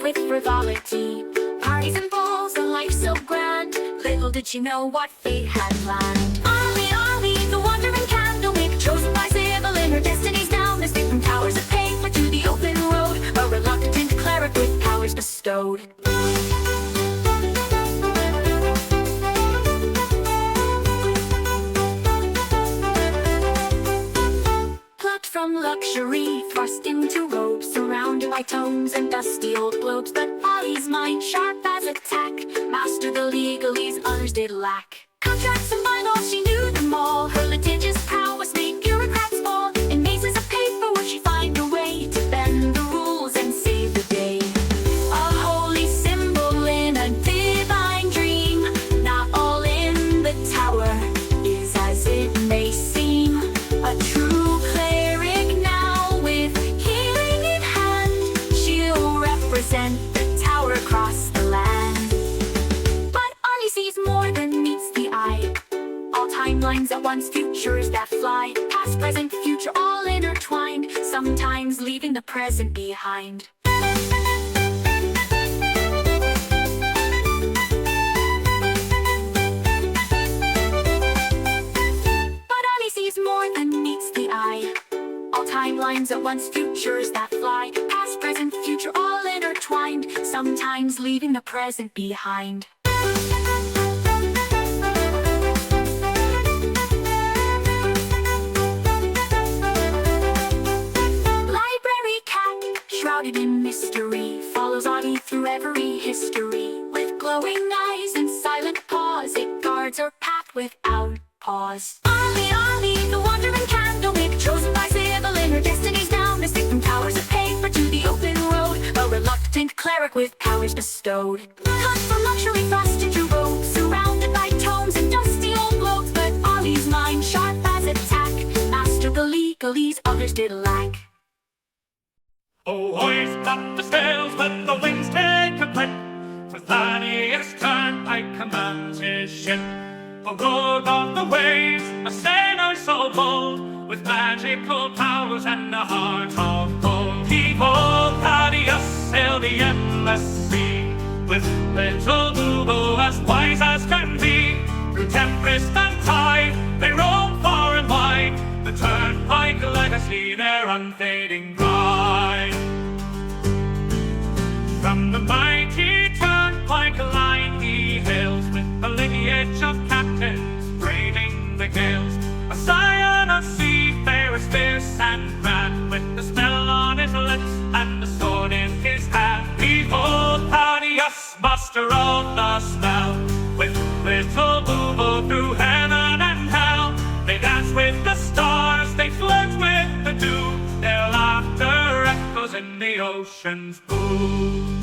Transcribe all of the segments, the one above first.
with frivolity. Parties and balls, a life so grand. Little did she know what fate had planned. Ollie, the wandering candlewick, chosen by Sybil in her destinies down the street from towers of paper to the open road, a reluctant cleric with powers bestowed. From luxury, thrust into robes, surrounded by tomes and dusty old globes. But Ollie's mind, sharp as a tack, mastered the legalese others did lack. Contracts and bylaws, she knew them all. Her litigious prowess made bureaucrats fall. In mazes of paper would she find a way to bend the rules and save the day. A holy symbol in a divine dream. Not all in the tower is as it may seem. A true the tower across the land. But Ollie sees more than meets the eye. All timelines at once, futures that fly. Past, present, future, all intertwined, sometimes leaving the present behind. But Ollie sees more than meets the eye. All timelines at once, futures that fly. Past, present, future, all intertwined, sometimes leaving the present behind. Library cat, shrouded in mystery, follows Ollie through every history. With glowing eyes and silent paws, it guards her path without pause. Ollie, the wandering candlewick, chosen by Sybil in her destinies down the street from towers of paper to the open road, a reluctant cleric with powers bestowed. Cut from luxury, thrust into robes, surrounded by tomes and dusty old globes. But Ollie's mind, sharp as a tack, mastered the legalese others did lack. Oh, hoist up the sails, let the winds take a clip. For Thaddeus Turnpike commands his ship. For good on the waves, a sailor so bold, with magical powers and a heart of gold. Behold, Thaddeus sailed the endless sea, with little Boo as wise as can be. Through tempest and tide, they roam far and wide, the Turnpike legacy, their unfading pride. From the mighty Turnpike line he hails, with the lineage of captains braving the gales. A scion of seafarers fierce and grand, with the smell on his lips and the sword in his hand. Behold, Thaddeus, master of the smell, with little Boo through heaven and hell. They dance with the stars, they flirt with the dew, their laughter echoes in the ocean's blue.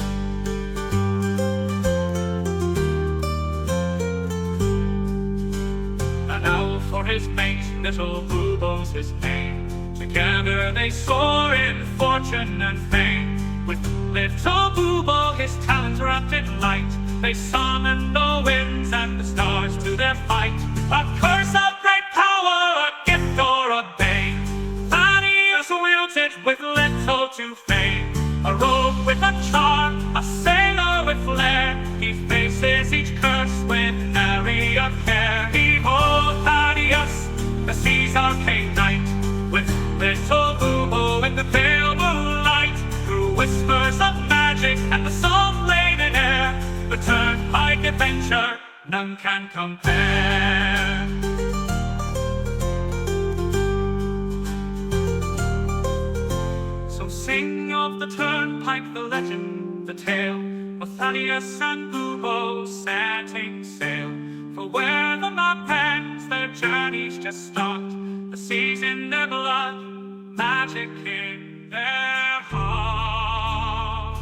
Now for his mate, little Boo's his name. Together they soar in fortune and fame. With little Boo, his talents wrapped in light, they summon the winds and the stars to their fight. A curse of great power, a gift or a bane, Thaddeus wields it with little to fame. A rogue with a charm, a sailor with flair, he faces each curse with nary a care. Behold, Thaddeus, the sea's arcane knight, with little Boo in the pale moonlight. Through whispers of magic and the salt-laden air, the Turnpike adventure none can compare. So sing of the Turnpike, the legend, the tale, of Thaddeus and Boo setting sail. For where the map ends, their journeys just start. The seas in their blood, magic in their heart.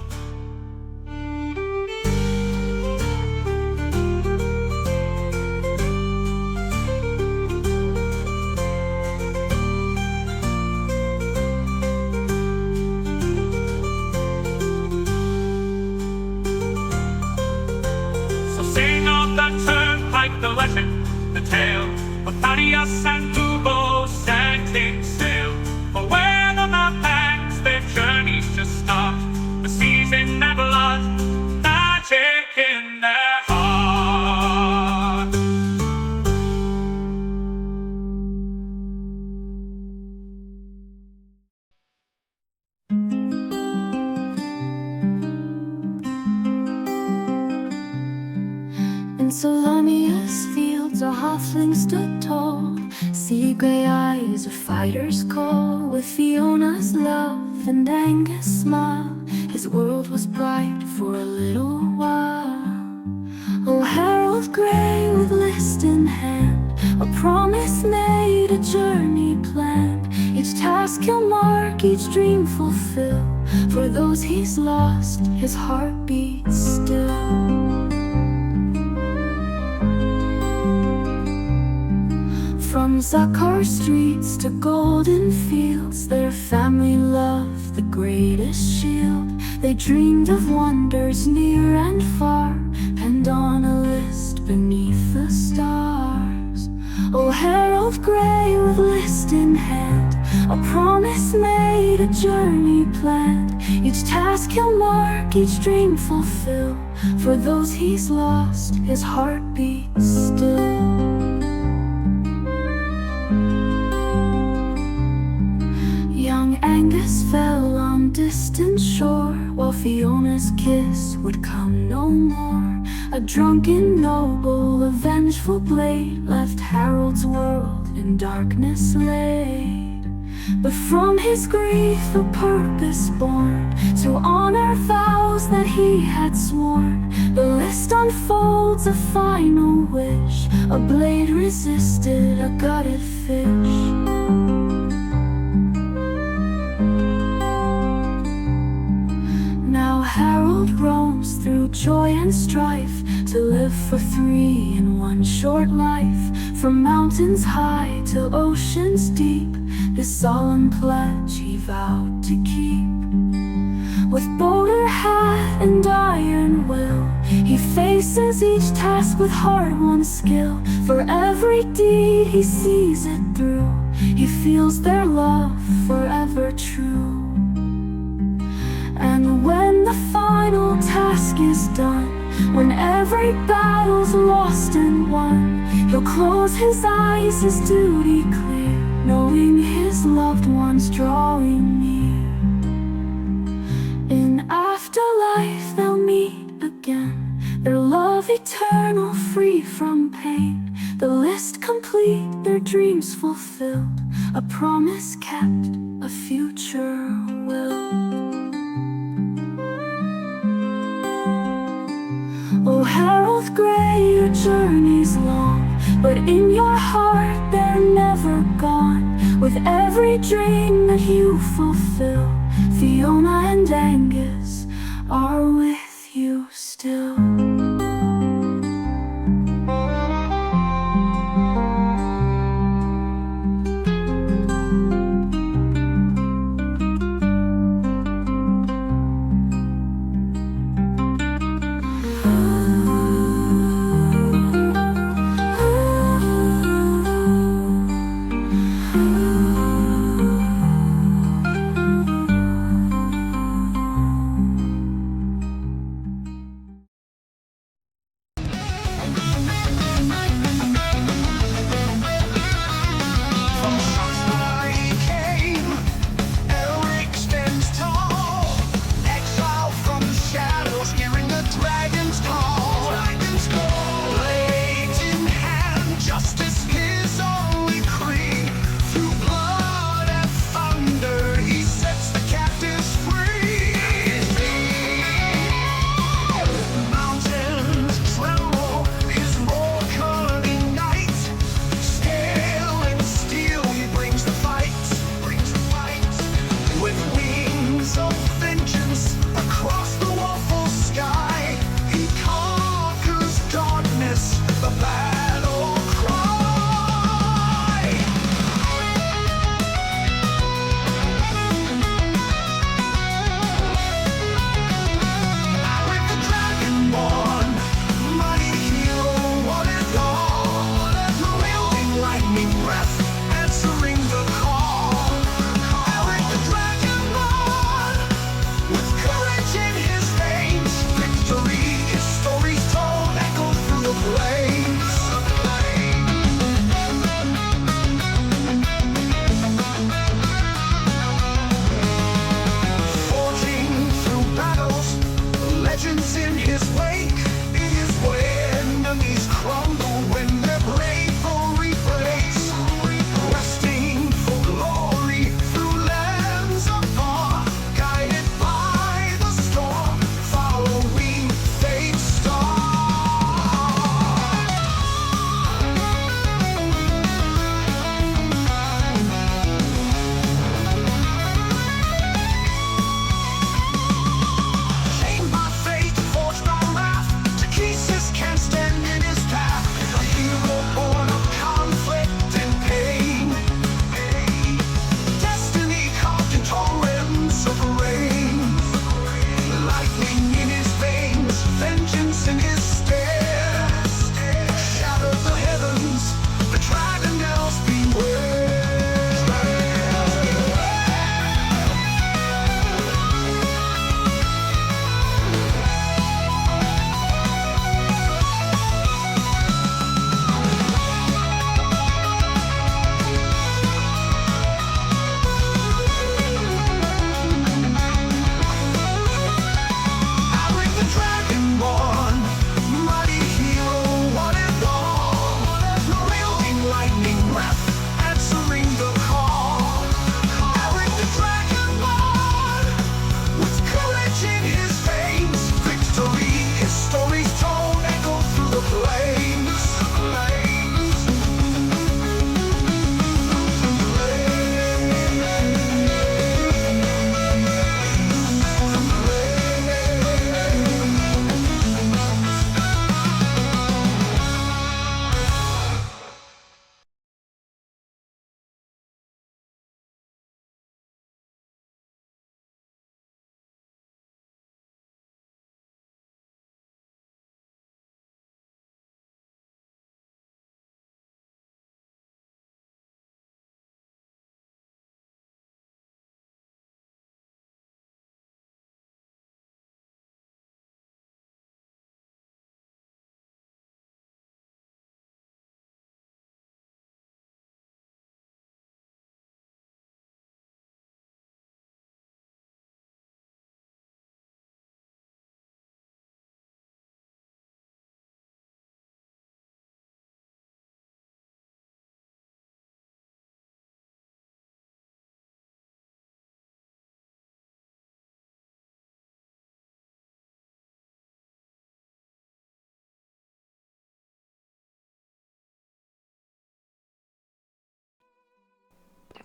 So sing of that Turnpike, the legend, the tale, of Thaddeus and Boo setting sail. For where the map ends, their journeys just start. The seas in their blood, Salonia's fields a halfling stood tall. Sea gray eyes a fighter's call. With Fiona's love and Angus' smile, his world was bright for a little while. Oh, Harold Grey with list in hand, a promise made, a journey planned. Each task he'll mark, each dream fulfill. For those he's lost, his heart beats still. From Zakar streets to golden fields, their family loved the greatest shield. They dreamed of wonders near and far, penned on a list beneath the stars. Oh, Harold Grey with list in hand, a promise made, a journey planned. Each task he'll mark, each dream fulfill. For those he's lost, his heart beats still. Young Angus fell on distant shore, while Fiona's kiss would come no more. A drunken noble, a vengeful blade, left Harold's world in darkness laid. But from his grief a purpose born, to honor vows that he had sworn. The list unfolds a final wish, a blade resisted a gutted fish. Harold roams through joy and strife, to live for three in one short life. From mountains high to oceans deep, this solemn pledge he vowed to keep. With boulder hat and iron will, he faces each task with hard-won skill. For every deed he sees it through, he feels their love forever true. And when the final task is done, when every battle's lost and won, he'll close his eyes, his duty clear, knowing his loved ones drawing near. In afterlife they'll meet again, their love eternal, free from pain. The list complete, their dreams fulfilled, a promise kept, a future will. Oh, Harold Grey, your journey's long, but in your heart they're never gone. With every dream that you fulfill, Fiona and Angus are with you still.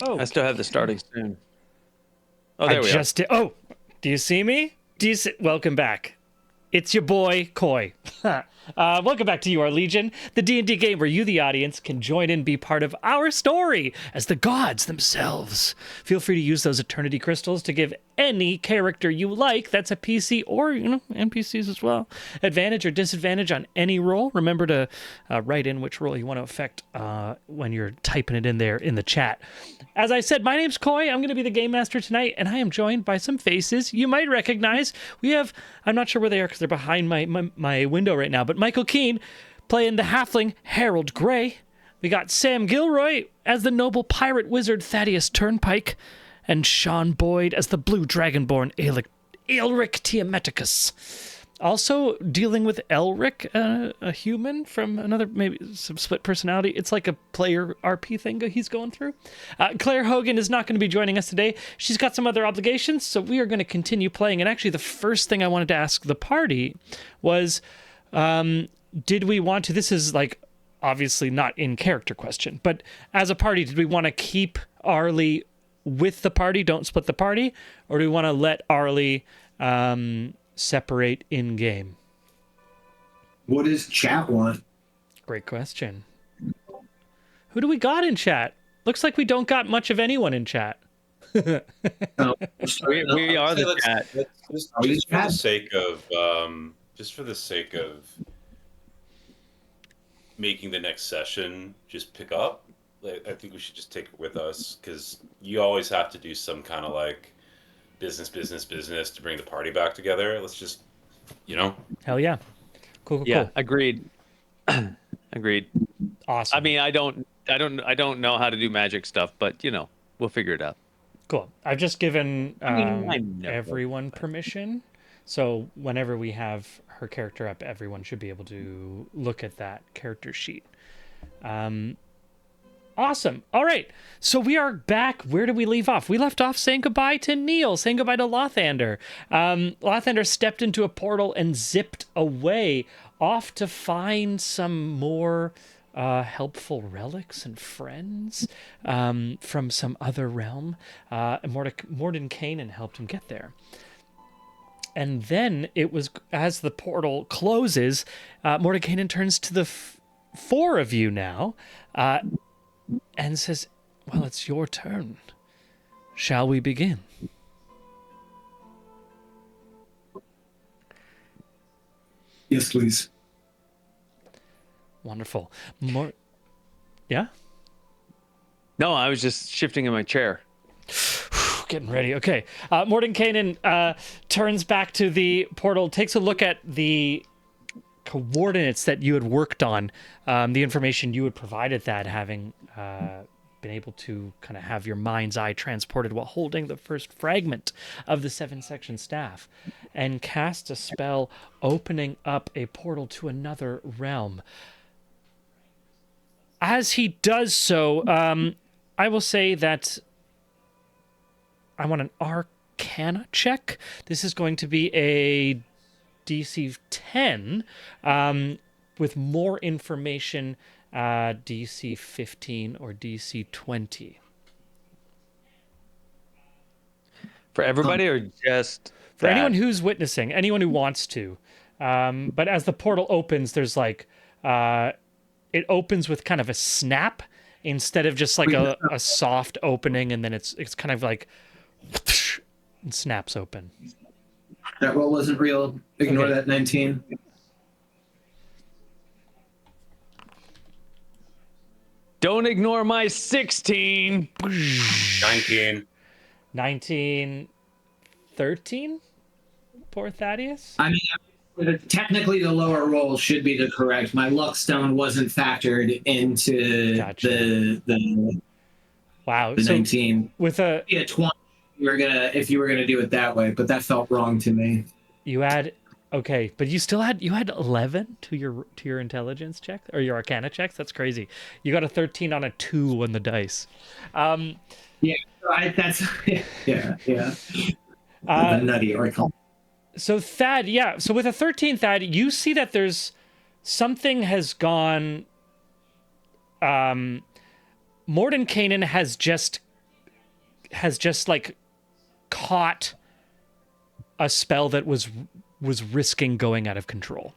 I still have the starting soon. Oh, I there we just did. Oh, do you see me? Welcome back. It's your boy Koi. Welcome back to You Are Legion, the D&D game where you, the audience, can join in, be part of our story as the gods themselves. Feel free to use those eternity crystals to give any character you like, that's a PC or, NPCs as well, advantage or disadvantage on any roll. Remember to write in which roll you want to affect when you're typing it in there in the chat. As I said, my name's Koi. I'm going to be the game master tonight, and I am joined by some faces you might recognize. We have, I'm not sure where they are because they're behind my window right now, but Michael Keane playing the halfling Harold Gray. We got Sam Gilroy as the noble pirate wizard Thaddeus Turnpike, and Sean Boyd as the blue dragonborn Elric Tiameticus. Also dealing with Elric, a human from another, maybe some split personality. It's like a player RP thing he's going through. Claire Hogan is not going to be joining us today. She's got some other obligations, so we are going to continue playing. And actually, the first thing I wanted to ask the party was, did we want to, this is like obviously not in character question, but as a party, did we want to keep Arlie with the party, don't split the party, or do we want to let Arlie separate in game? What does chat want? Great question. Who do we got in chat? Looks like we don't got much of anyone in chat. We are the chat. Just for the sake of making the next session just pick up, I think we should just take it with us, because you always have to do some kind of like business to bring the party back together. Let's just, Hell yeah. Cool. Yeah, agreed. Agreed. Awesome. I mean, I don't know how to do magic stuff, but we'll figure it out. Cool. I've just given I know. everyone permission. So whenever we have her character up, everyone should be able to look at that character sheet. Awesome. All right. So we are back. Where did we leave off? We left off saying goodbye to Neil, saying goodbye to Lothander. Lothander stepped into a portal and zipped away, off to find some more helpful relics and friends from some other realm. Mordenkainen helped him get there. And then it was, as the portal closes, Mordenkainen turns to the four of you now, and says, well, it's your turn. Shall we begin? Yes, please. Wonderful. Yeah? No, I was just shifting in my chair. Getting ready. Okay. Mordenkainen turns back to the portal, takes a look at the coordinates that you had worked on, the information you had provided, that having been able to kind of have your mind's eye transported while holding the first fragment of the 7-section staff, and cast a spell opening up a portal to another realm. As he does so, I will say that I want an Arcana check. This is going to be a DC 10 with more information, DC 15 or DC 20. For everybody or just for that? anyone who's witnessing, anyone who wants to. But as the portal opens, there's like it opens with kind of a snap instead of just like a soft opening, and then it's kind of like and snaps open. That roll wasn't real. Ignore that 19. Don't ignore my 16. 19. 13? Poor Thaddeus? I mean, technically the lower roll should be the correct. My luck stone wasn't factored into the wow. The 19. With a 20, if you were gonna do it that way, but that felt wrong to me. You had okay, but you had 11 to your intelligence check or your Arcana checks. That's crazy. You got a 13 on a 2 on the dice. Yeah, that's yeah. Nutty Oracle. So Thad, yeah. So with a 13, Thad, you see that there's something has gone. Mordenkainen has just has just like caught a spell that was risking going out of control,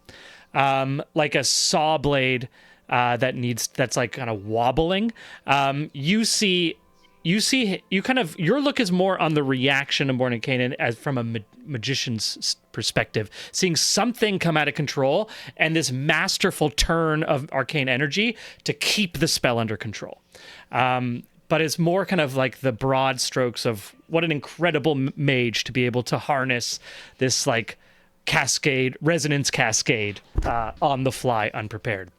like a saw blade that's like kind of wobbling. You kind of, your look is more on the reaction of Mordenkainen as from a magician's perspective, seeing something come out of control and this masterful turn of arcane energy to keep the spell under control. But it's more kind of like the broad strokes of what an incredible mage to be able to harness this like resonance cascade on the fly, unprepared.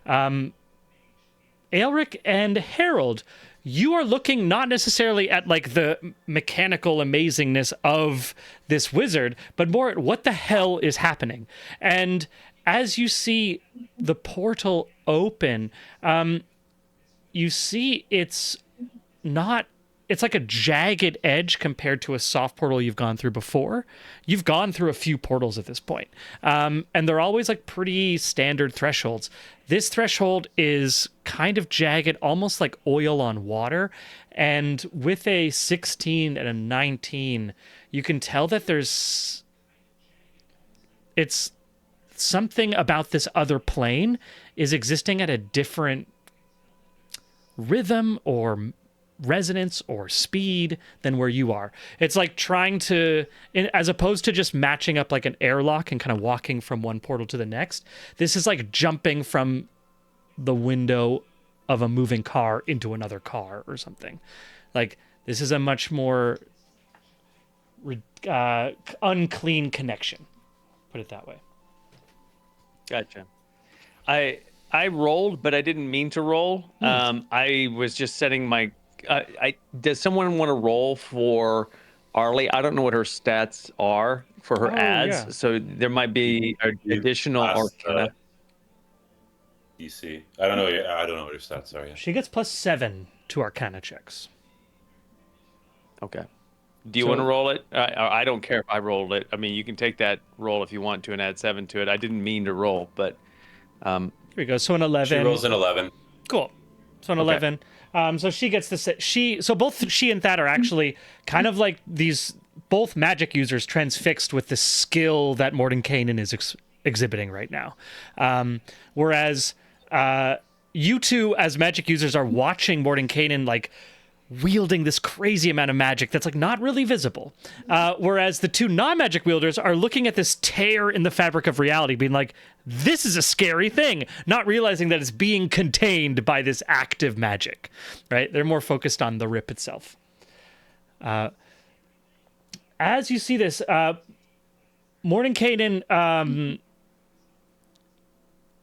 Aelric and Harold, you are looking not necessarily at like the mechanical amazingness of this wizard, but more at what the hell is happening. And as you see the portal open, you see it's like a jagged edge compared to a soft portal you've gone through before. You've gone through a few portals at this point. And they're always like pretty standard thresholds. This threshold is kind of jagged, almost like oil on water. And with a 16 and a 19, you can tell that it's something about this other plane is existing at a different rhythm or resonance or speed than where you are. It's like trying to, as opposed to just matching up like an airlock and kind of walking from one portal to the next, this is like jumping from the window of a moving car into another car or something. Like, this is a much more unclean connection, put it that way. Gotcha. I rolled, but I didn't mean to roll. I was just setting my. Does someone want to roll for Arlie? I don't know what her stats are for her ads, yeah. so there might be additional arcana. DC. I don't know what your stats are yet. She gets +7 to arcana checks. Okay. Do you want to roll it? I don't care if I rolled it. I mean, you can take that roll if you want to and add 7 to it. I didn't mean to roll, but. Here we go. So an 11. She rolls an 11. Cool. So an 11. So she gets the so both she and Thad are actually kind of like these both magic users transfixed with the skill that Mordenkainen is exhibiting right now. Whereas you two as magic users are watching Mordenkainen like wielding this crazy amount of magic that's like not really visible. Whereas the two non-magic wielders are looking at this tear in the fabric of reality, being like, this is a scary thing, not realizing that it's being contained by this active magic, right? They're more focused on the rip itself. As you see this, Mordenkainen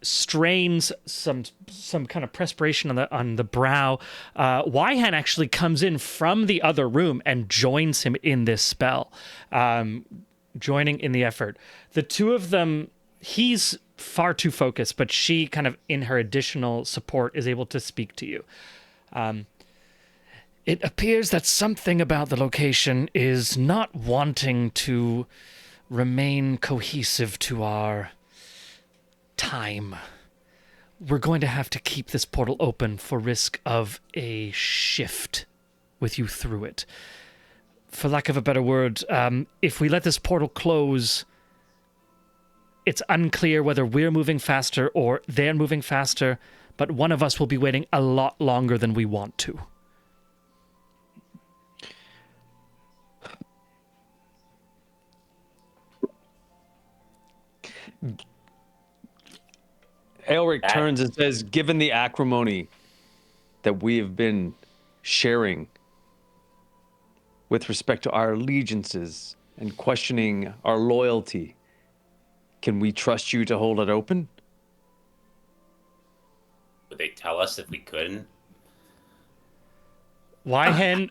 strains some kind of perspiration on the brow. Wyhan actually comes in from the other room and joins him in this spell, joining in the effort. The two of them, he's far too focused, but she kind of in her additional support is able to speak to you. It appears that something about the location is not wanting to remain cohesive to our time. We're going to have to keep this portal open for risk of a shift with you through it. For lack of a better word, if we let this portal close, it's unclear whether we're moving faster or they're moving faster, but one of us will be waiting a lot longer than we want to. Aelric turns and says, given the acrimony that we have been sharing with respect to our allegiances and questioning our loyalty, can we trust you to hold it open? Would they tell us if we couldn't? Wyhen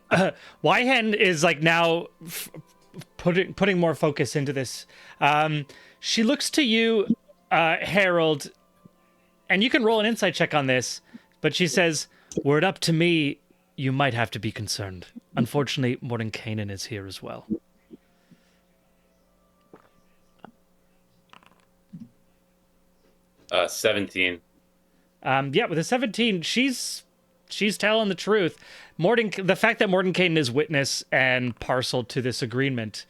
is like now putting more focus into this. She looks to you, Harold, and you can roll an insight check on this, but she says, were it up to me, you might have to be concerned. Unfortunately, Mordenkainen is here as well. Uh, 17. Yeah, with a 17, she's she's telling the truth. The fact that Mordenkainen is witness and parcel to this agreement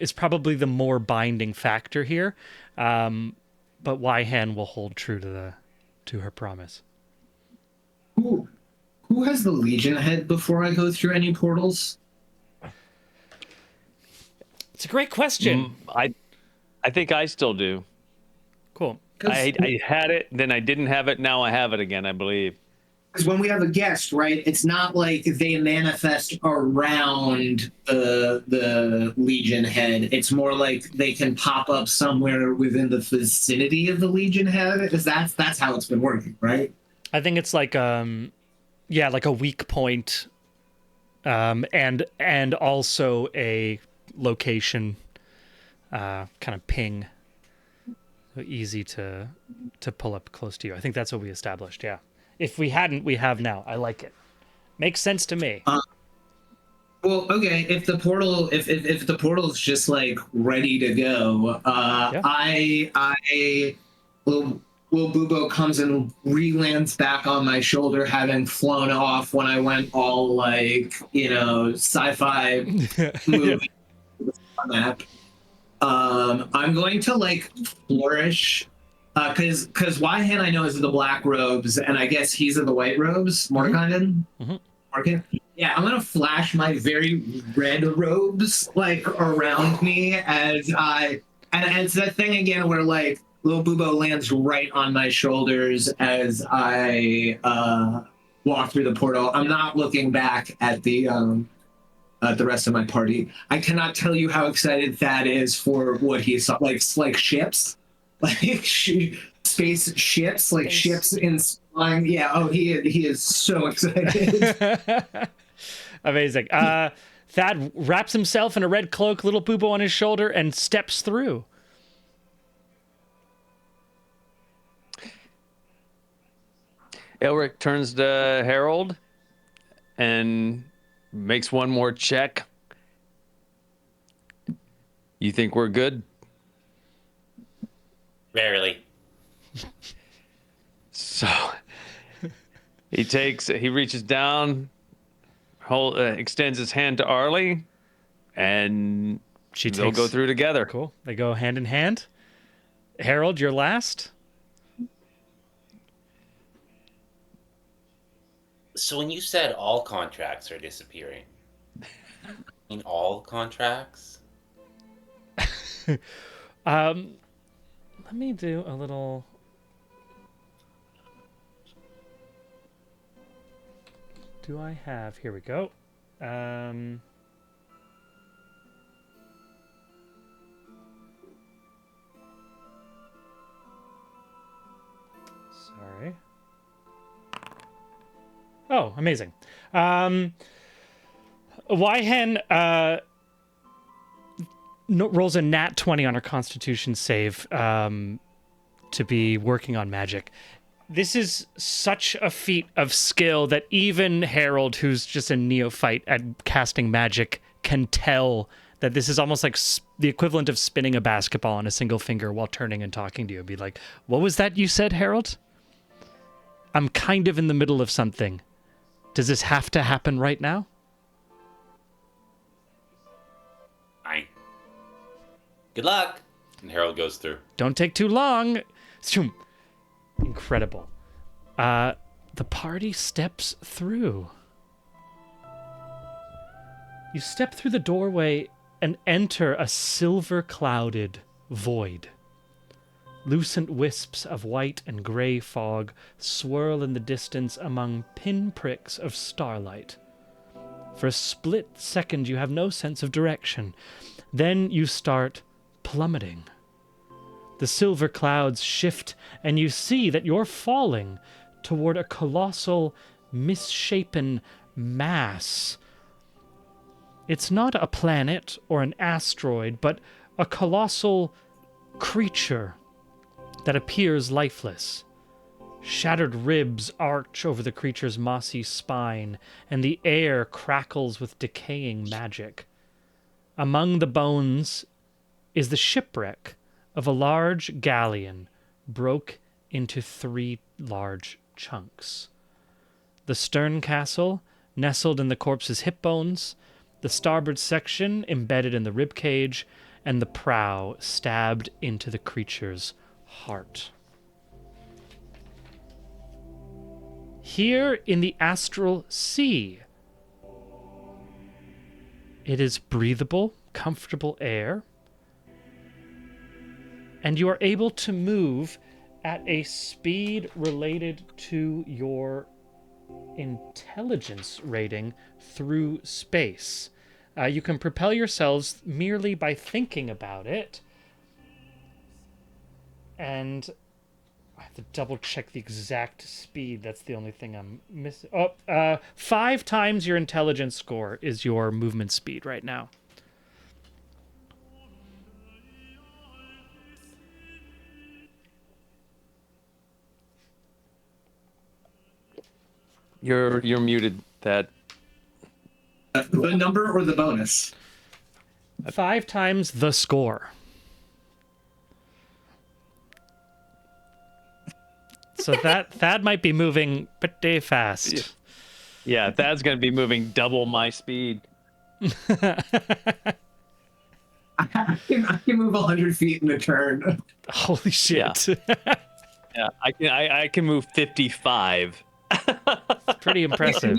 is probably the more binding factor here. But Wyhan will hold true to her promise. Who has the Legion head before I go through any portals? It's a great question. I think I still do. Cool. I had it, then I didn't have it. Now I have it again, I believe. Because when we have a guest, right, it's not like they manifest around the Legion head. It's more like they can pop up somewhere within the vicinity of the Legion head. Because that's how it's been working, right? I think it's like like a weak point, and also a location, kind of ping, so easy to pull up close to you. I think that's what we established. Yeah. If we hadn't, we have now. I like it. Makes sense to me. Well, okay. If the portal, if the portal's just like ready to go, Will Bubo comes and re-lands back on my shoulder, having flown off when I went all like sci-fi movie map. I'm going to like flourish. Because Wyhan I know is in the black robes, and I guess he's in the white robes. Mordenkainen? Okay. Yeah, I'm gonna flash my very red robes like around me as and it's that thing again where like Lil Bubo lands right on my shoulders as I walk through the portal. I'm not looking back at the rest of my party. I cannot tell you how excited Thad is for what he saw, like ships. Like space ships, like ships in flying. Yeah. Oh, he is so excited. Amazing. Thad wraps himself in a red cloak, little Bubo on his shoulder, and steps through. Elric turns to Harold and makes one more check. You think we're good? Rarely. So he reaches down, extends his hand to Arlie, and they'll go through together. Cool. They go hand in hand. Harold, you're last. So when you said all contracts are disappearing, in all contracts? Let me do a little. Do I have? Here we go. Sorry. Oh, amazing. Wyhan rolls a nat 20 on her Constitution save to be working on magic. This is such a feat of skill that even Harold, who's just a neophyte at casting magic, can tell that this is almost like the equivalent of spinning a basketball on a single finger while turning and talking to you. Be like, what was that you said, Harold? I'm kind of in the middle of something. Does this have to happen right now? Fine. Good luck. And Harold goes through. Don't take too long. Incredible. The party steps through. You step through the doorway and enter a silver-clouded void. Lucent wisps of white and gray fog swirl in the distance among pinpricks of starlight. For a split second, you have no sense of direction. Then you start plummeting. The silver clouds shift, and you see that you're falling toward a colossal, misshapen mass. It's not a planet or an asteroid, but a colossal creature that appears lifeless. Shattered ribs arch over the creature's mossy spine, and the air crackles with decaying magic. Among the bones is the shipwreck of a large galleon broke into 3 large chunks. the stern castle nestled in the corpse's hip bones, the starboard section embedded in the rib cage, and the prow stabbed into the creature's heart. Here in the astral sea, it is breathable, comfortable air, and you are able to move at a speed related to your intelligence rating through space. You can propel yourselves merely by thinking about it. And I have to double check the exact speed. That's the only thing I'm missing. 5 times your intelligence score is your movement speed right now. You're muted. That The number or the bonus? 5 times the score. So that might be moving pretty fast. Yeah, Thad's going to be moving double my speed. I can move 100 feet in a turn. Holy shit. Yeah, I can move 55. Pretty impressive.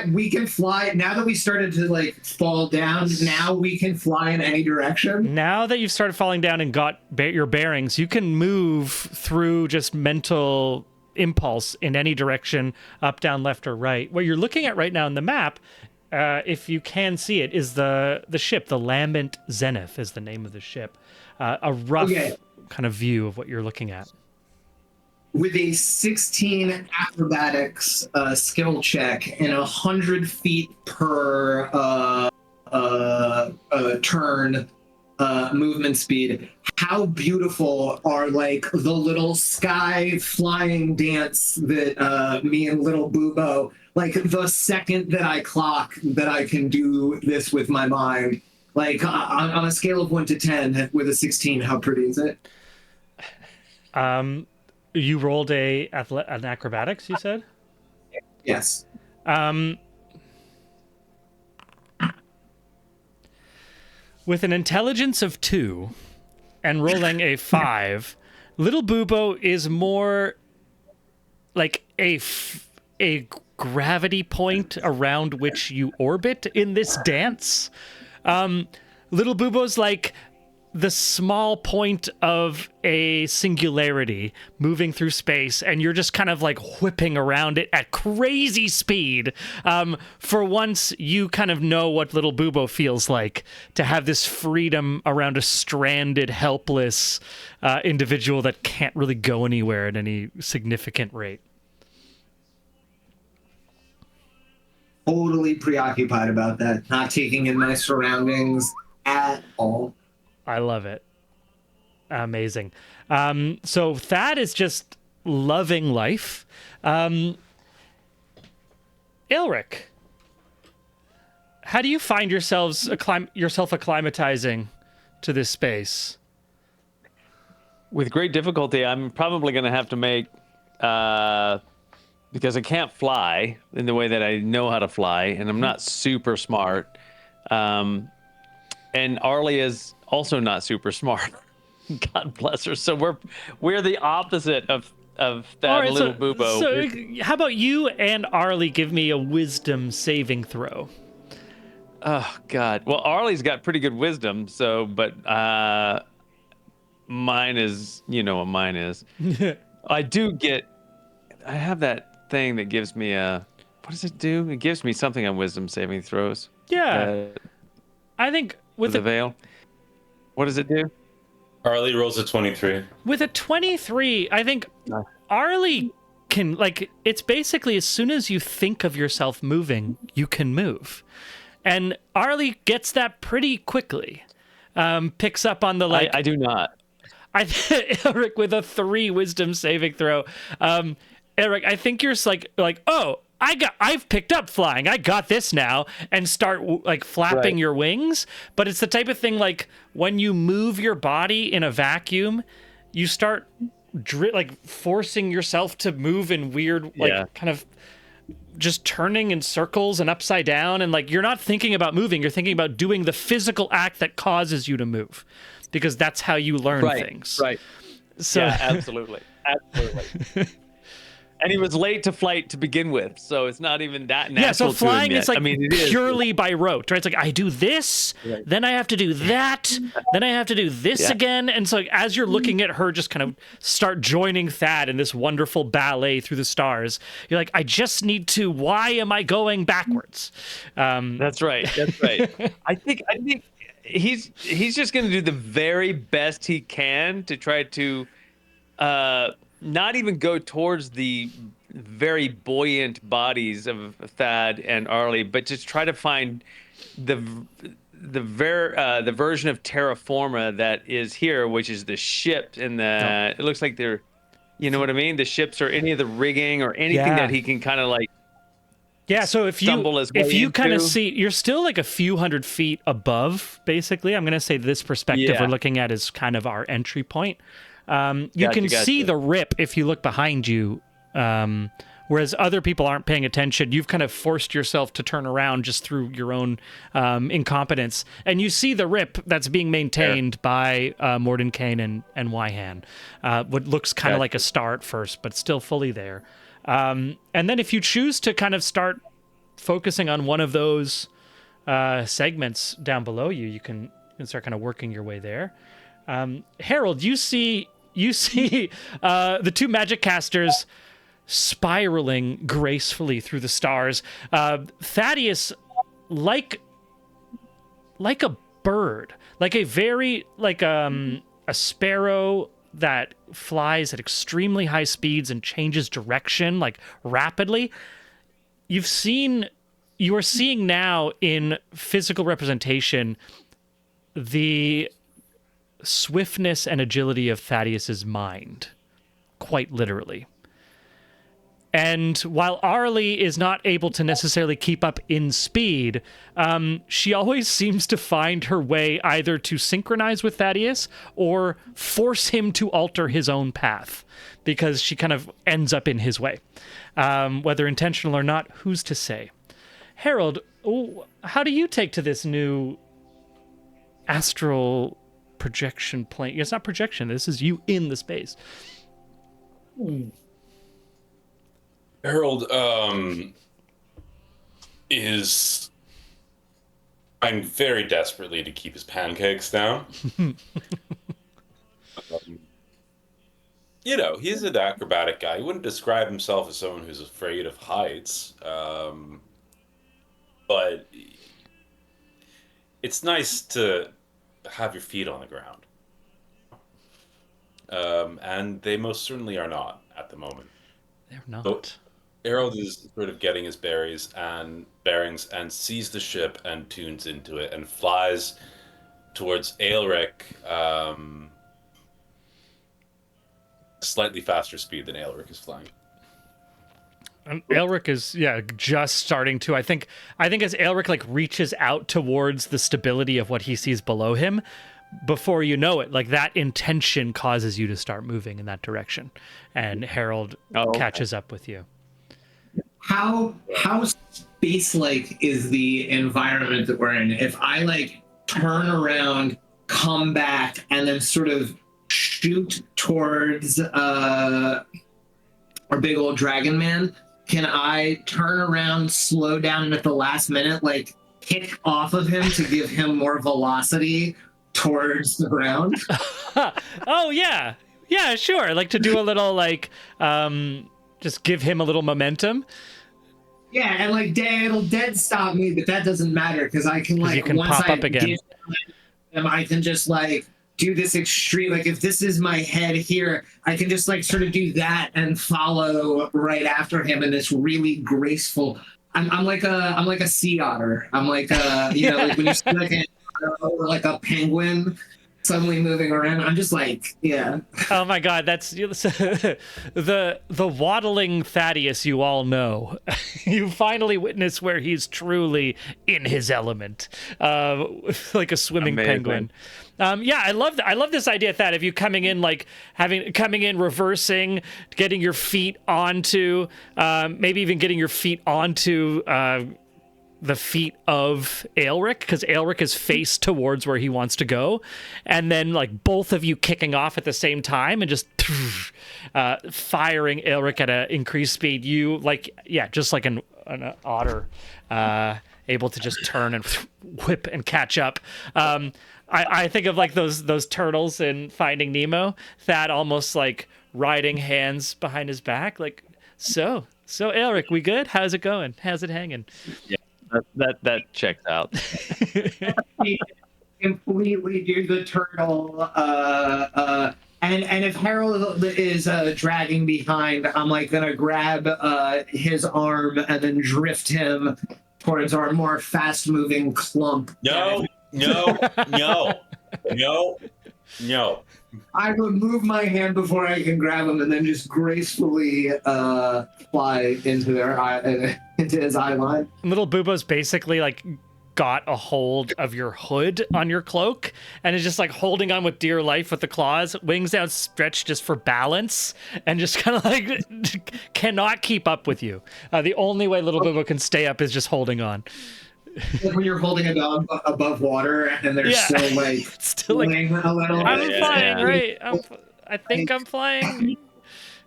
We can fly now that we started to like fall down. Now we can fly in any direction. Now that you've started falling down and got your bearings, you can move through just mental impulse in any direction, up, down, left, or right. What you're looking at right now in the map, if you can see it, is the ship. The Lambent Zenith is the name of the ship. A rough kind of view of what you're looking at. With a 16 acrobatics skill check and 100 feet per turn movement speed, how beautiful are like the little sky flying dance that me and little Bubo, like the second that I clock that I can do this with my mind, like on a scale of 1 to 10 with a 16, how pretty is it? You rolled an acrobatics, you said? Yes. With an intelligence of 2 and rolling a 5, Little Bubo is more like a gravity point around which you orbit in this dance. Little Bubo's like the small point of a singularity moving through space, and you're just kind of like whipping around it at crazy speed. For once, you kind of know what Little Bubo feels like to have this freedom around a stranded, helpless individual that can't really go anywhere at any significant rate. Totally preoccupied about that, not taking in my surroundings at all. I love it. Amazing. So Thad is just loving life. Ilric, how do you find yourself acclimatizing to this space? With great difficulty, I'm probably going to have to make, because I can't fly in the way that I know how to fly, and I'm not super smart. And Arlie is also not super smart. God bless her. So we're the opposite of that right, little Bubo. So how about you and Arlie give me a wisdom saving throw? Oh God. Well, Arlie's got pretty good wisdom. So, but mine is, you know what mine is. I have that thing that gives me what does it do? It gives me something on wisdom saving throws. Yeah. I think with the veil. What does it do? Arlie rolls a 23. With a 23, I think Arlie can, like, it's basically as soon as you think of yourself moving, you can move. And Arlie gets that pretty quickly. Picks up on the, like... I do not. Eric with a 3 wisdom saving throw. Eric, I think you're like, oh, I've picked up flying. I got this now, and start like flapping your wings. But it's the type of thing like when you move your body in a vacuum, you start like forcing yourself to move in weird, like kind of just turning in circles and upside down, and like you're not thinking about moving, you're thinking about doing the physical act that causes you to move, because that's how you learn things. Right. So yeah, absolutely. And he was late to flight to begin with, so it's not even that natural. Yeah, so flying to him yet. is like I mean, it purely by rote, right? It's like I do this, then I have to do that, then I have to do this again. And so as you're looking at her just kind of start joining Thad in this wonderful ballet through the stars, you're like, I just need to, why am I going backwards? That's right. I think he's just going to do the very best he can to try to not even go towards the very buoyant bodies of Thad and Arlie, but just try to find the version of terra firma that is here, which is the ship and the. It looks like they're, you know what I mean? The ships or any of the rigging or anything that he can kind of like. Yeah, so if you kind of see, you're still like a few hundred feet above, basically. I'm going to say this perspective we're looking at is kind of our entry point. You can see the rip if you look behind you, whereas other people aren't paying attention. You've kind of forced yourself to turn around just through your own incompetence. And you see the rip that's being maintained by Mordenkainen and Wyhan. What looks kind of like a star at first, but still fully there. And then if you choose to kind of start focusing on one of those segments down below you, you can start kind of working your way there. Harold, you see the two magic casters spiraling gracefully through the stars. Thaddeus, like a bird, like a sparrow that flies at extremely high speeds and changes direction like rapidly. You are seeing now in physical representation the swiftness and agility of Thaddeus's mind, quite literally. And while Arlie is not able to necessarily keep up in speed, she always seems to find her way either to synchronize with Thaddeus or force him to alter his own path, because she kind of ends up in his way. Whether intentional or not, who's to say? Harold, how do you take to this new astral projection plane? It's not projection, this is you in the space. Harold is trying very desperately to keep his pancakes down. You know, he's an acrobatic guy. He wouldn't describe himself as someone who's afraid of heights. But it's nice to have your feet on the ground. And they most certainly are not at the moment. They're not. So Harold is sort of getting his bearings and sees the ship and tunes into it and flies towards Aelric, slightly faster speed than Aelric is flying. And Aelric is just starting to. I think as Aelric like reaches out towards the stability of what he sees below him, before you know it, like that intention causes you to start moving in that direction, and Harold catches up with you. How space-like is the environment that we're in? If I like turn around, come back, and then sort of shoot towards our big old dragon man, can I turn around, slow down, and at the last minute, like kick off of him to give him more velocity towards the ground? Oh yeah, sure. Like to do a little like just give him a little momentum. Yeah, and like it'll dead stop me, but that doesn't matter because I can like once pop I up again. I can just like do this extreme. Like if this is my head here, I can just like sort of do that and follow right after him in this really graceful. I'm like a sea otter. I'm like like when you see like or like a penguin, suddenly moving around. I'm just like, yeah. Oh my God, that's the waddling Thaddeus you all know. You finally witness where he's truly in his element, like a swimming Amazing. penguin. Yeah, I love this idea, Thad. If you coming in reversing, getting your feet onto, maybe even getting your feet onto the feet of Aelric, because Aelric is faced towards where he wants to go, and then like both of you kicking off at the same time and just firing Aelric at an increased speed. You just like an otter, able to just turn and whip and catch up. I think of like those turtles in Finding Nemo. Thad almost like riding hands behind his back, like so Aelric, we good? How's it going? How's it hanging? Yeah. That checks out. Completely do the turtle. And if Harold is dragging behind, I'm like gonna grab his arm and then drift him towards our more fast-moving clump. No. I would move my hand before I can grab him, and then just gracefully fly into his eye line. Little Boobo's basically like got a hold of your hood on your cloak and is just like holding on with dear life with the claws, wings outstretched just for balance, and just kind of like cannot keep up with you. The only way little Boobo can stay up is just holding on. Like when you're holding a dog above water and they're still like still like a little. I'm flying, right? I think I'm flying.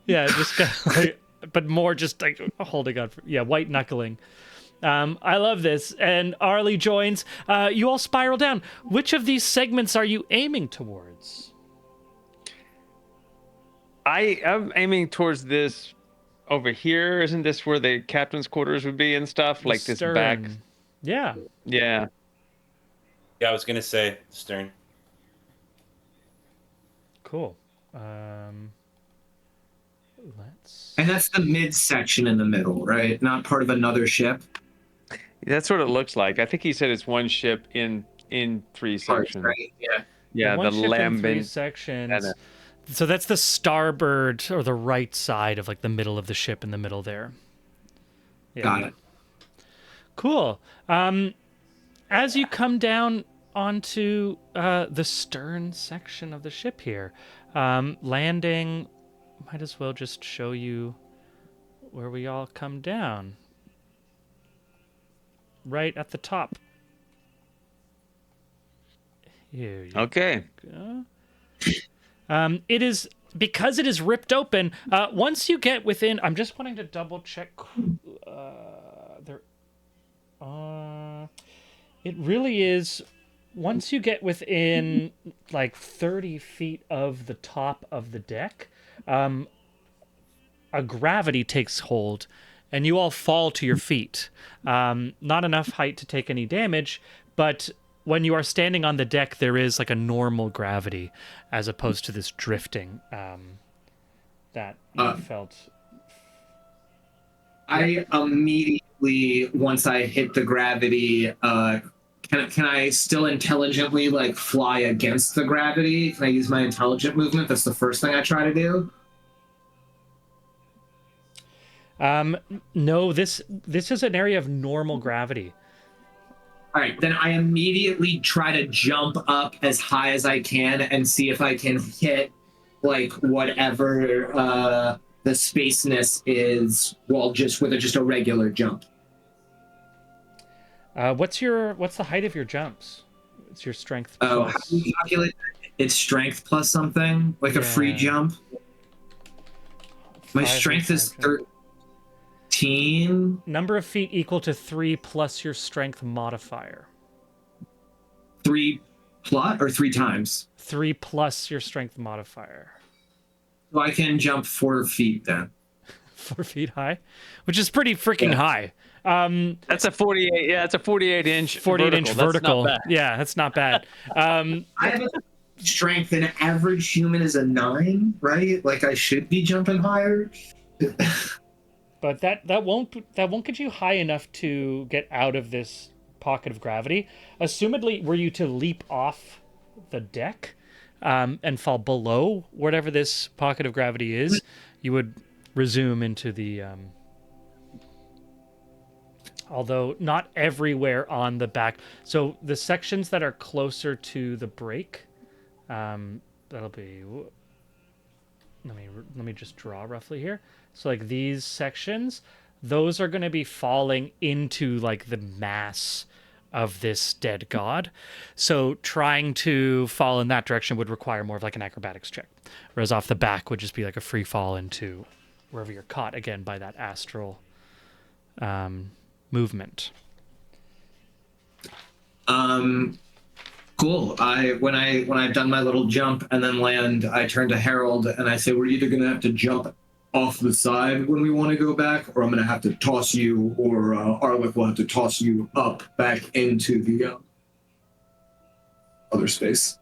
Yeah, just kind of like, but more just like holding on. White knuckling. I love this. And Arlie joins. You all spiral down. Which of these segments are you aiming towards? I am aiming towards this over here. Isn't this where the captain's quarters would be and stuff? Like this back. Yeah. Yeah. Yeah, I was gonna say stern. Cool. And that's the midsection in the middle, right? Not part of another ship. That's what it looks like. I think he said it's one ship in three sections. Right? Yeah. Yeah, the lambent sections. So that's the starboard or the right side of like the middle of the ship in the middle there. Yeah. Got it. Cool. As you come down onto the stern section of the ship here, landing, might as well just show you where we all come down. Right at the top. Here you Okay. go. It is, because it is ripped open, once you get within, I'm just wanting to double check it really is, once you get within like 30 feet of the top of the deck, a gravity takes hold and you all fall to your feet. Not enough height to take any damage, but when you are standing on the deck, there is like a normal gravity as opposed to this drifting that you felt. I immediately, once I hit the gravity, can I still intelligently like fly against the gravity? Can I use my intelligent movement? That's the first thing I try to do. No, this is an area of normal gravity. All right, then I immediately try to jump up as high as I can and see if I can hit like whatever the spaceness is, well, just with just a regular jump. What's the height of your jumps? It's your strength plus. Oh, how do you calculate that? It's strength plus something, like a free jump. My strength is 13. Number of feet equal to 3 plus your strength modifier. 3 plus or 3 times? 3 plus your strength modifier. So I can jump 4 feet then. 4 feet high, which is pretty freaking high. That's a 48. Yeah, it's a 48-inch. 48-inch vertical. That's not bad. Yeah, that's not bad. I have a strength, and an average human is a 9, right? Like I should be jumping higher. But that won't get you high enough to get out of this pocket of gravity. Assumedly, were you to leap off the deck, and fall below whatever this pocket of gravity is, you would resume into the although not everywhere on the back. So the sections that are closer to the break, that'll be, let me just draw roughly here. So like these sections, those are going to be falling into like the mass of this dead god. So trying to fall in that direction would require more of like an acrobatics check, whereas off the back would just be like a free fall into wherever you're caught, again, by that astral movement. Cool. When I've done my little jump and then land, I turn to Harold and I say, we're either gonna have to jump off the side when we want to go back, or I'm gonna have to toss you, or Arlick will have to toss you up back into the other space.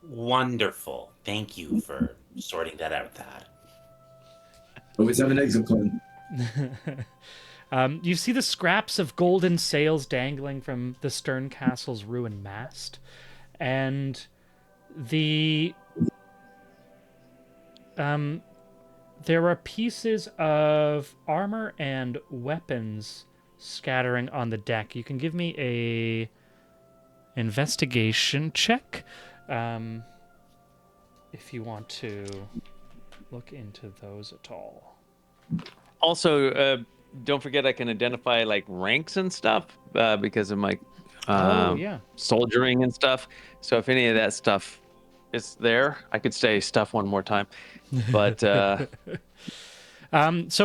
Wonderful. Thank you for sorting that out, Thad. Always have an exit plan. You see the scraps of golden sails dangling from the stern castle's ruined mast, and there are pieces of armor and weapons scattering on the deck. You can give me a investigation check if you want to look into those at all. Also, don't forget I can identify like ranks and stuff because of my soldiering and stuff. So if any of that stuff is there, I could say stuff one more time. But so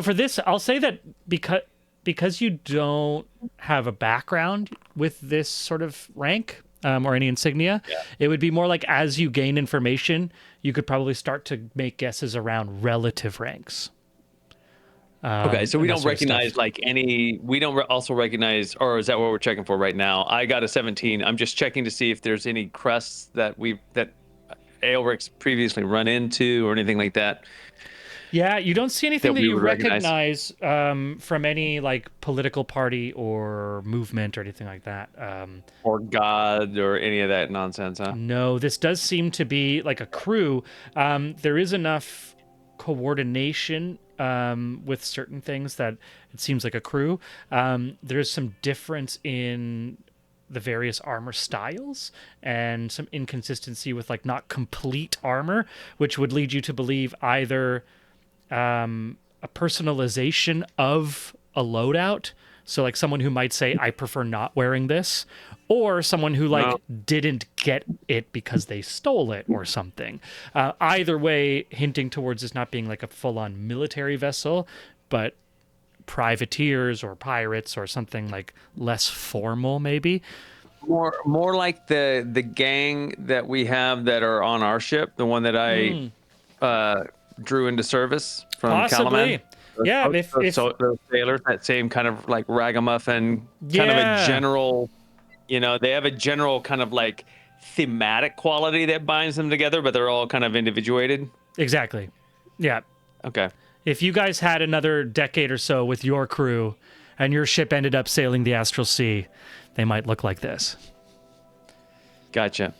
for this, I'll say that because you don't have a background with this sort of rank or any insignia, it would be more like as you gain information, you could probably start to make guesses around relative ranks. Okay, so we don't recognize like any. We don't also recognize, or is that what we're checking for right now? I got a 17. I'm just checking to see if there's any crests that Aelric's previously run into or anything like that. Yeah, you don't see anything that you recognize from any like political party or movement or anything like that. Or god or any of that nonsense, huh? No, this does seem to be like a crew. There is enough coordination with certain things that it seems like a crew. There's some difference in the various armor styles and some inconsistency with like not complete armor, which would lead you to believe either a personalization of a loadout. So like someone who might say, I prefer not wearing this, or someone who like didn't get it because they stole it or something. Either way, hinting towards this not being like a full-on military vessel, but privateers or pirates or something like less formal, maybe. More like the gang that we have that are on our ship, the one that I drew into service from Possibly. Kalaman. Yeah, those sailors, that same kind of like ragamuffin, kind of a general, they have a general kind of like thematic quality that binds them together, but they're all kind of individuated. Exactly. Yeah. Okay. If you guys had another decade or so with your crew and your ship ended up sailing the Astral Sea, they might look like this. Gotcha.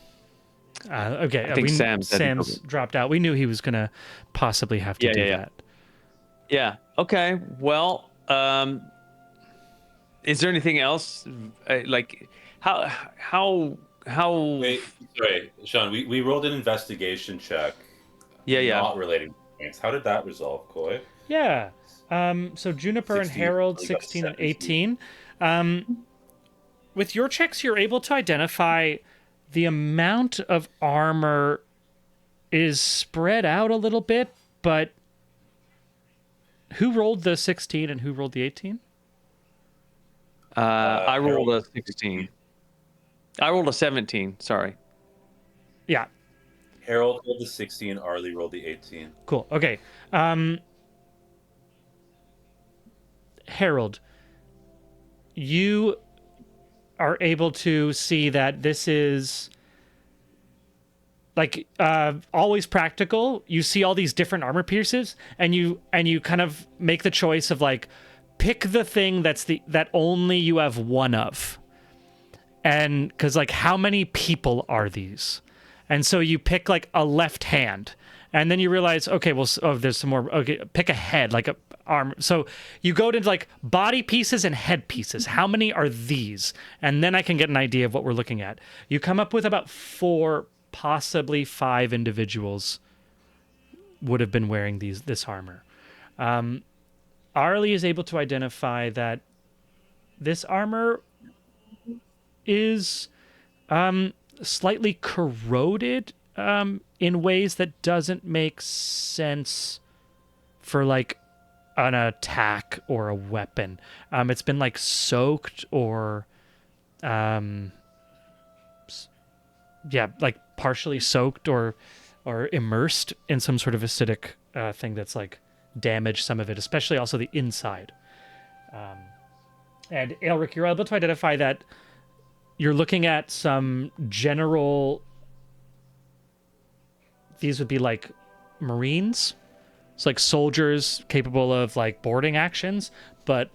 Okay. I think Sam's dropped out. We knew he was going to possibly have to do that. Yeah. Okay. Well, is there anything else? Like how? Wait, sorry, Sean. We rolled an investigation check. Yeah. Not relating to points. How did that resolve, Coy? Yeah. So Juniper 16, and Harold, 16 and 18. With your checks, you're able to identify the amount of armor is spread out a little bit, but who rolled the 16 and who rolled the 18? I rolled a 16. I rolled a 17. Sorry. Yeah. Harold rolled the 16. Arlie rolled the 18. Cool. Okay. Harold, you are able to see that this is like always practical. You see all these different armor pieces, and you kind of make the choice of like pick the thing that only you have one of, And because like, how many people are these? And so you pick like a left hand, and then you realize, okay, well, there's some more. Okay, pick a head, like a arm. So you go to like body pieces and head pieces. How many are these? And then I can get an idea of what we're looking at. You come up with about 4, possibly 5 individuals would have been wearing this armor. Arlie is able to identify that this armor is slightly corroded in ways that doesn't make sense for like an attack or a weapon. It's been like soaked or like partially soaked or immersed in some sort of acidic thing that's like damaged some of it, especially also the inside. And Elric, you're able to identify that you're looking at some general. These would be like Marines. It's like soldiers capable of like boarding actions, but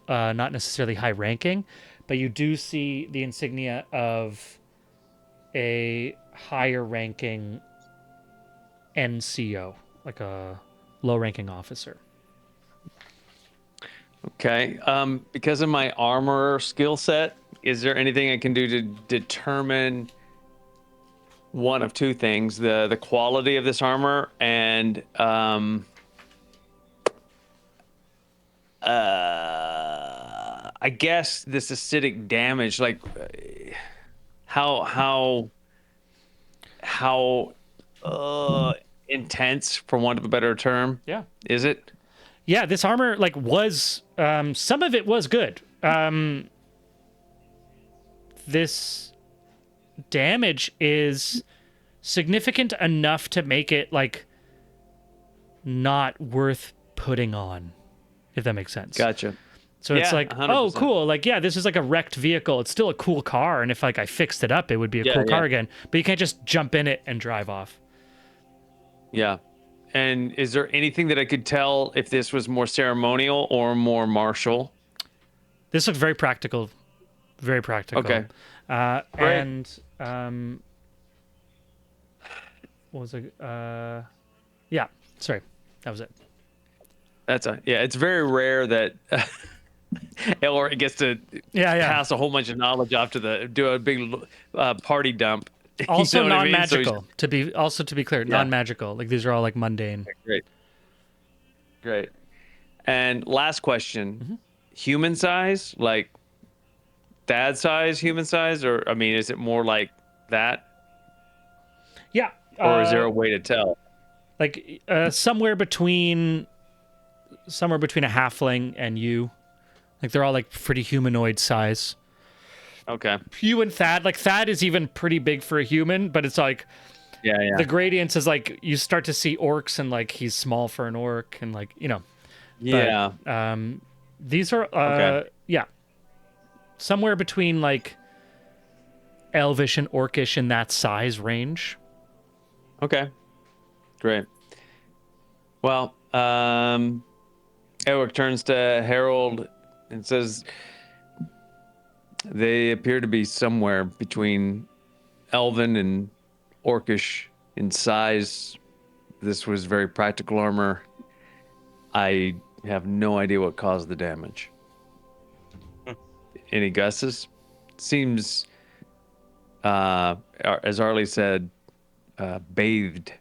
not necessarily high ranking. But you do see the insignia of a higher ranking NCO, like a low ranking officer. Okay. Because of my armor skill set, is there anything I can do to determine one of 2 things: the quality of this armor and I guess this acidic damage, like how intense, for want of a better term, Yeah. is it? Yeah, this armor like was some of it was good. This damage is significant enough to make it like not worth putting on, if that makes sense. Gotcha. So it's Yeah, like, 100%. oh, cool. Like, yeah, this is like a wrecked vehicle. It's still a cool car, and if like I fixed it up, it would be a cool car again. But you can't just jump in it and drive off. Yeah. And is there anything that I could tell if this was more ceremonial or more martial? This looks very practical. Very practical. Okay. Great. And what was it? Yeah, sorry. That was it. It's very rare that Elric gets to pass a whole bunch of knowledge off to do a big party dump. Also You know what I mean? non-magical. To be clear, non-magical. Like these are all like mundane. Great. And last question: human size, like dad size, human size, or I mean, is it more like that? Yeah. Or is there a way to tell? Like somewhere between a halfling and you. Like they're all like pretty humanoid size. Okay. You and Thad, like Thad is even pretty big for a human, but it's like the gradients is like you start to see orcs and like he's small for an orc and like, you know. Yeah. But, these are somewhere between like elvish and orcish in that size range. Okay. Great. Well, Elric turns to Harold and says, they appear to be somewhere between elven and orcish in size. This was very practical armor. I have no idea what caused the damage. Any guesses? Seems, as Arlie said, bathed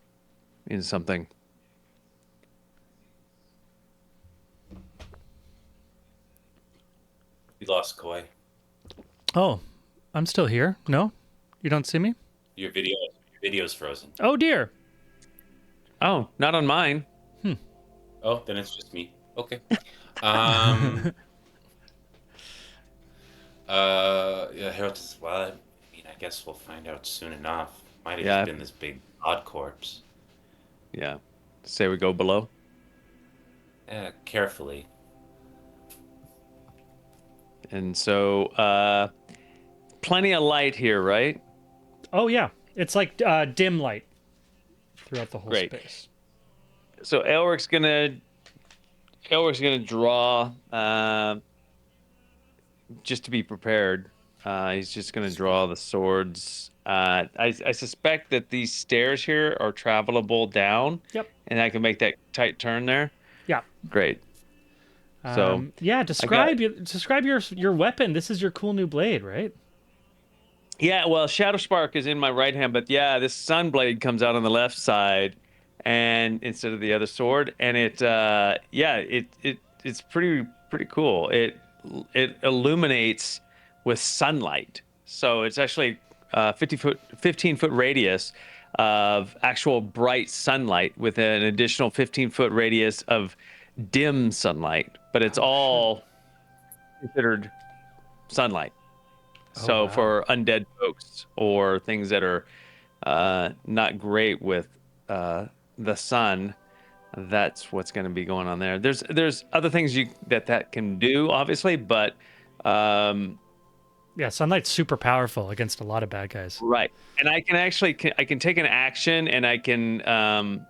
in something. We lost Koi. Oh, I'm still here. No? You don't see me? Your video's frozen. Oh dear. Oh, not on mine. Oh, then it's just me. Okay. Yeah, Harold says, well, I mean, I guess we'll find out soon enough. Might have just been this big odd corpse. Yeah. Say we go below? Carefully. And so, plenty of light here, right? Oh yeah. It's like dim light throughout the whole space. So Elric's gonna draw, just to be prepared. He's just going to draw the swords. I suspect that these stairs here are travelable down. Yep. And I can make that tight turn there. Yeah. Great. So yeah, I got, describe your weapon. This is your cool new blade, right? yeah, well, Shadow Spark is in my right hand, but yeah, this Sun Blade comes out on the left side, and instead of the other sword, and it's pretty cool. It illuminates with sunlight, so it's actually 15-foot radius of actual bright sunlight with an additional 15-foot radius of dim sunlight, but it's all considered sunlight. So wow. for undead folks or things that are not great with the sun, that's what's going to be going on there. There's other things that can do, obviously, but yeah, sunlight's super powerful against a lot of bad guys. right. And I can take an action and I can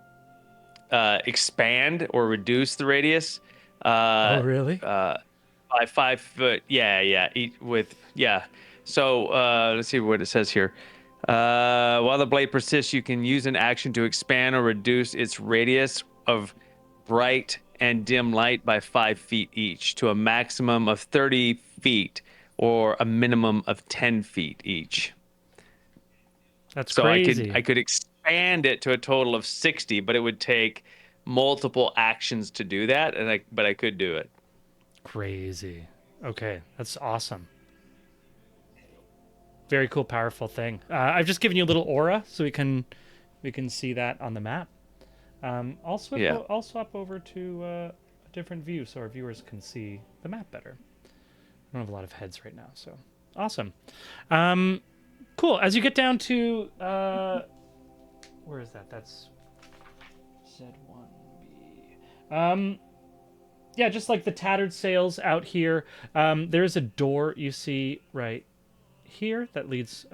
expand or reduce the radius. Oh, really? By 5 foot. Yeah. So let's see what it says here. While the blade persists, you can use an action to expand or reduce its radius of bright and dim light by 5 feet each to a maximum of 30 feet or a minimum of 10 feet each. That's so crazy. I could expand it to a total of 60, but it would take multiple actions to do that, but I could do it. Crazy. Okay, that's awesome. Very cool, powerful thing. I've just given you a little aura, so we can see that on the map. I'll swap over to a different view so our viewers can see the map better. I don't have a lot of heads right now, so awesome. Cool. As you get down to where is that? That's Z1B. Yeah, just like the tattered sails out here. There is a door you see right here that leads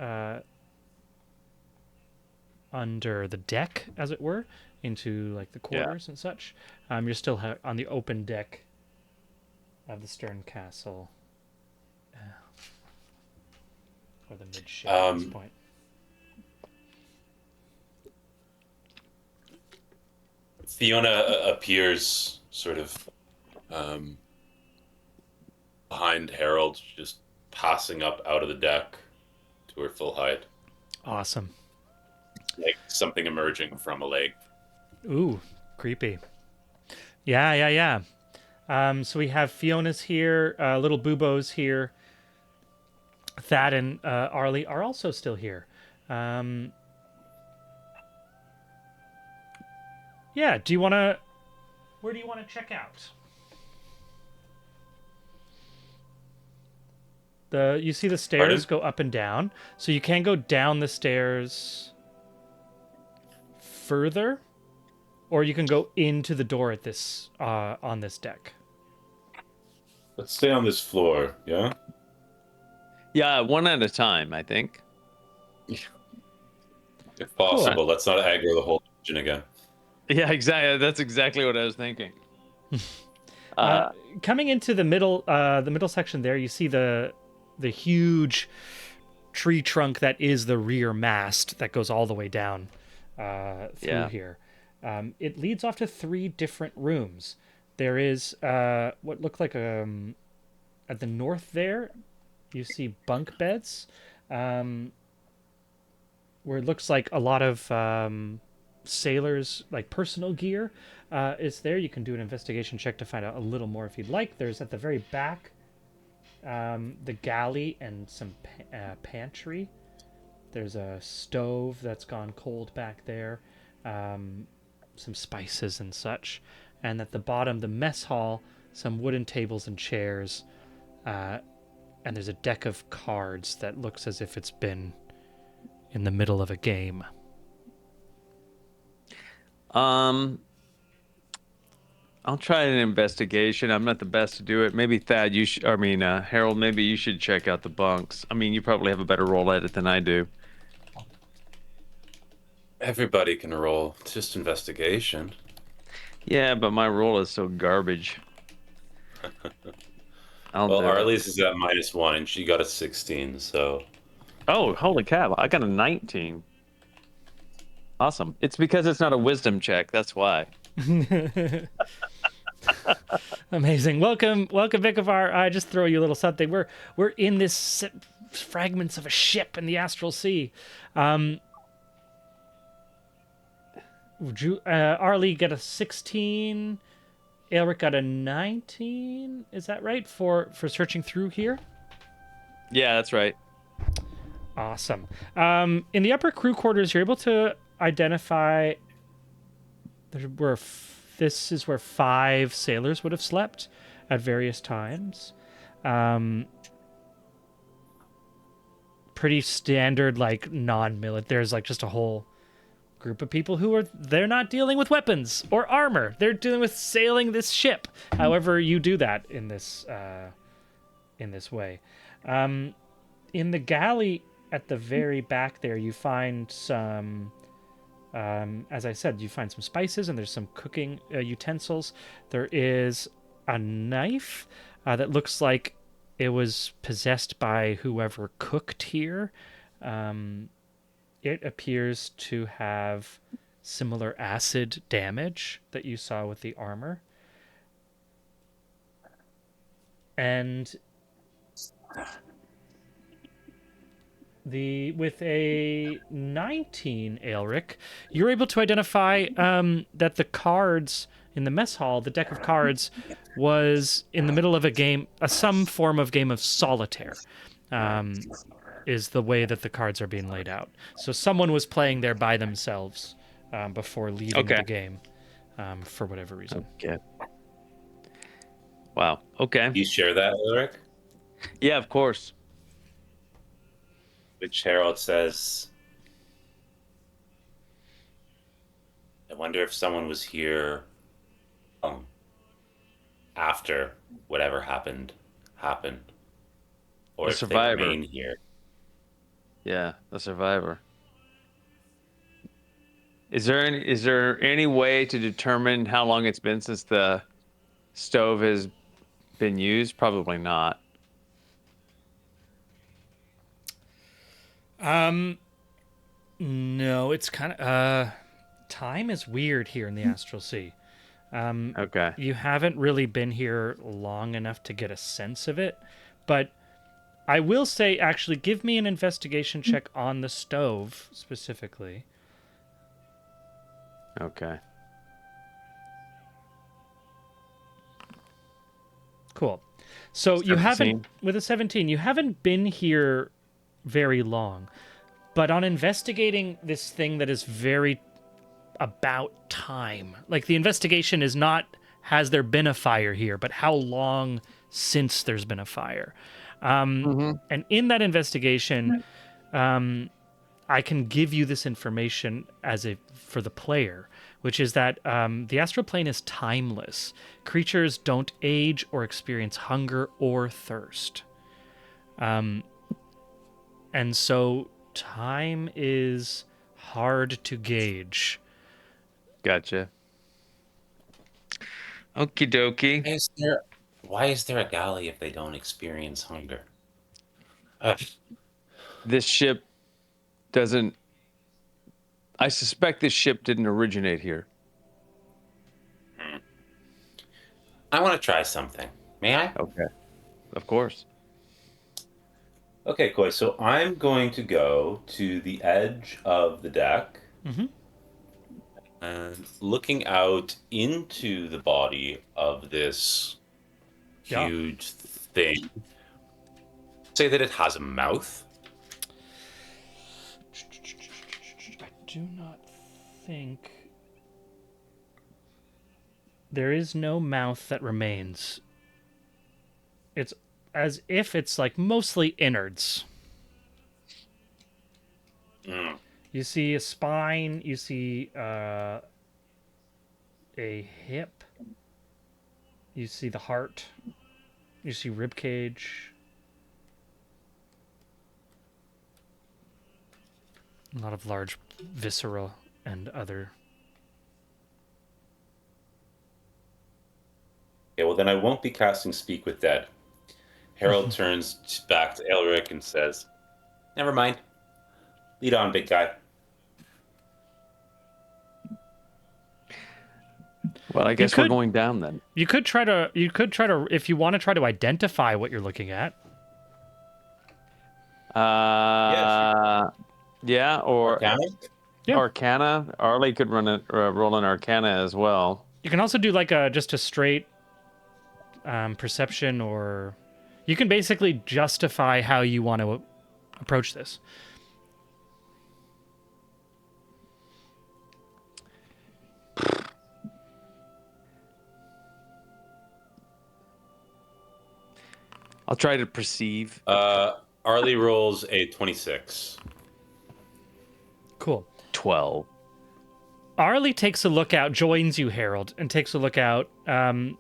under the deck, as it were, into like the quarters and such. You're still on the open deck of the stern castle, or the midship at this point. Fiona appears sort of behind Harold, just passing up out of the deck to her full height. Awesome. Like something emerging from a lake. Ooh, creepy. Yeah. So we have Fiona's here, little Bubo's here. Thad and Arlie are also still here. Yeah, where do you want to check out? You see the stairs go up and down, so you can go down the stairs further, or you can go into the door at this on this deck. Let's stay on this floor, yeah? Yeah, one at a time, I think. If possible, let's not aggro the whole dungeon again. Yeah, exactly. That's exactly what I was thinking. Coming into the middle section there, you see the huge tree trunk that is the rear mast that goes all the way down through here. It leads off to 3 different rooms. There is what look like at the north there, you see bunk beds, where it looks like a lot of sailors' like personal gear is there. You can do an investigation check to find out a little more if you'd like. There's at the very back the galley and some pantry. There's a stove that's gone cold back there, some spices and such. And at the bottom, the mess hall, some wooden tables and chairs, and there's a deck of cards that looks as if it's been in the middle of a game. I'll try an investigation. I'm not the best to do it. Maybe Thad, Harold, maybe you should check out the bunks. I mean, you probably have a better roll at it than I do. Everybody can roll. It's just investigation. Yeah, but my roll is so garbage. I'll Well, do it. Arlie's is at -1, and she got a 16. So Oh, holy cow! I got a 19. Awesome. It's because it's not a wisdom check. That's why. Amazing. Welcome, Vicavar. I just throw you a little something. We're in this fragments of a ship in the Astral Sea. Arlie got a 16. Aelric got a 19. Is that right for searching through here? Yeah, that's right. Awesome. In the upper crew quarters, you're able to identify. This is where 5 sailors would have slept at various times. Pretty standard, like non-military. There's like just a whole group of people they're not dealing with weapons or armor. They're dealing with sailing this ship. However, you do that in this way. In the galley at the very back there, you find some. As I said, you find some spices and there's some cooking utensils. There is a knife that looks like it was possessed by whoever cooked here. It appears to have similar acid damage that you saw with the armor. And with a 19, Aelric, you're able to identify that the cards in the mess hall, the deck of cards, was in the middle of a game, some form of game of solitaire, is the way that the cards are being laid out. So someone was playing there by themselves before leaving the game for whatever reason. Okay. Wow. Okay. you share that, Ulrich? Yeah, of course. Which Harold says, I wonder if someone was here after whatever happened. Or A if survivor. they remain here. Yeah, a survivor. Is there any way to determine how long it's been since the stove has been used? Probably not. No, it's kind of time is weird here in the Astral Sea. Okay. You haven't really been here long enough to get a sense of it, but I will say, actually, give me an investigation check on the stove specifically. Okay. Cool. So you 17. haven't, with a 17, you haven't been here very long, but on investigating this thing that is very about time, like the investigation is not, has there been a fire here, but how long since there's been a fire. And in that investigation, I can give you this information for the player, which is that the astral plane is timeless. Creatures don't age or experience hunger or thirst. And so time is hard to gauge. Gotcha. Okie dokie. Why is there a galley if they don't experience hunger? Ugh. This ship doesn't. I suspect this ship didn't originate here. I want to try something. May I? Okay. Of course. Okay, Koi. So I'm going to go to the edge of the deck and looking out into the body of this huge thing. Say that it has a mouth. I do not think there is no mouth that remains. It's as if it's like mostly innards. You see a spine, you see a hip, you see the heart, you see rib cage. A lot of large viscera and other. Okay, well then I won't be casting Speak with Dead. Harold turns back to Elric and says, "Never mind. Lead on, big guy." Well, I guess we're going down then. You could try to, if you want to try to identify what you're looking at. Yeah, or Arcana? Yeah. Arcana. Arlie could roll an Arcana as well. You can also do like just a straight perception, or you can basically justify how you want to approach this. I'll try to perceive. Arlie rolls a 26. Cool. 12. Arlie takes a look out, joins you, Harold, and takes a look out. And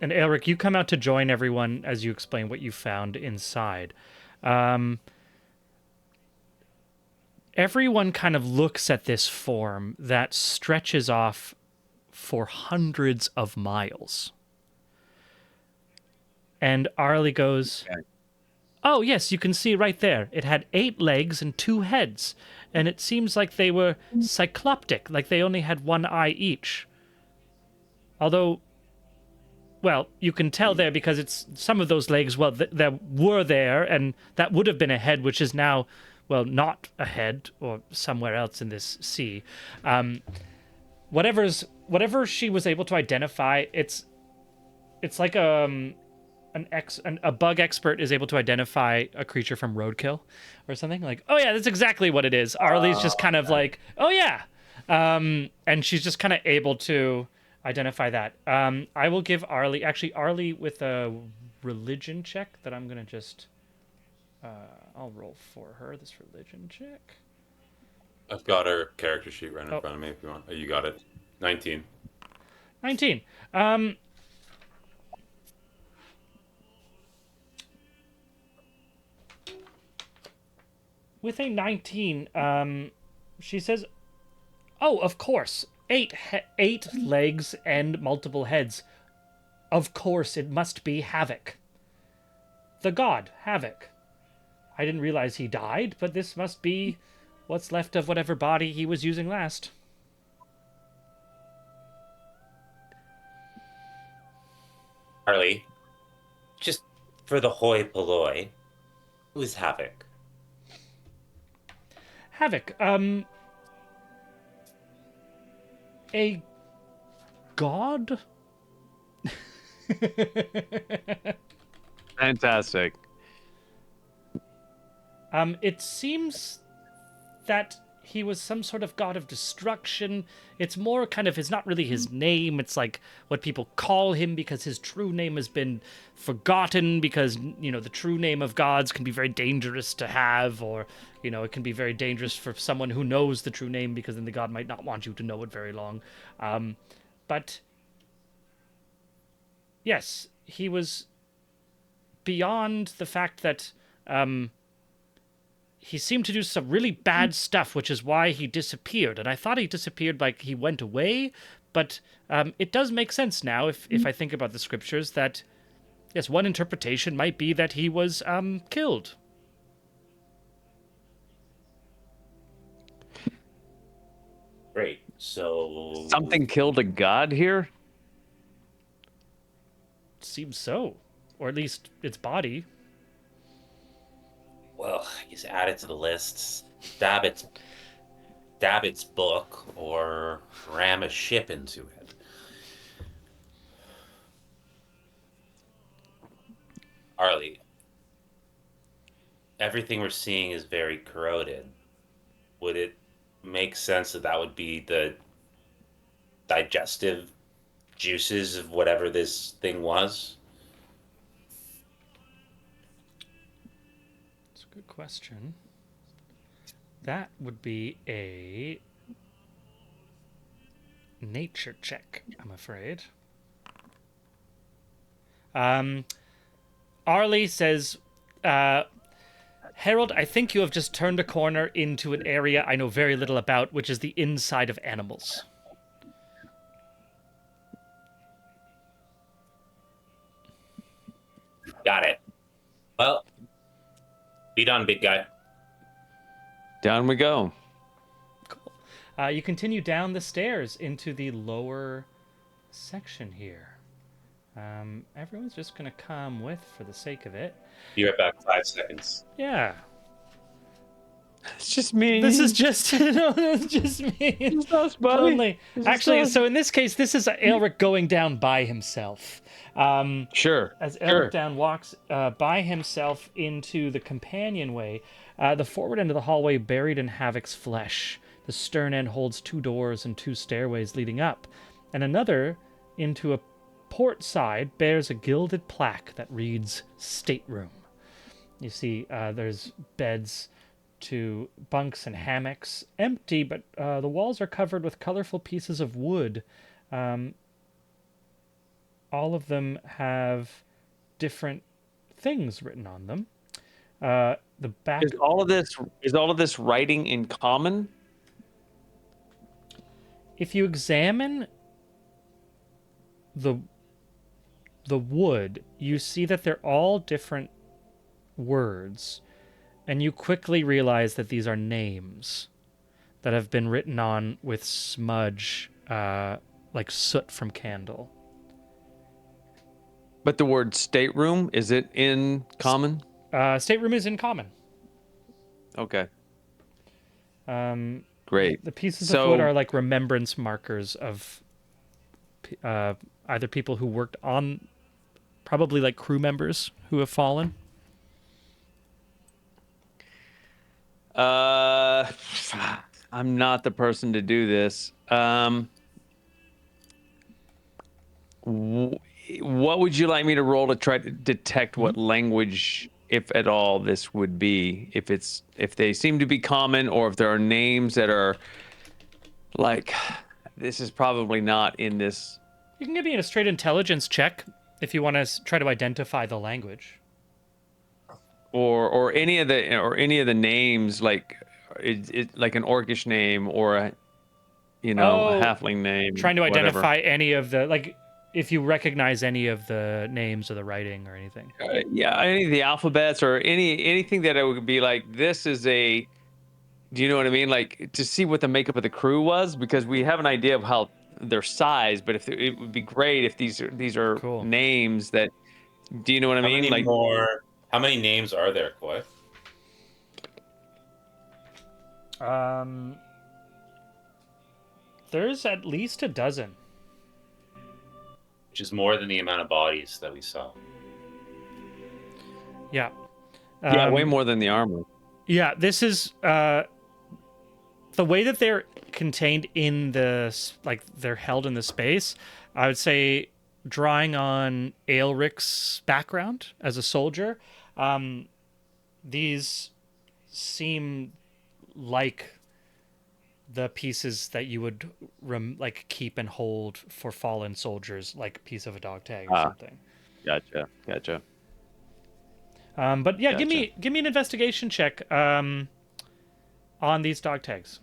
Elric, you come out to join everyone as you explain what you found inside. Everyone kind of looks at this form that stretches off for hundreds of miles. And Arlie goes, Okay. "Oh, yes, you can see right there. It had 8 legs and 2 heads, and it seems like they were cycloptic, like they only had 1 eye each. Although, well, you can tell there because it's some of those legs, well, that were there, and that would have been a head, which is now, well, not a head, or somewhere else in this sea. Whatever she was able to identify, it's like a bug expert is able to identify a creature from roadkill or something. Like, oh yeah, that's exactly what it is. Arlie's just kind of like, oh yeah. And she's just kind of able to identify that. I will give Arlie with a religion check that I'm going to just, I'll roll for her, this religion check. I've got her character sheet right in front of me if you want. Oh, you got it. 19. 19. With a 19, she says, "Oh, of course, 8 legs and multiple heads. Of course, it must be Havoc. The god, Havoc. I didn't realize he died, but this must be what's left of whatever body he was using last." Harley, just for the hoi polloi, who's Havoc? Havoc, a god? Fantastic. It seems that he was some sort of god of destruction. It's more kind of, it's not really his name. It's like what people call him because his true name has been forgotten because, you know, the true name of gods can be very dangerous to have, or, you know, it can be very dangerous for someone who knows the true name because then the god might not want you to know it very long. But yes, he was beyond the fact that, he seemed to do some really bad stuff, which is why he disappeared. And I thought he disappeared like he went away, but it does make sense now if I think about the scriptures that, yes, one interpretation might be that he was killed. Great. So Something killed a god here? Seems so. Or at least its body. well, I guess add it to the list. Stab its book, or ram a ship into it. Arlie, everything we're seeing is very corroded. Would it make sense that that would be the digestive juices of whatever this thing was? That's a good question. That would be a nature check, I'm afraid. Arlie says, Harold, I think you have just turned a corner into an area I know very little about, which is the inside of animals. Got it. Well, be done, big guy. Down we go. You continue down the stairs into the lower section here. Everyone's just going to come with for the sake of it. Be right back. 5 seconds. Yeah. It's just me. This is just it's just me. It's us, buddy. Lonely. It's Actually, us. so in this case, this is Aelric going down by himself. Sure. As sure. Aelric down walks by himself into the companionway, the forward end of the hallway buried in Havoc's flesh. The stern end holds 2 doors and 2 stairways leading up, and another into a port side bears a gilded plaque that reads "Stateroom." You see, there's beds to bunks and hammocks, empty, but the walls are covered with colorful pieces of wood. All of them have different things written on them. The back. Is all of this writing in common? If you examine the wood, you see that they're all different words, and you quickly realize that these are names that have been written on with smudge, like soot from candle. But the word stateroom, is it in common? Stateroom is in common. Okay. Um, Great. The pieces So- of wood are like remembrance markers of either people who worked on, probably like crew members who have fallen. I'm not the person to do this. What would you like me to roll to try to detect what language, if at all, this would be? If they seem to be common, or if there are names that are like, this is probably not in this. You can give me a straight intelligence check if you want to try to identify the language. Or any of the names, like it like an orcish name or a a halfling name. Trying to whatever. identify any of the, like, if you recognize any of the names or the writing or anything. Yeah, any of the alphabets or anything that it would be like, this is a. Do you know what I mean? Like, to see what the makeup of the crew was, because we have an idea of how their size, but if it would be great if these are Cool. names that. Do you know what I mean? Like, How many names are there, Koi? There's at least a dozen. Which is more than the amount of bodies that we saw. Yeah. yeah, way more than the armor. Yeah, this is the way that they're contained in they're held in the space. I would say, drawing on Aelric's background as a soldier, these seem like the pieces that you would keep and hold for fallen soldiers, like piece of a dog tag or something. Gotcha. But yeah, Gotcha. give me an investigation check on these dog tags,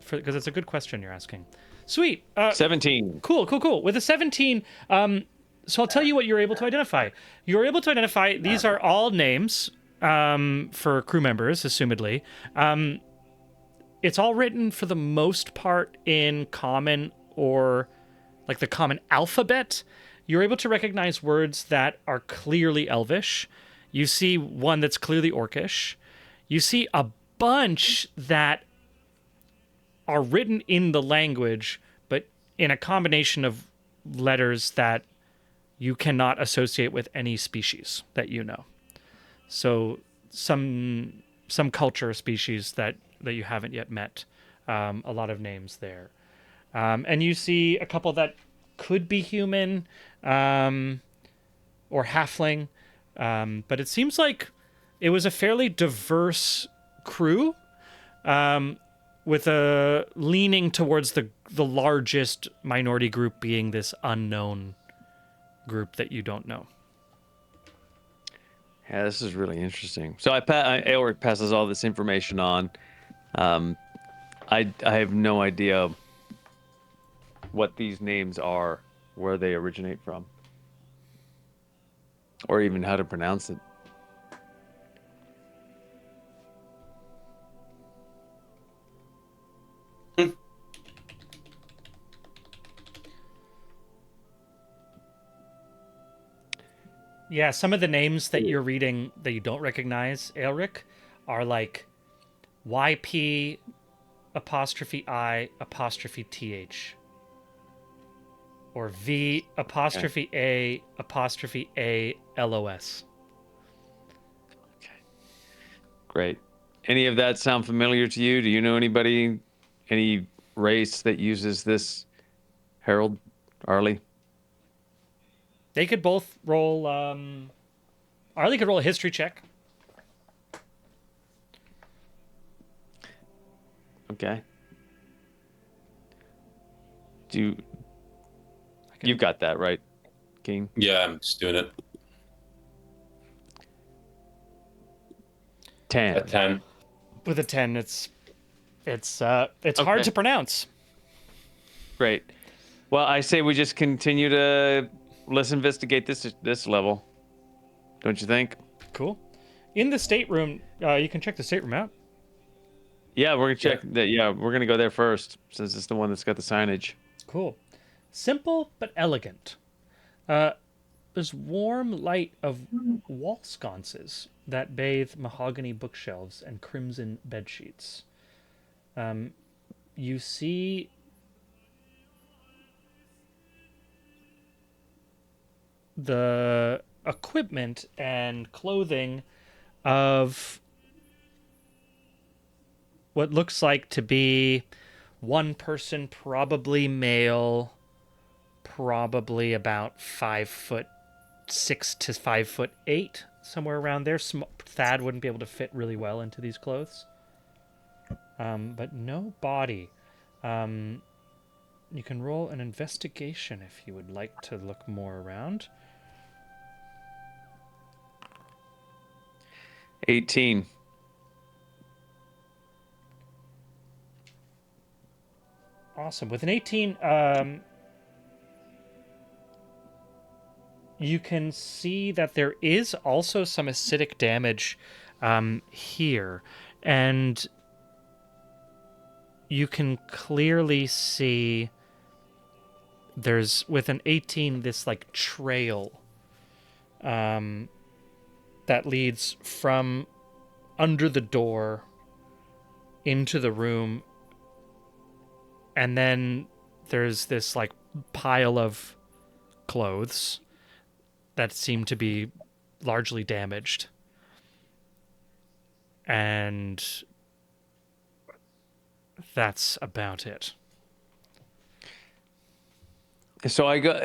because it's a good question you're asking. Sweet. 17. Cool. With a 17, so I'll tell you what you're able to identify. You're able to identify, these are all names for crew members, assumedly. It's all written for the most part in common, or like the common alphabet. You're able to recognize words that are clearly Elvish. You see one that's clearly Orcish. You see a bunch that are written in the language, but in a combination of letters that you cannot associate with any species that you know. So some culture species that you haven't yet met. A lot of names there. And you see a couple that could be human or halfling, but it seems like it was a fairly diverse crew, with a leaning towards the largest minority group being this unknown group that you don't know. Yeah, this is really interesting. So Aelric passes all this information on. I have no idea what these names are, where they originate from, or even how to pronounce it. Yeah, some of the names that you're reading that you don't recognize, Aelric, are like YP apostrophe I apostrophe TH. Or V apostrophe A apostrophe A LOS. Great. Any of that sound familiar to you? Do you know anybody, any race that uses this, Harold, Arlie? They could both roll. Arlie could roll a history check. Okay. You've got that, right, King? Yeah, I'm just doing it. 10. At 10. With a 10, it's hard to pronounce. Great. Well, I say we just continue to let's investigate this level. Don't you think? Cool. In the stateroom, you can check the stateroom out. Yeah, we're gonna check that. Yeah, we're gonna go there first since it's the one that's got the signage. Cool. Simple but elegant. There's warm light of wall sconces that bathe mahogany bookshelves and crimson bedsheets. You see the equipment and clothing of what looks like to be one person, probably male, probably about 5'6" to 5'8", somewhere around there. Thad wouldn't be able to fit really well into these clothes. But no body. You can roll an investigation if you would like to look more around. 18. Awesome. With an 18, you can see that there is also some acidic damage here. And you can clearly see there's, with an 18, this like trail that leads from under the door into the room. And then there's this like pile of clothes that seem to be largely damaged. And that's about it. So I go.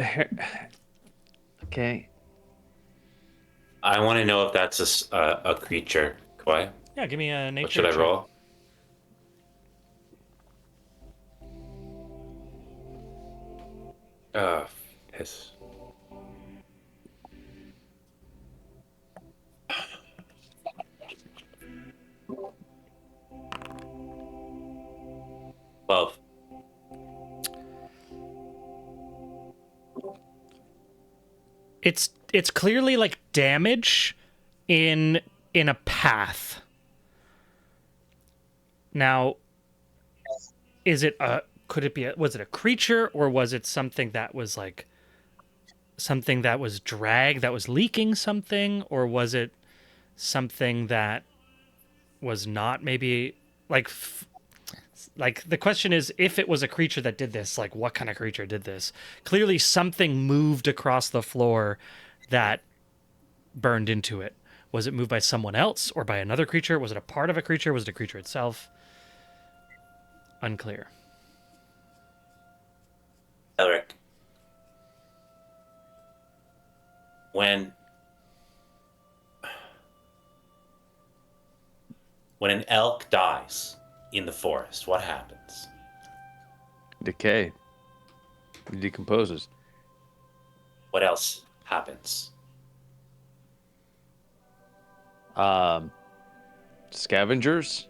Okay. I want to know if that's a creature. Kawhi? Yeah, give me a nature What should I check. roll? Piss. Well, It's clearly like damage in a path. Now, was it a creature, or was it something that was like something that was dragged, that was leaking something, or was it something that was not maybe like the question is, if it was a creature that did this, like what kind of creature did this? Clearly something moved across the floor that burned into it. Was it moved by someone else or by another creature? Was it a part of a creature? Was it a creature itself? Unclear. Elric. When an elk dies in the forest, what happens? Decay. It decomposes. What else happens? Scavengers.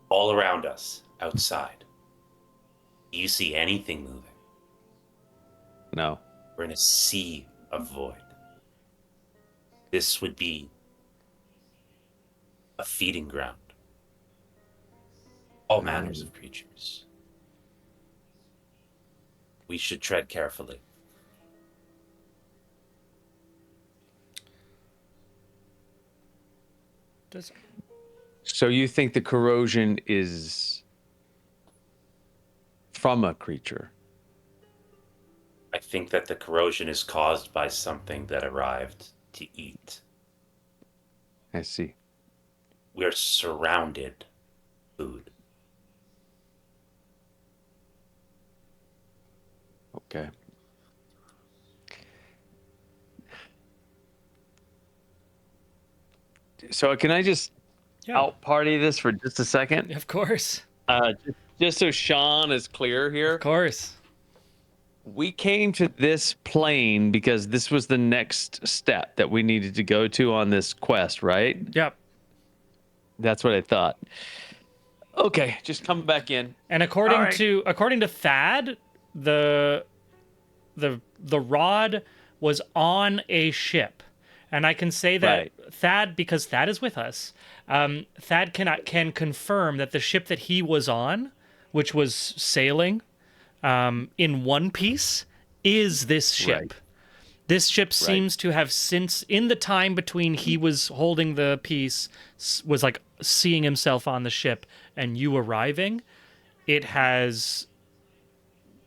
All around us, outside. Do you see anything moving? No. We're in a sea of void. This would be a feeding ground. All manners of creatures. We should tread carefully. So you think the corrosion is from a creature? I think that the corrosion is caused by something that arrived to eat. I see. We're surrounded food. Okay. So can I just out party this for just a second? Of course. Just so Sean is clear here. Of course. We came to this plane because this was the next step that we needed to go to on this quest, right? Yep. That's what I thought. Okay, just coming back in. And according to Thad, the rod was on a ship. And I can say that Thad, because Thad is with us, Thad can confirm that the ship that he was on, which was sailing in one piece, is this ship. Right. This ship seems to have, since in the time between he was holding the piece, was like seeing himself on the ship and you arriving, it has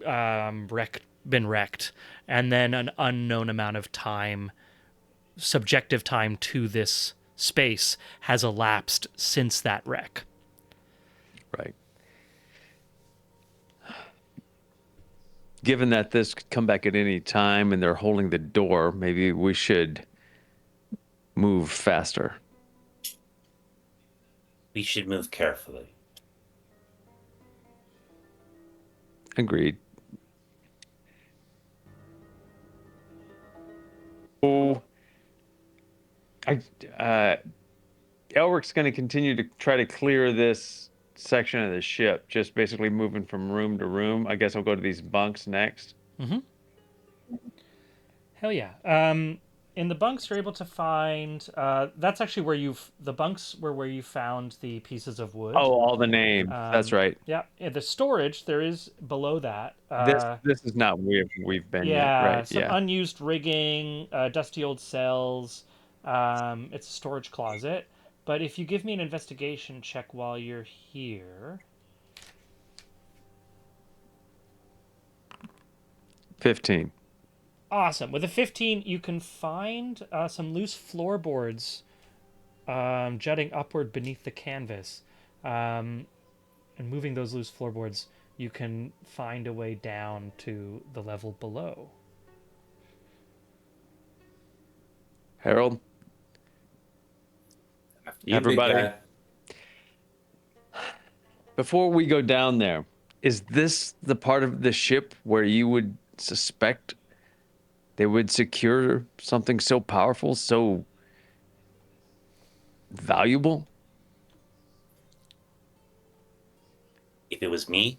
been wrecked. And then an unknown amount of time, subjective time to this space, has elapsed since that wreck. Right. Given that this could come back at any time and they're holding the door, maybe we should move faster. We should move carefully. Agreed. Oh, Elric's going to continue to try to clear this section of the ship, just basically moving from room to room. I guess I'll go to these bunks next. Mm-hmm. Hell yeah. In the bunks, you're able to find. That's actually where the bunks were where you found the pieces of wood. Oh, all the names. That's right. Yeah. The storage there is below that. This is not where we've been yet, right? Some unused rigging, dusty old cells. It's a storage closet. But if you give me an investigation check while you're here. 15. Awesome. With a 15, you can find some loose floorboards jutting upward beneath the canvas. And moving those loose floorboards, you can find a way down to the level below. Harold? Everybody? Before we go down there, is this the part of the ship where you would suspect they would secure something so powerful, so valuable? If it was me,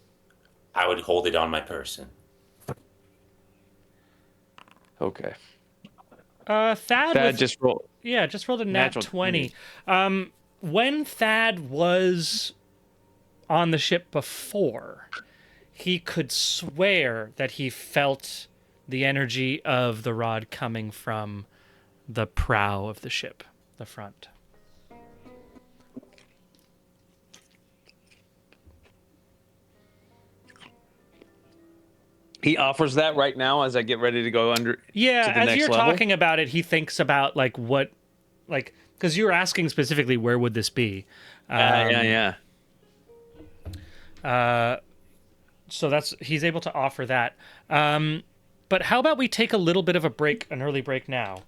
I would hold it on my person. Okay. Thad just rolled. Yeah, just rolled a nat 20. When Thad was on the ship before, he could swear that he felt the energy of the rod coming from the prow of the ship, the front. He offers that right now as I get ready to go under. Yeah, to the as next you're level? talking about it, he thinks about because you were asking specifically where would this be. Yeah. So he's able to offer that. But how about we take a little bit of a break, an early break now,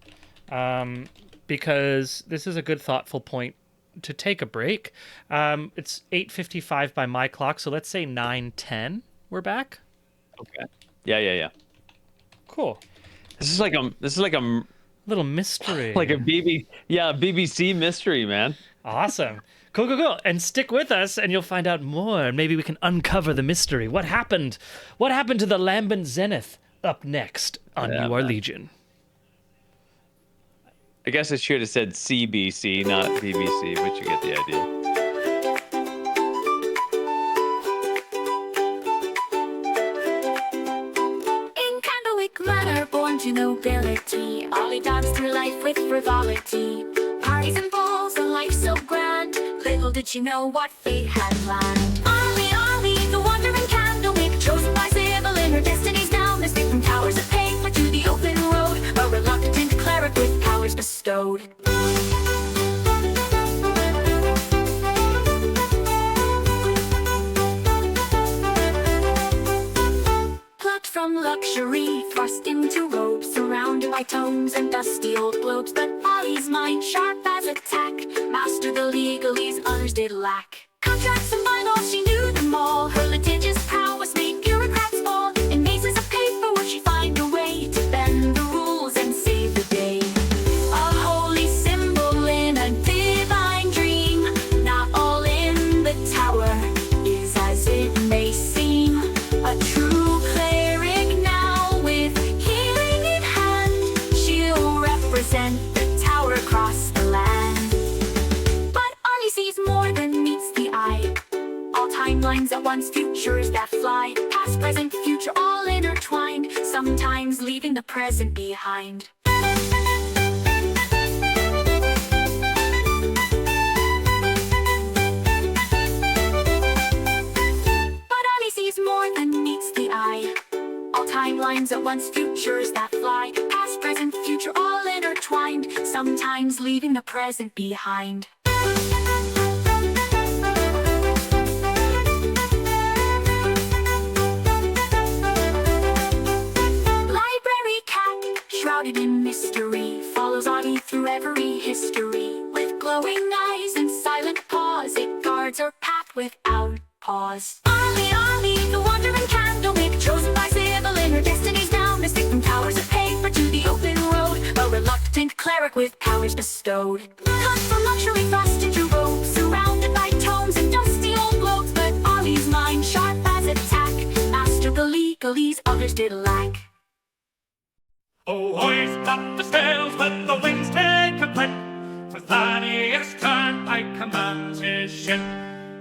because this is a good thoughtful point to take a break. It's 8:55 by my clock, so let's say 9:10. We're back. Okay. Yeah. Cool. This is like a Little mystery. like a BBC mystery, man. Awesome. Cool. And stick with us and you'll find out more. And maybe we can uncover the mystery. What happened? What happened to the Lambent Zenith? Up next on You Are Legion. I guess I should have said CBC, not BBC, but you get the idea. In Candlewick Manor, born to nobility, Ollie danced through life with frivolity. Parties and balls, a life so grand. Little did she know what fate had planned. Arlie, the wandering candlewick, chosen by Sybil in her destiny's now. Mystic from towers of paper to the open road, a reluctant cleric with powers bestowed. From luxury, thrust into robes, surrounded by tomes and dusty old globes. But Ollie's mind, sharp as a tack, mastered the legalese others did lack. Contracts and bylaws, she knew them all. Her litigious prowess made bureaucrats fall. In mazes of paper would she find a way to bend the rules and save the day. A holy symbol in a divine dream. Not all in the tower is as it may seem. A true the tower across the land. But Arlie sees more than meets the eye. All timelines at once, futures that fly. Past, present, future, all intertwined. Sometimes leaving the present behind. But Arlie sees more than meets the eye. All timelines at once, futures that fly. Past, present, future, all intertwined. Sometimes leaving the present behind. Library cat, shrouded in mystery, follows Audie through every history. With glowing eyes and silent paws, it guards her path without pause. Arlie, the wandering candlewick, chosen by Sybil in her destiny's now. Mystic from towers of paper to the open road, a reluctant cleric with powers bestowed. Cut from luxury, thrust into robes, surrounded by tomes and dusty old globes. But Ollie's mind, sharp as a tack, mastered the legalese others did lack. Oh, hoist up the sails, let the winds take a breath. For Thaddeus Turnpike commands his ship.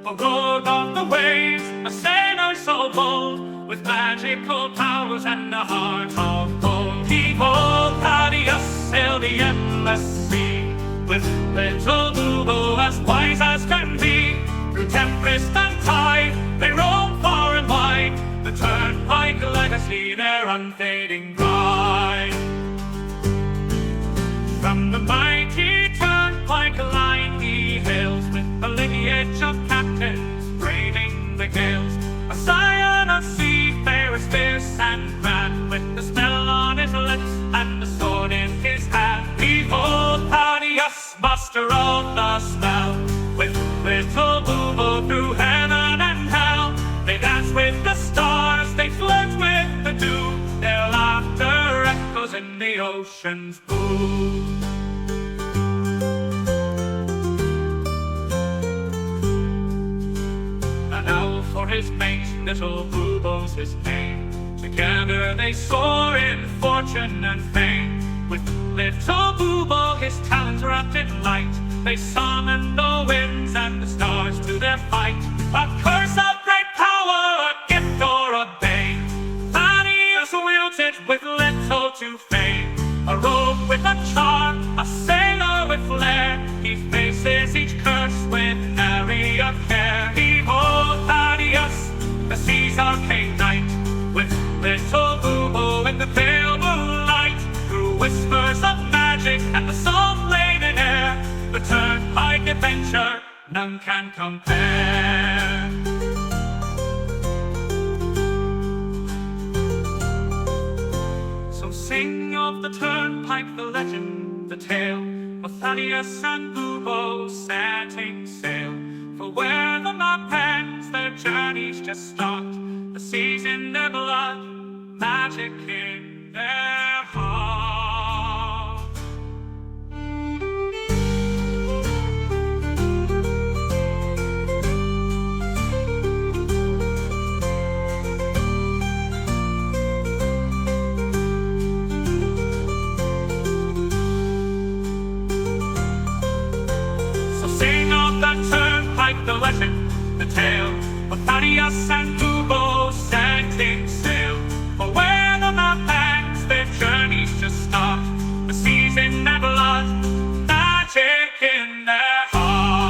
A lord of the waves, a sailor so bold, with magical powers and a heart of gold. Behold, Thaddeus sailed the endless sea, with little Bubo as wise as can be. Through tempest and tide, they roam far and wide, the Turnpike legacy, their unfading pride. From the mighty Turnpike line he hails, with a lineage of captains braving the gales. A scion of seafarers fierce and grand, with the smell on his lips and the sword in his hand. Behold, Thaddeus, master of the spell, with little Bubo through heaven and hell. They dance with the stars, they flirt with the dew, their laughter echoes in the ocean's blue. Now for his mate, little Bubo's his name. Together they soar in fortune and fame. With little Bubo, his talents wrapped in light, they summon the winds and the stars to their fight. A curse of great power, a gift or a bane, Thaddeus wields it with little to fame. A rogue with a charm, a sailor with flair, he faces each curse with nary a care. Behold, Thaddeus, the sea's arcane knight, with little Bubo in the pale moonlight. Through whispers of magic and the salt-laden air, the Turnpike adventure none can compare. So sing of the Turnpike, the legend, the tale of Thaddeus and Bubo setting sail. For where the map ends, their journeys just start. The seas in their blood, magic in their heart. So sing of the Turnpike, the legend, the tale of Thaddeus and Bubo setting sail. For where the map ends, their journeys just start. The seas in their blood, magic in their heart.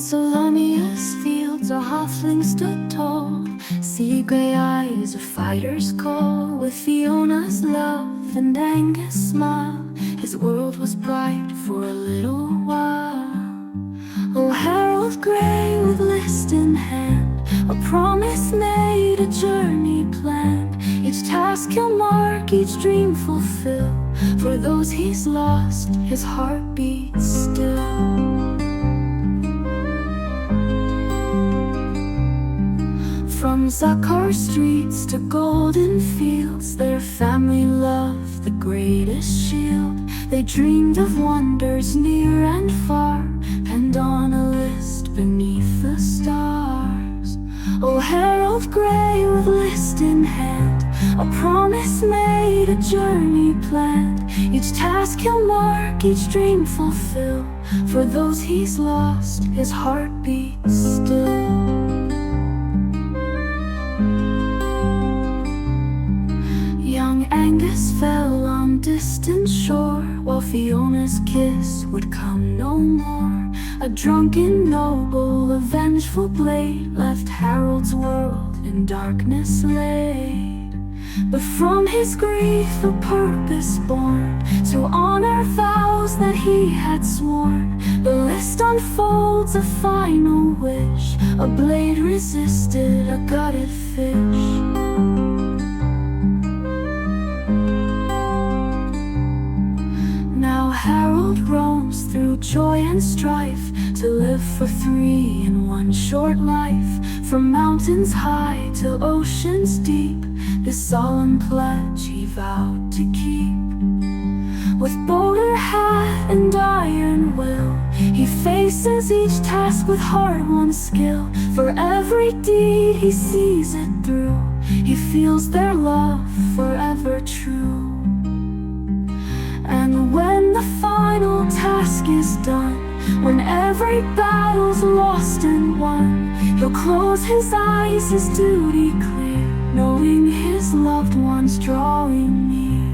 Salonia's fields a halfling stood tall. Sea gray eyes a fighter's call. With Fiona's love and Angus' smile, his world was bright for a little while. Oh, Harold Grey with list in hand, a promise made, a journey planned. Each task he'll mark, each dream fulfill. For those he's lost, his heart beats still. From Zakar streets to golden fields, their family loved the greatest shield. They dreamed of wonders near and far, penned on a list beneath the stars. Oh, Harold Grey with list in hand, a promise made, a journey planned. Each task he'll mark, each dream fulfill. For those he's lost, his heart beats still. Young Angus fell on distant shore, while Fiona's kiss would come no more. A drunken noble, a vengeful blade, left Harold's world in darkness laid. But from his grief a purpose born, to honor vows that he had sworn. The list unfolds a final wish, a blade resisted a gutted fish. Now Harold roams through joy and strife, to live for three in one short life. From mountains high to oceans deep, this solemn pledge he vowed to keep. With bowler hat and iron will, he faces each task with hard-won skill. For every deed he sees it through, he feels their love forever true. And when the final task is done, when every battle's lost and won, he'll close his eyes, his duty clear, knowing his loved ones drawing near.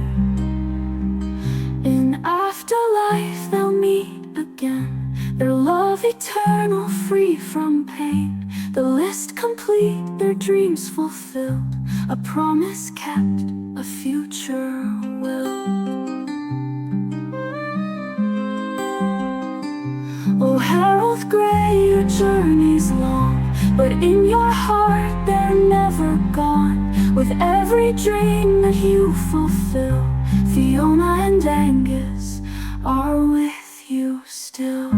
In afterlife they'll meet again, their love eternal, free from pain. The list complete, their dreams fulfilled, a promise kept, a future will. Oh, Harold Grey, your journey's long, but in your heart they're never gone. With every dream that you fulfill, Fiona and Angus are with you still.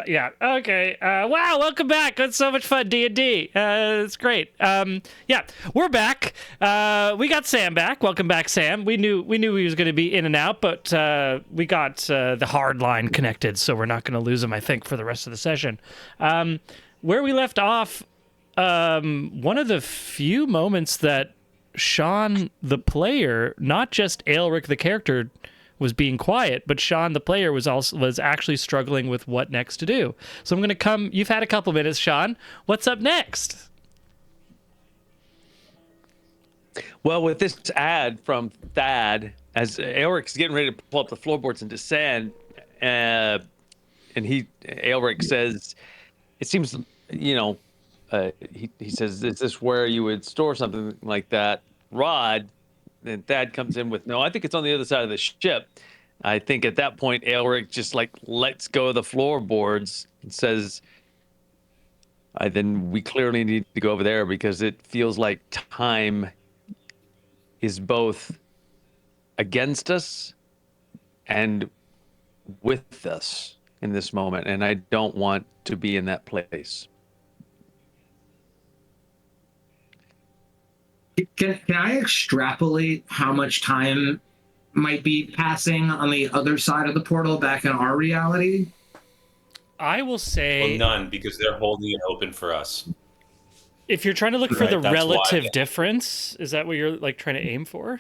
Yeah. Okay. Wow. Welcome back. It's so much fun. D&D. It's great. Yeah. We're back. We got Sam back. Welcome back, Sam. We knew he was going to be in and out, but we got the hard line connected, so we're not going to lose him, I think, for the rest of the session. Where we left off, one of the few moments that Sean, the player, not just Aelric, the character, was being quiet, but Sean, the player, was actually struggling with what next to do. So I'm going to come. You've had a couple minutes, Sean. What's up next? Well, with this ad from Thad, as Aelric's getting ready to pull up the floorboards and descend, and Aelric says, "It seems, he says, is this where you would store something like that, Rod?" And Thad comes in with, "No, I think it's on the other side of the ship." I think at that point, Aelric just lets go of the floorboards and says, then we clearly need to go over there because it feels like time is both against us and with us in this moment. And I don't want to be in that place. Can I extrapolate how much time might be passing on the other side of the portal back in our reality? I will say... Well, none, because they're holding it open for us. If you're trying to look for the That's relative why. difference, is that what you're trying to aim for?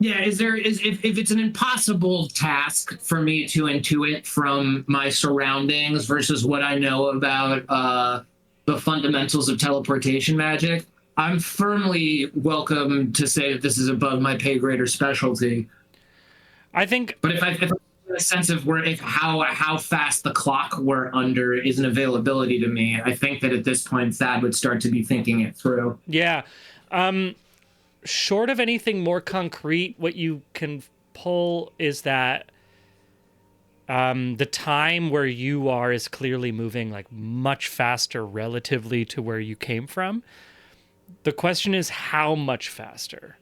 Yeah, if it's an impossible task for me to intuit from my surroundings versus what I know about the fundamentals of teleportation magic, I'm firmly welcome to say that this is above my pay grade or specialty. I think... But if I get a sense of how fast the clock we're under is an availability to me, I think that at this point Thad would start to be thinking it through. Yeah. Short of anything more concrete, what you can pull is that the time where you are is clearly moving much faster relatively to where you came from. The question is how much faster.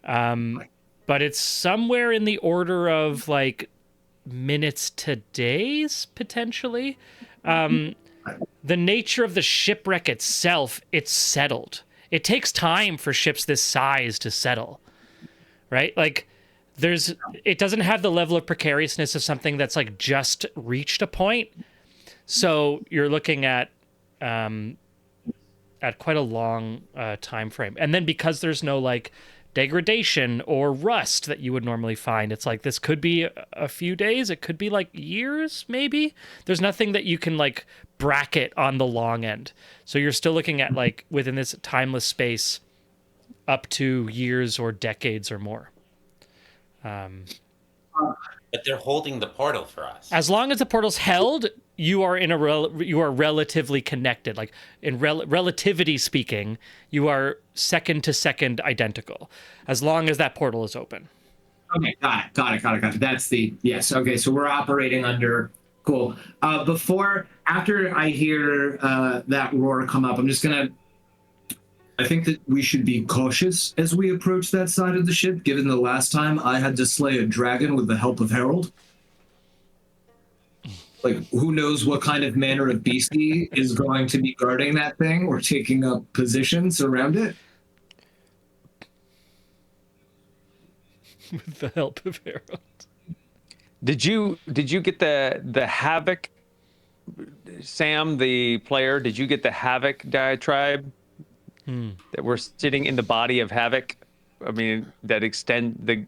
But it's somewhere in the order of minutes to days, potentially. The nature of the shipwreck itself, it's settled. It takes time for ships this size to settle, right? It doesn't have the level of precariousness of something that's just reached a point. So you're looking at quite a long time frame. And then because there's no degradation or rust that you would normally find, it's this could be a few days, it could be years maybe. There's nothing that you can bracket on the long end. So you're still looking at within this timeless space up to years or decades or more. But they're holding the portal for us. As long as the portal's held, you are you are relatively connected. In relativity speaking, you are second to second identical, as long as that portal is open. Okay, got it. That's the yes. Okay, so we're operating under cool. After I hear that roar come up, I'm just gonna. I think that we should be cautious as we approach that side of the ship, given the last time I had to slay a dragon with the help of Harold. Who knows what kind of manner of beastie is going to be guarding that thing or taking up positions around it? With the help of Harold. Did you get the Havoc, Sam, the player? Did you get the Havoc diatribe? That we're sitting in the body of Havoc? I mean, that extend the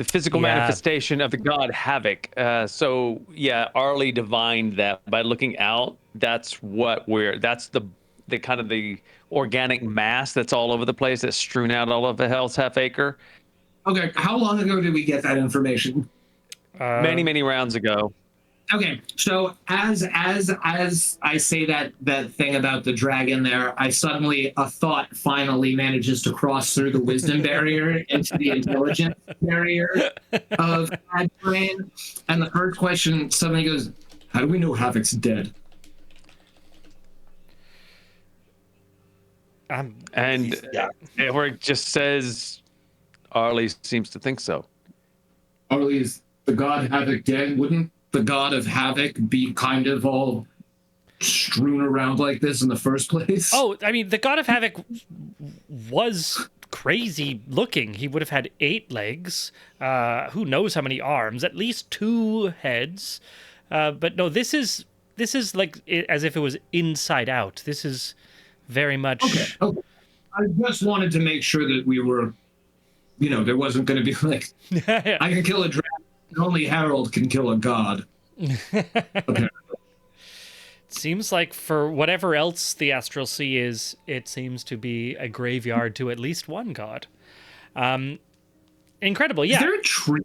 physical manifestation of the god Havoc. So yeah, Arlie divined that by looking out. That's the kind of the organic mass that's all over the place, that's strewn out all over Hell's Half Acre. Okay, how long ago did we get that information? Many rounds ago. Okay, so as I say that thing about the dragon there, a thought finally manages to cross through the wisdom barrier into the intelligence barrier of my brain. And the first question suddenly goes, how do we know Havoc's dead? Eric just says, Arlie seems to think so. Arlie, is the god Havoc dead? Wouldn't the god of havoc be kind of all strewn around like this in the first place? Oh, I mean, the God of Havoc was crazy looking. He would have had 8 legs. Who knows how many arms? At least 2 heads. But no, this is like as if it was inside out. This is very much. Okay. I just wanted to make sure that we were, there wasn't going to be like, I can kill a dragon, and only Harold can kill a god. Okay. Seems like for whatever else the Astral Sea is, it seems to be a graveyard to at least one god. Incredible, yeah. Is there a tree?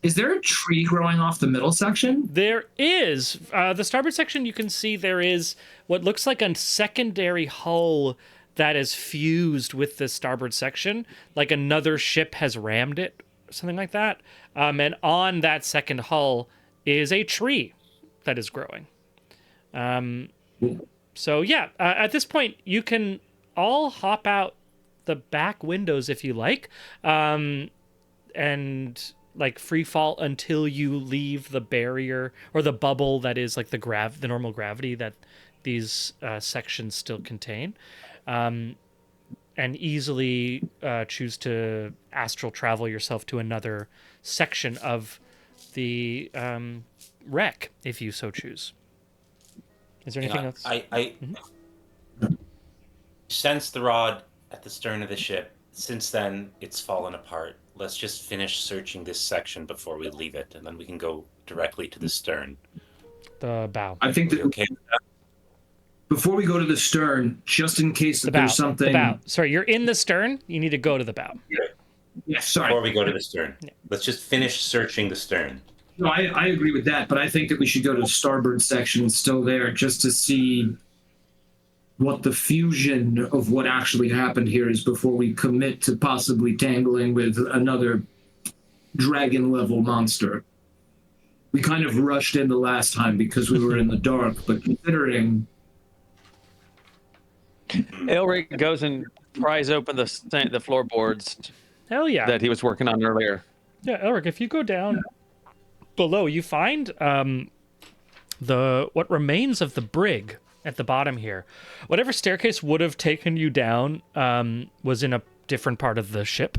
Is there a tree growing off the middle section? There is. The starboard section, you can see there is what looks like a secondary hull that is fused with the starboard section, like another ship has rammed it, something like that. And on that second hull is a tree that is growing. So yeah, at this point you can all hop out the back windows if you like, and like free fall until you leave the barrier or the bubble that is like the normal gravity that these sections still contain, and easily choose to astral travel yourself to another section of the wreck if you so choose. Is there anything else? I sense the rod at the stern of the ship. Since then, it's fallen apart. Let's just finish searching this section before we leave it, and then we can go directly to the stern. The bow. I think that Okay. before we go to the stern, just in case The that bow. there's something. The bow. Sorry, you're in the stern. You need to go to the bow. Yeah, sorry. Before we go to the stern, let's just finish searching the stern. No, I agree with that, but I think that we should go to the starboard section still there just to see what the fusion of what actually happened here is before we commit to possibly tangling with another dragon level monster. We kind of rushed in the last time because we were in the dark, but considering Elric goes and pries open the floorboards Hell yeah. that he was working on earlier. Yeah, Elric, if you go down below, you find what remains of the brig at the bottom here. Whatever staircase would have taken you down was in a different part of the ship.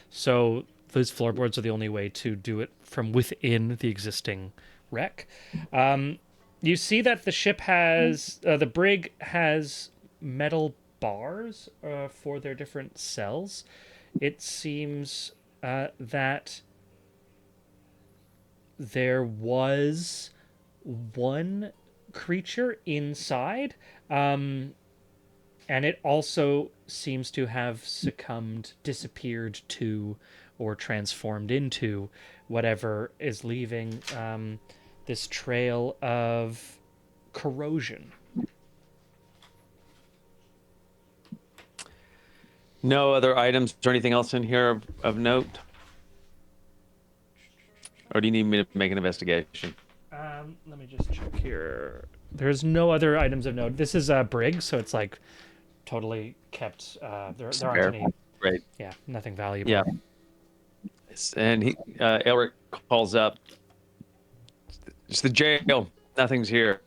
So those floorboards are the only way to do it from within the existing wreck. You see that the ship has, the brig has metal bars for their different cells. It seems that there was one creature inside, and it also seems to have disappeared to, or transformed into whatever is leaving this trail of corrosion. No other items or anything else in here of note? Or do you need me to make an investigation? Let me just check here. There's no other items of note. This is a brig, so it's like totally kept. There aren't any. Right. Yeah, nothing valuable. Yeah. And Elric calls up. It's the jail. Nothing's here.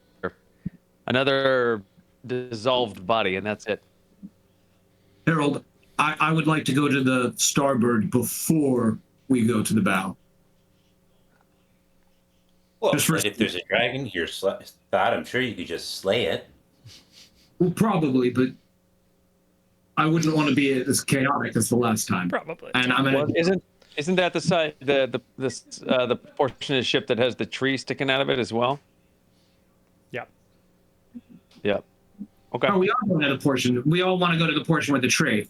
Another dissolved body, and that's it. Harold, I would like to go to the starboard before we go to the bow. Well, Just for- but if there's a dragon here, that I'm sure you could just slay it. Well, probably, but I wouldn't want to be as chaotic as the last time. Probably. And I'm Well, gonna. isn't that the side the portion of the ship that has the tree sticking out of it as well? Yeah. Yep. Okay. Oh, we all going to the portion. We all want to go to the portion with the tree.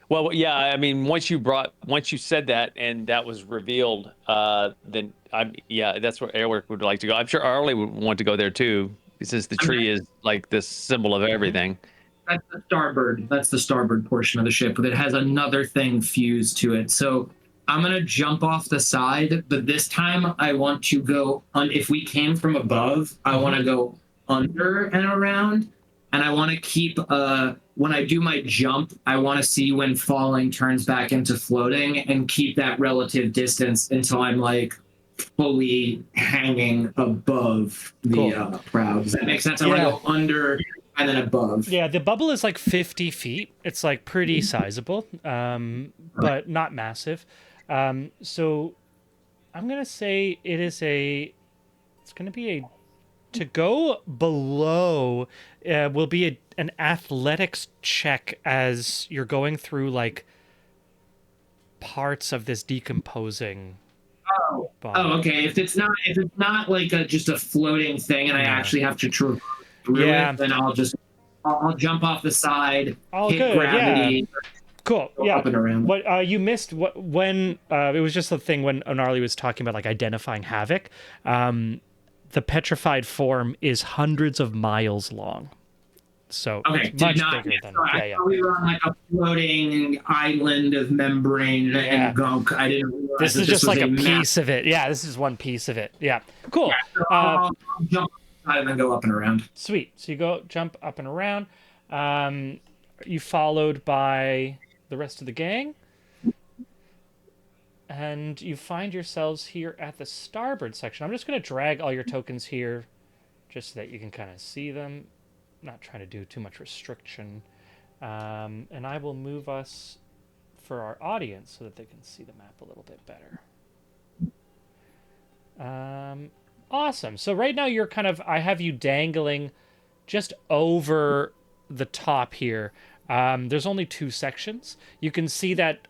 Well, yeah. I mean, once you said that and that was revealed, then that's where Elric would like to go. I'm sure Arlie would want to go there too, since the tree is like this symbol of everything. That's the starboard. That's the starboard portion of the ship, but it has another thing fused to it. So I'm gonna jump off the side, but this time I want to go on. If we came from above, I want to go under and around, and I want to keep. When I do my jump, I want to see when falling turns back into floating, and keep that relative distance until I'm like fully hanging above the Cool. prow. Does that make sense? I want Yeah. to go under and then above. Yeah, the bubble is like 50 feet. It's like pretty sizable, but not massive. So I'm gonna say it's gonna be a to go below will be an athletics check as you're going through like parts of this decomposing body. Oh, okay. If it's not like just a floating thing, and I actually have to traverse through it, then I'll jump off the side, hit gravity. Yeah. Cool. Yeah. Up and around. What you missed when it was just the thing when Onarli was talking about like identifying havoc. The petrified form is hundreds of miles long. So okay, it's much bigger than we were on like a floating island of membrane and gunk. I didn't realize this is just like a piece of it. Yeah, this is one piece of it. Yeah, cool. Yeah, so I'll jump outside and then go up and around. Sweet. So you go jump up and around. You followed by the rest of the gang, and you find yourselves here at the starboard section. I'm just going to drag all your tokens here, just so that you can kind of see them. Not trying to do too much restriction, and I will move us for our audience so that they can see the map a little bit better. Awesome. So right now you're I have you dangling just over the top here. There's only 2 sections. You can see that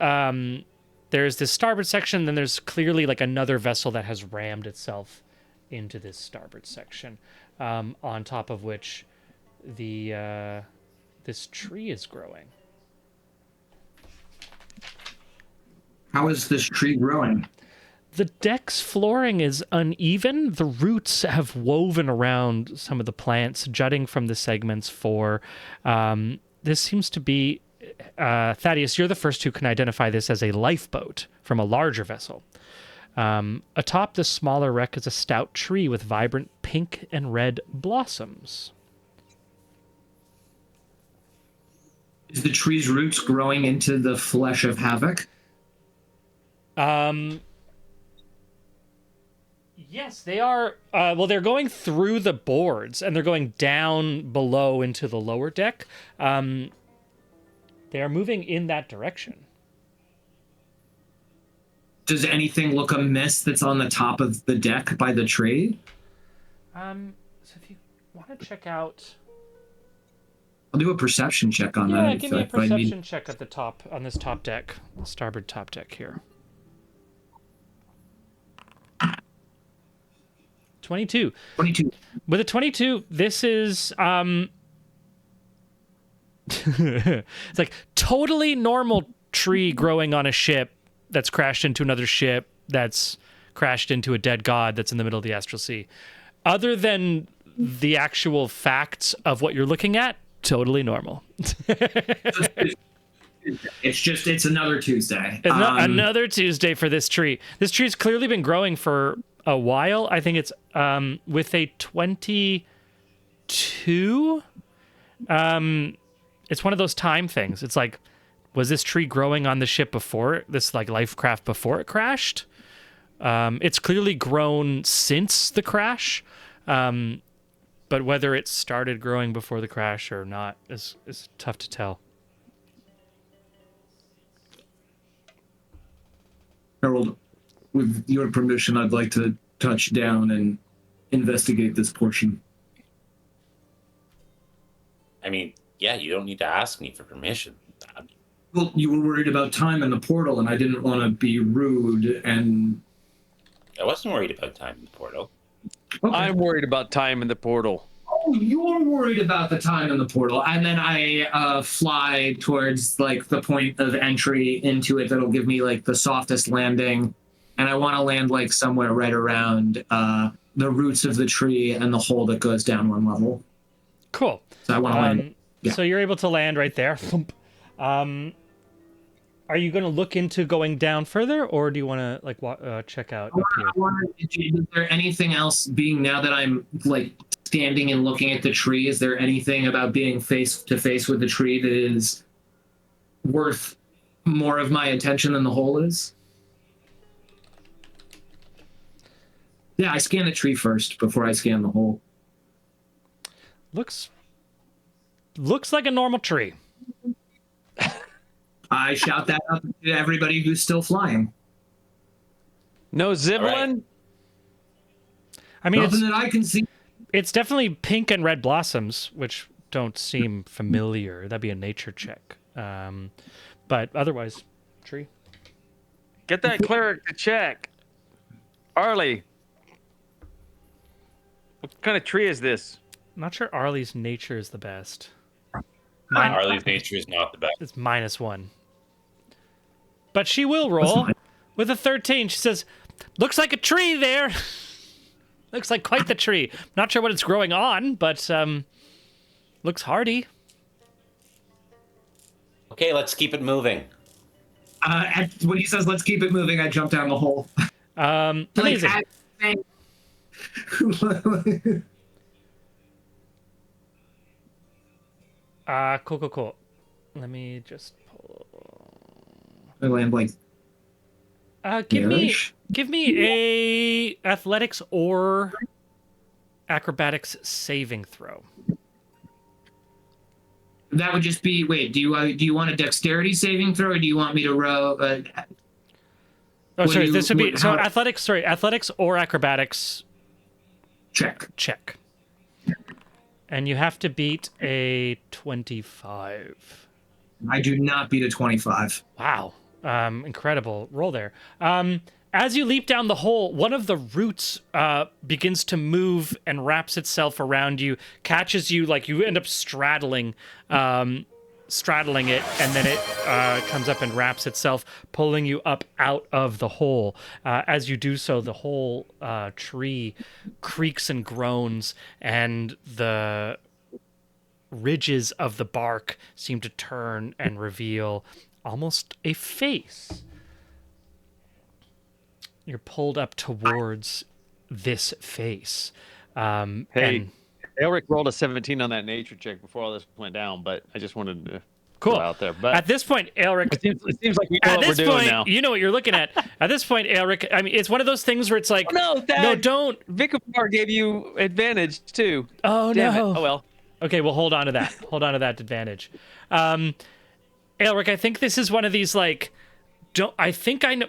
there's this starboard section, then there's clearly like another vessel that has rammed itself into this starboard section, on top of which this tree is growing. How is this tree growing? The deck's flooring is uneven. The roots have woven around some of the plants, jutting from the segments for. This seems to be, Thaddeus, you're the first who can identify this as a lifeboat from a larger vessel. Atop the smaller wreck is a stout tree with vibrant pink and red blossoms. Is the tree's roots growing into the flesh of havoc? Yes, they are. Well, they're going through the boards and they're going down below into the lower deck. They are moving in that direction. Does anything look amiss that's on the top of the deck by the tree? So if you want to check out... I'll do a perception check on that. Yeah, give me a perception check at the top, on this top deck, the starboard top deck here. 22. 22. With a 22, this is it's like totally normal tree growing on a ship that's crashed into another ship that's crashed into a dead god that's in the middle of the Astral Sea. Other than the actual facts of what you're looking at, totally normal. It's another Tuesday. Another Tuesday for this tree. This tree's clearly been growing for a while. I think it's with a 22. It's one of those time things. It's like, was this tree growing on the ship before, this like life craft before it crashed? It's clearly grown since the crash. But whether it started growing before the crash or not is tough to tell. Harold, with your permission, I'd like to touch down and investigate this portion. I mean, yeah, you don't need to ask me for permission. Well, you were worried about time in the portal, and I didn't want to be rude, and... I wasn't worried about time in the portal. Okay. I'm worried about time in the portal. Oh, you're worried about the time in the portal. And then I fly towards, like, the point of entry into it that'll give me, like, the softest landing. And I want to land, like, somewhere right around the roots of the tree and the hole that goes down one level. Cool. So I want to land. Yeah. So you're able to land right there. Are you going to look into going down further, or do you want to like check out up here? Is there anything else, being now that I'm like standing and looking at the tree, is there anything about being face to face with the tree that is worth more of my attention than the hole is? Yeah, I scan the tree first before I scan the hole. Looks like a normal tree. I shout that up to everybody who's still flying. No Zivlin? right. I mean, Nothing that I can see. it's definitely pink and red blossoms, which don't seem familiar. That'd be a nature check. But otherwise, tree. Get that cleric to check. Arlie. What kind of tree is this? I'm not sure Arlie's nature is the best. Harley's nature is not the best. It's -1. But she will roll with a 13. She says, looks like a tree there. Looks like quite the tree. Not sure what it's growing on, but looks hardy. Okay, let's keep it moving. When he says, let's keep it moving, I jump down the hole. Amazing. Cool. Let me just pull. I land like Give Garish? me a athletics or acrobatics saving throw. that would just be. Wait, do you want a dexterity saving throw, or do you want me to row? Oh, sorry. This would be how- athletics. Sorry, athletics or acrobatics check. and you have to beat a 25. I do not beat a 25. Wow. Incredible roll there. As you leap down the hole, one of the roots begins to move and wraps itself around you, catches you, like you end up straddling it, and then it comes up and wraps itself, pulling you up out of the hole. As you do so, the whole tree creaks and groans, and the ridges of the bark seem to turn and reveal almost a face. You're pulled up towards this face. Hey, and Elric rolled a 17 on that nature check before all this went down, but I just wanted to cool. go out there. But At this point, Elric, it seems like we know at what we're this doing point, now. you know what you're looking at. At this point, Elric, I mean, it's one of those things where it's like, No, no, don't. Vicabar gave you advantage too. Oh, Damn no. it. Oh well. Okay, well, hold on to that. Hold on to that advantage. Elric, I think this is one of these, like, I think I know.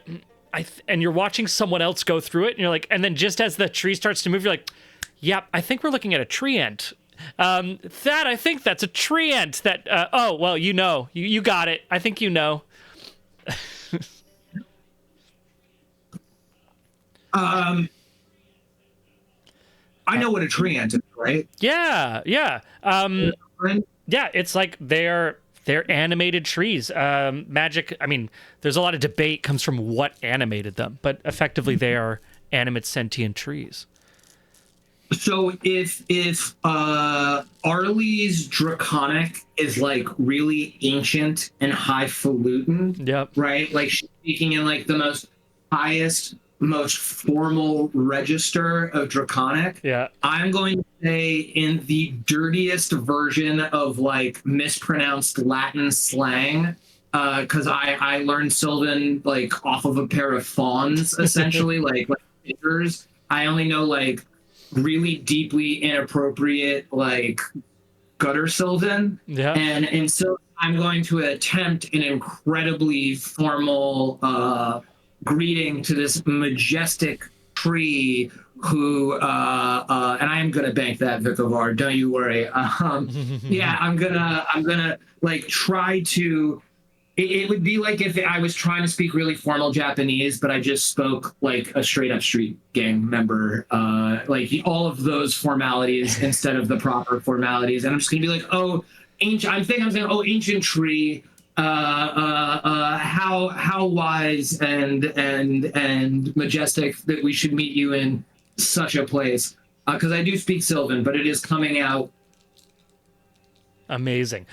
And you're watching someone else go through it, and you're like, and then just as the tree starts to move, you're like, yep, I think we're looking at a tree ant. I think that's a tree ant. Oh, well, you know. You got it. I think you know. I know what a tree ant is, right? Yeah. Yeah, it's like they're animated trees. Magic, I mean, there's a lot of debate comes from what animated them, but effectively they are animate sentient trees. So if Arlie's Draconic is like really ancient and highfalutin, Yep. right? Like she's speaking in like the most highest, most formal register of Draconic. Yeah. I'm going to say in the dirtiest version of like mispronounced Latin slang, because I learned Sylvan like off of a pair of fawns, essentially, like fingers. I only know like really deeply inappropriate like gutter Sylvan. Yeah. And so I'm going to attempt an incredibly formal greeting to this majestic tree who and I am gonna bank that Vicavar, don't you worry. Yeah, I'm gonna like try to it would be like if I was trying to speak really formal Japanese, but I just spoke like a straight up street gang member, like all of those formalities instead of the proper formalities. And I'm just gonna be like, oh, ancient. I'm saying, oh, ancient tree. How wise and majestic that we should meet you in such a place. Because I do speak Sylvan, but it is coming out. Amazing.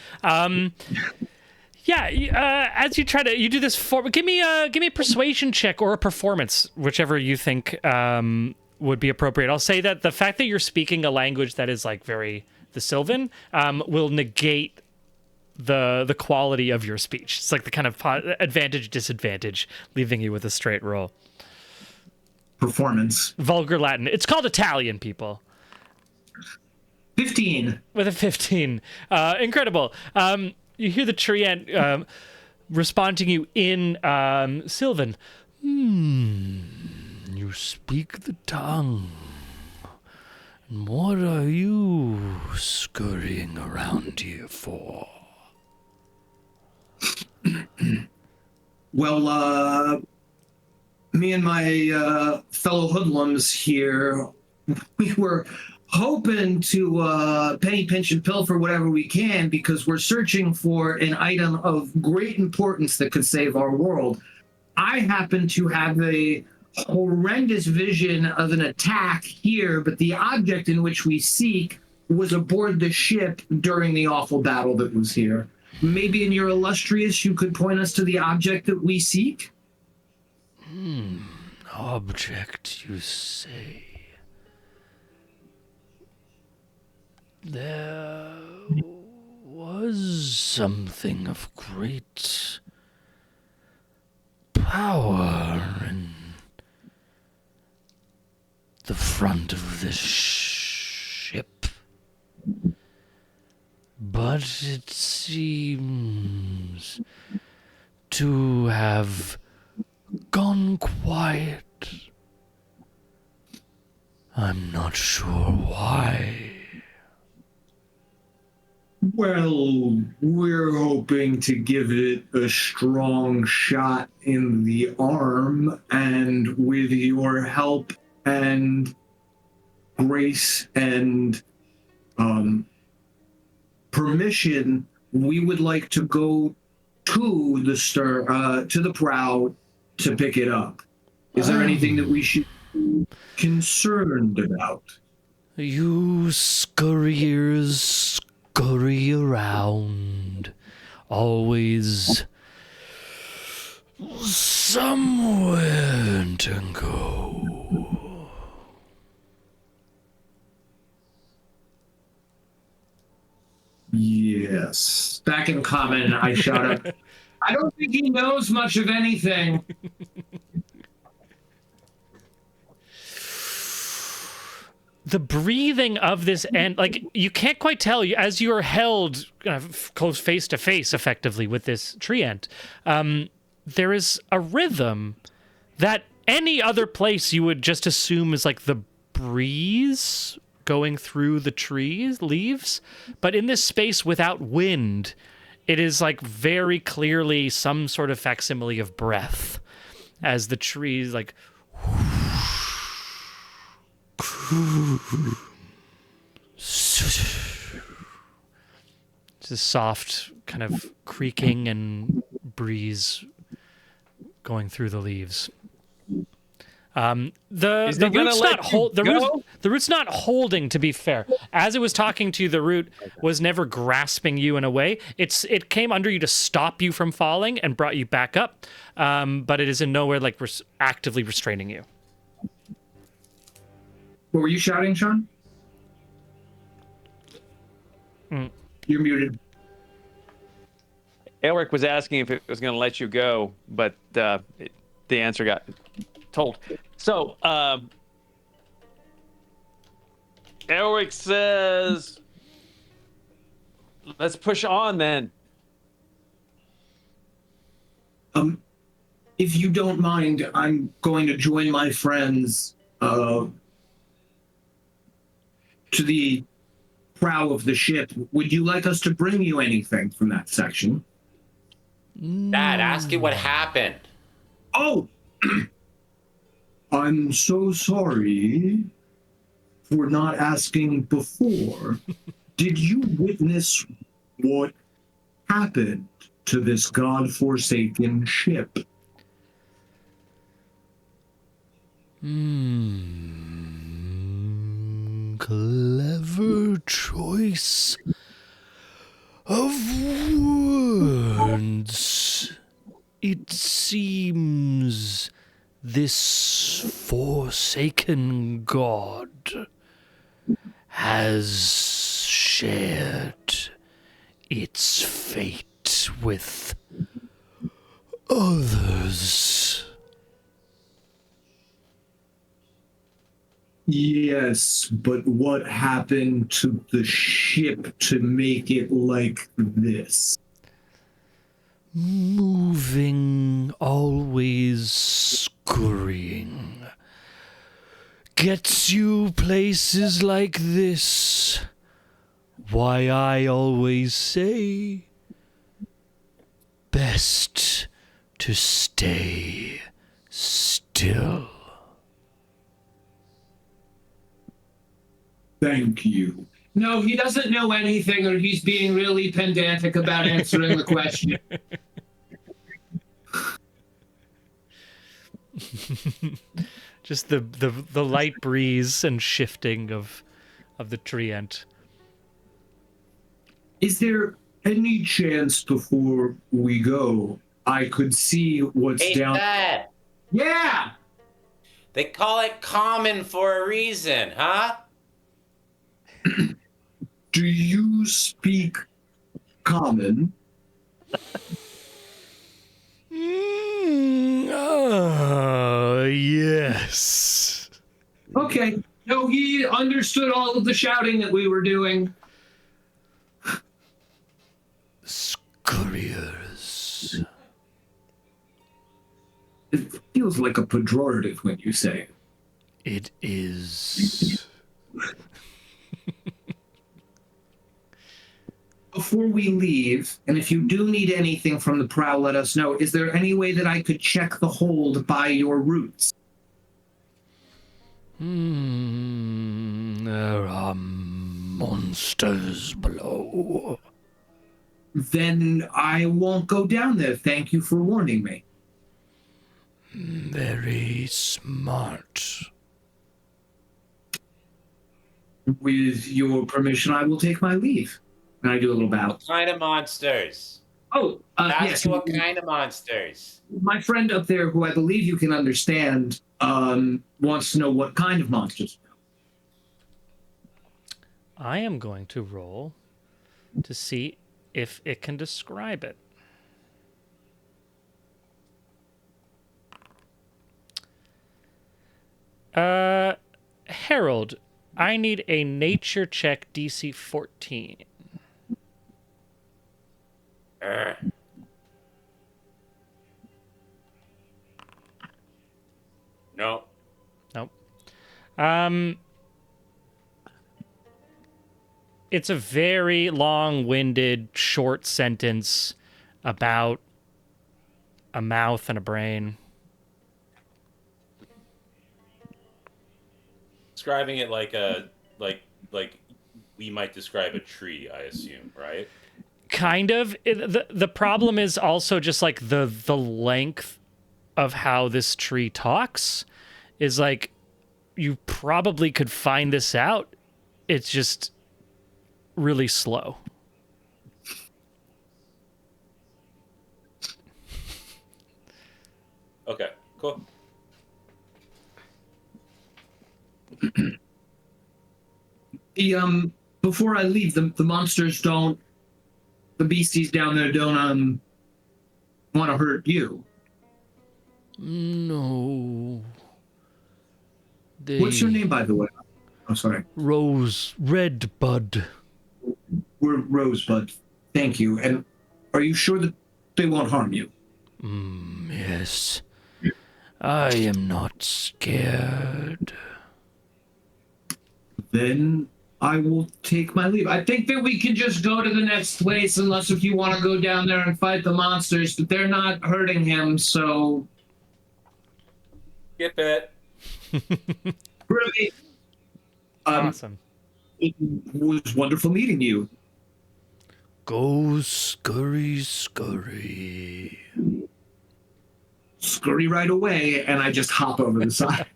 Yeah, as you do this give me a persuasion check or a performance, whichever you think would be appropriate. I'll say that the fact that you're speaking a language that is like very the Sylvan will negate the quality of your speech. It's like the kind of advantage disadvantage, leaving you with a straight roll. performance. Vulgar Latin. It's called Italian, people. 15. With a 15. Incredible. You hear the treant respond to you in Sylvan. You speak the tongue. And what are you scurrying around here for? Well, me and my fellow hoodlums here, we were hoping to penny pinch and pilfer whatever we can because we're searching for an item of great importance that could save our world. I happen to have a horrendous vision of an attack here, but the object in which we seek was aboard the ship during the awful battle that was here. Maybe in your illustrious, you could point us to the object that we seek? Object, you say? There was something of great power in the front of this ship. But it seems to have gone quiet. I'm not sure why. Well, we're hoping to give it a strong shot in the arm, and with your help and grace and permission, we would like to go to the prow to pick it up. Is there anything that we should be concerned about? You scurriers scurry around, always somewhere to go. Yes. Back in common, I shout out, I don't think he knows much of anything. The breathing of this end, like, you can't quite tell, as you're held close face to face, effectively, with this tree ant, there is a rhythm that any other place you would just assume is like the breeze going through the trees, leaves, but in this space without wind, it is like very clearly some sort of facsimile of breath as the trees like it's a soft kind of creaking and breeze going through the leaves. The root's not holding, to be fair. As it was talking to you, the root was never grasping you in a way. It came under you to stop you from falling and brought you back up, but it is in nowhere like actively restraining you. What were you shouting, Sean? You're muted. Elric was asking if it was going to let you go, but the answer got told. So, Elric says, let's push on then. If you don't mind, I'm going to join my friends to the prow of the ship. Would you like us to bring you anything from that section? Dad, ask it what happened. Oh! I'm so sorry for not asking before. Did you witness what happened to this God-forsaken ship? Clever choice of words. It seems this forsaken god has shared its fate with others. Yes, but what happened to the ship to make it like this? Moving, always scurrying. Gets you places like this. Why I always say, best to stay still. Thank you. No, he doesn't know anything, or he's being really pedantic about answering the question. Just the light breeze and shifting of the treant. Is there any chance before we go I could see what's Hey, down? Dad. Yeah. They call it common for a reason, huh? Do you speak common? Yes. Okay. No, he understood all of the shouting that we were doing. Scurriers. It feels like a pejorative when you say it. It is. Before we leave, and if you do need anything from the prow, let us know. Is there any way that I could check the hold by your routes? There are monsters below. Then I won't go down there. Thank you for warning me. Very smart. With your permission, I will take my leave. And I do a little bow. What kind of monsters? Oh, Ask yes. what kind of monsters? My friend up there, who I believe you can understand, wants to know what kind of monsters. I am going to roll to see if it can describe it. Harold, I need a nature check DC 14. No. Nope. It's a very long-winded, short sentence about a mouth and a brain. Describing it like like we might describe a tree, I assume, right? Kind of. The problem is also just like the length of how this tree talks is like you probably could find this out. It's just really slow. Okay, cool. Before I leave, the monsters don't, the beasties down there don't want to hurt you. No. What's your name, by the way? Oh, sorry. Redbud. We're Rosebud. Thank you. And are you sure that they won't harm you? Yes. I am not scared. Then I will take my leave. I think that we can just go to the next place, unless if you want to go down there and fight the monsters, but they're not hurting him, so. Get it. Really? Awesome. It was wonderful meeting you. Go scurry, scurry. Scurry right away, and I just hop over the side.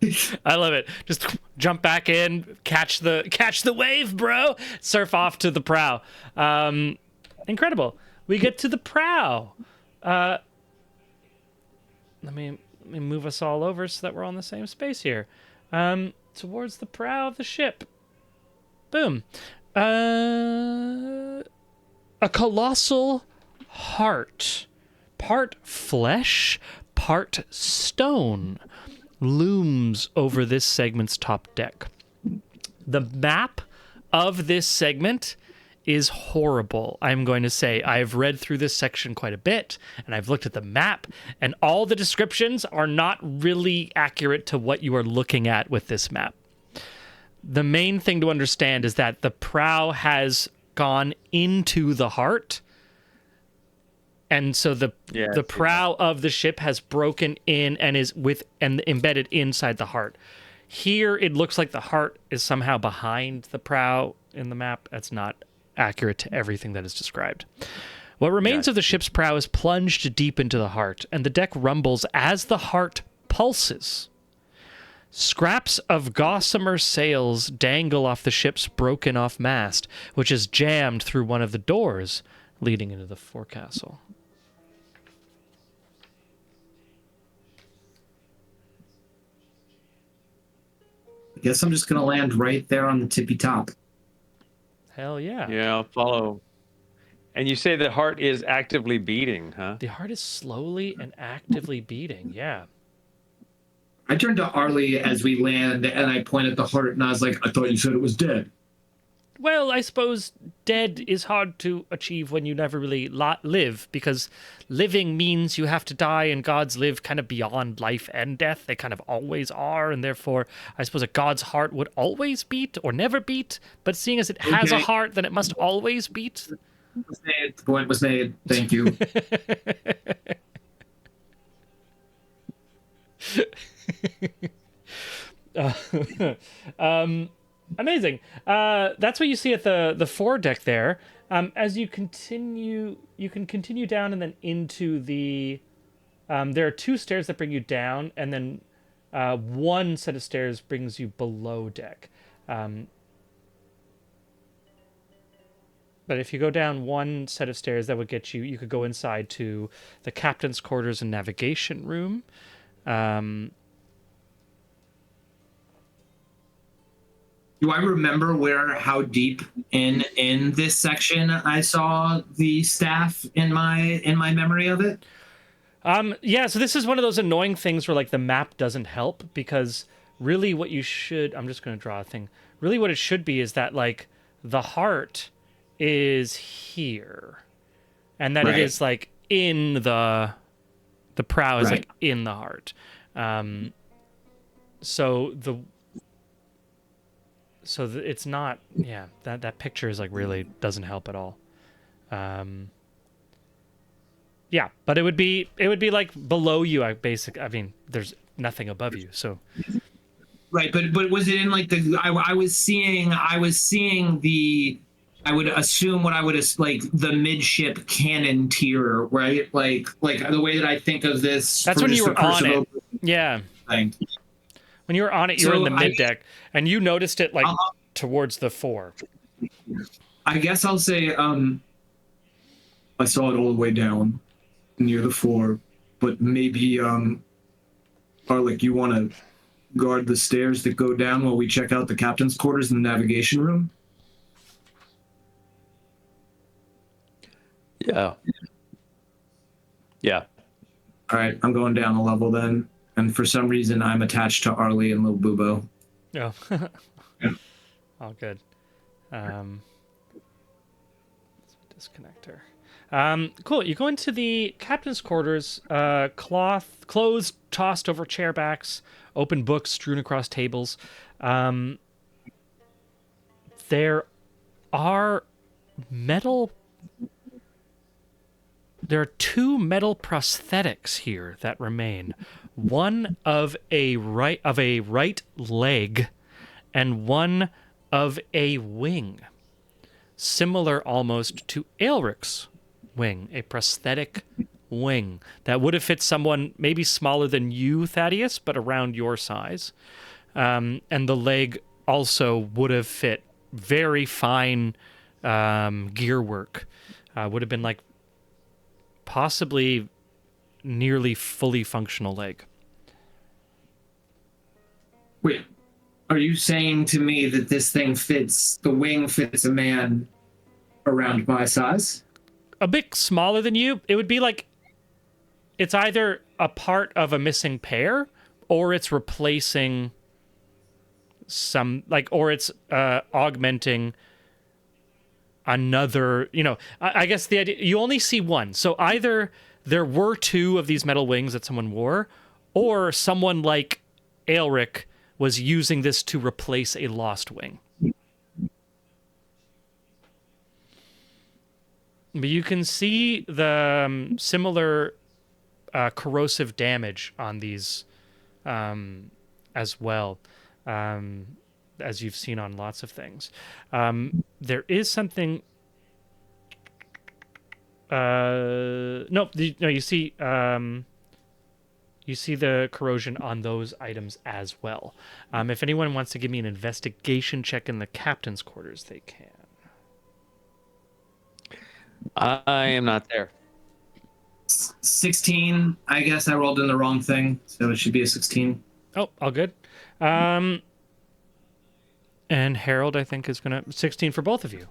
I love it. Just jump back in, catch the wave, bro. Surf off to the prow. Incredible. We get to the prow. Let me move us all over so that we're on the same space here. Towards the prow of the ship. Boom. A colossal heart, part flesh, part stone, looms over this segment's top deck. The map of this segment is horrible, I'm going to say. I've read through this section quite a bit, and I've looked at the map, and all the descriptions are not really accurate to what you are looking at with this map. The main thing to understand is that the prow has gone into the heart, and so the prow of the ship has broken in and is embedded inside the heart. Here, it looks like the heart is somehow behind the prow in the map. That's not accurate to everything that is described. What remains of the ship's prow is plunged deep into the heart, and the deck rumbles as the heart pulses. Scraps of gossamer sails dangle off the ship's broken-off mast, which is jammed through one of the doors leading into the forecastle. I guess I'm just going to land right there on the tippy top. Hell yeah. Yeah, I'll follow. And you say the heart is actively beating, huh? The heart is slowly and actively beating, yeah. I turned to Arlie as we land, and I pointed at the heart, and I was like, I thought you said it was dead. Well, I suppose dead is hard to achieve when you never really live, because living means you have to die, and gods live kind of beyond life and death. They kind of always are, and therefore, I suppose a god's heart would always beat or never beat, but seeing as it has a heart, then it must always beat. The point was made. Thank you. Amazing. That's what you see at the foredeck there. As you can continue down and then into the. There are two stairs that bring you down, and then one set of stairs brings you below deck. But if you go down one set of stairs, that would get you. You could go inside to the captain's quarters and navigation room. Do I remember how deep in this section I saw the staff in my memory of it? Yeah, so this is one of those annoying things where like the map doesn't help, because really what you should, I'm just going to draw a thing. Really what it should be is that like the heart is here, and that it is like in the prow is like in the heart. It's not, that picture is like really doesn't help at all. Yeah, but it would be like below you. I mean, there's nothing above you, so. Right, but was it in like I was seeing the, I would assume what I would like the midship cannon tier, right? Like the way that I think of this. That's when you were on it. Yeah. Thing. When you were on it, you were in the mid deck, and you noticed it like towards the fore. I guess I'll say I saw it all the way down near the fore, but maybe Arlick, you want to guard the stairs that go down while we check out the captain's quarters in the navigation room? Yeah. Yeah. All right, I'm going down a level then. And for some reason, I'm attached to Arlie and Lil Bubo. Oh. Yeah. All good. Let's disconnect her. Cool. You go into the captain's quarters. Clothes tossed over chair backs, open books strewn across tables. There are two metal prosthetics here that remain. One of a right leg, and one of a wing, similar almost to Aelric's wing, a prosthetic wing that would have fit someone maybe smaller than you, Thaddeus, but around your size. And the leg also would have fit very fine gear work. Would have been like possibly nearly fully functional leg. Wait, are you saying to me that this thing the wing fits a man around my size? A bit smaller than you. It would be like it's either a part of a missing pair or it's replacing some like, or it's augmenting another, I guess the idea, you only see one. So either there were two of these metal wings that someone wore, or someone like Aelric was using this to replace a lost wing. But you can see the similar corrosive damage on these as well, as you've seen on lots of things. There is something... no, you see... you see the corrosion on those items as well. If anyone wants to give me an investigation check in the captain's quarters, they can. I am not there. 16. I guess I rolled in the wrong thing, so it should be a 16. Oh, all good. And Harold, I think, is going to... 16 for both of you.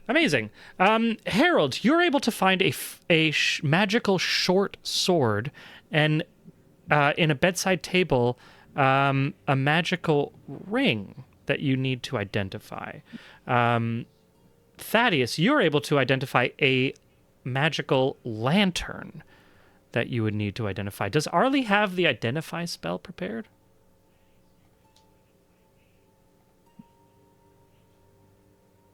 Amazing. Harold, you're able to find a magical short sword and in a bedside table a magical ring that you need to identify. Thaddeus, you're able to identify a magical lantern that you would need to identify. Does Arlie have the identify spell prepared?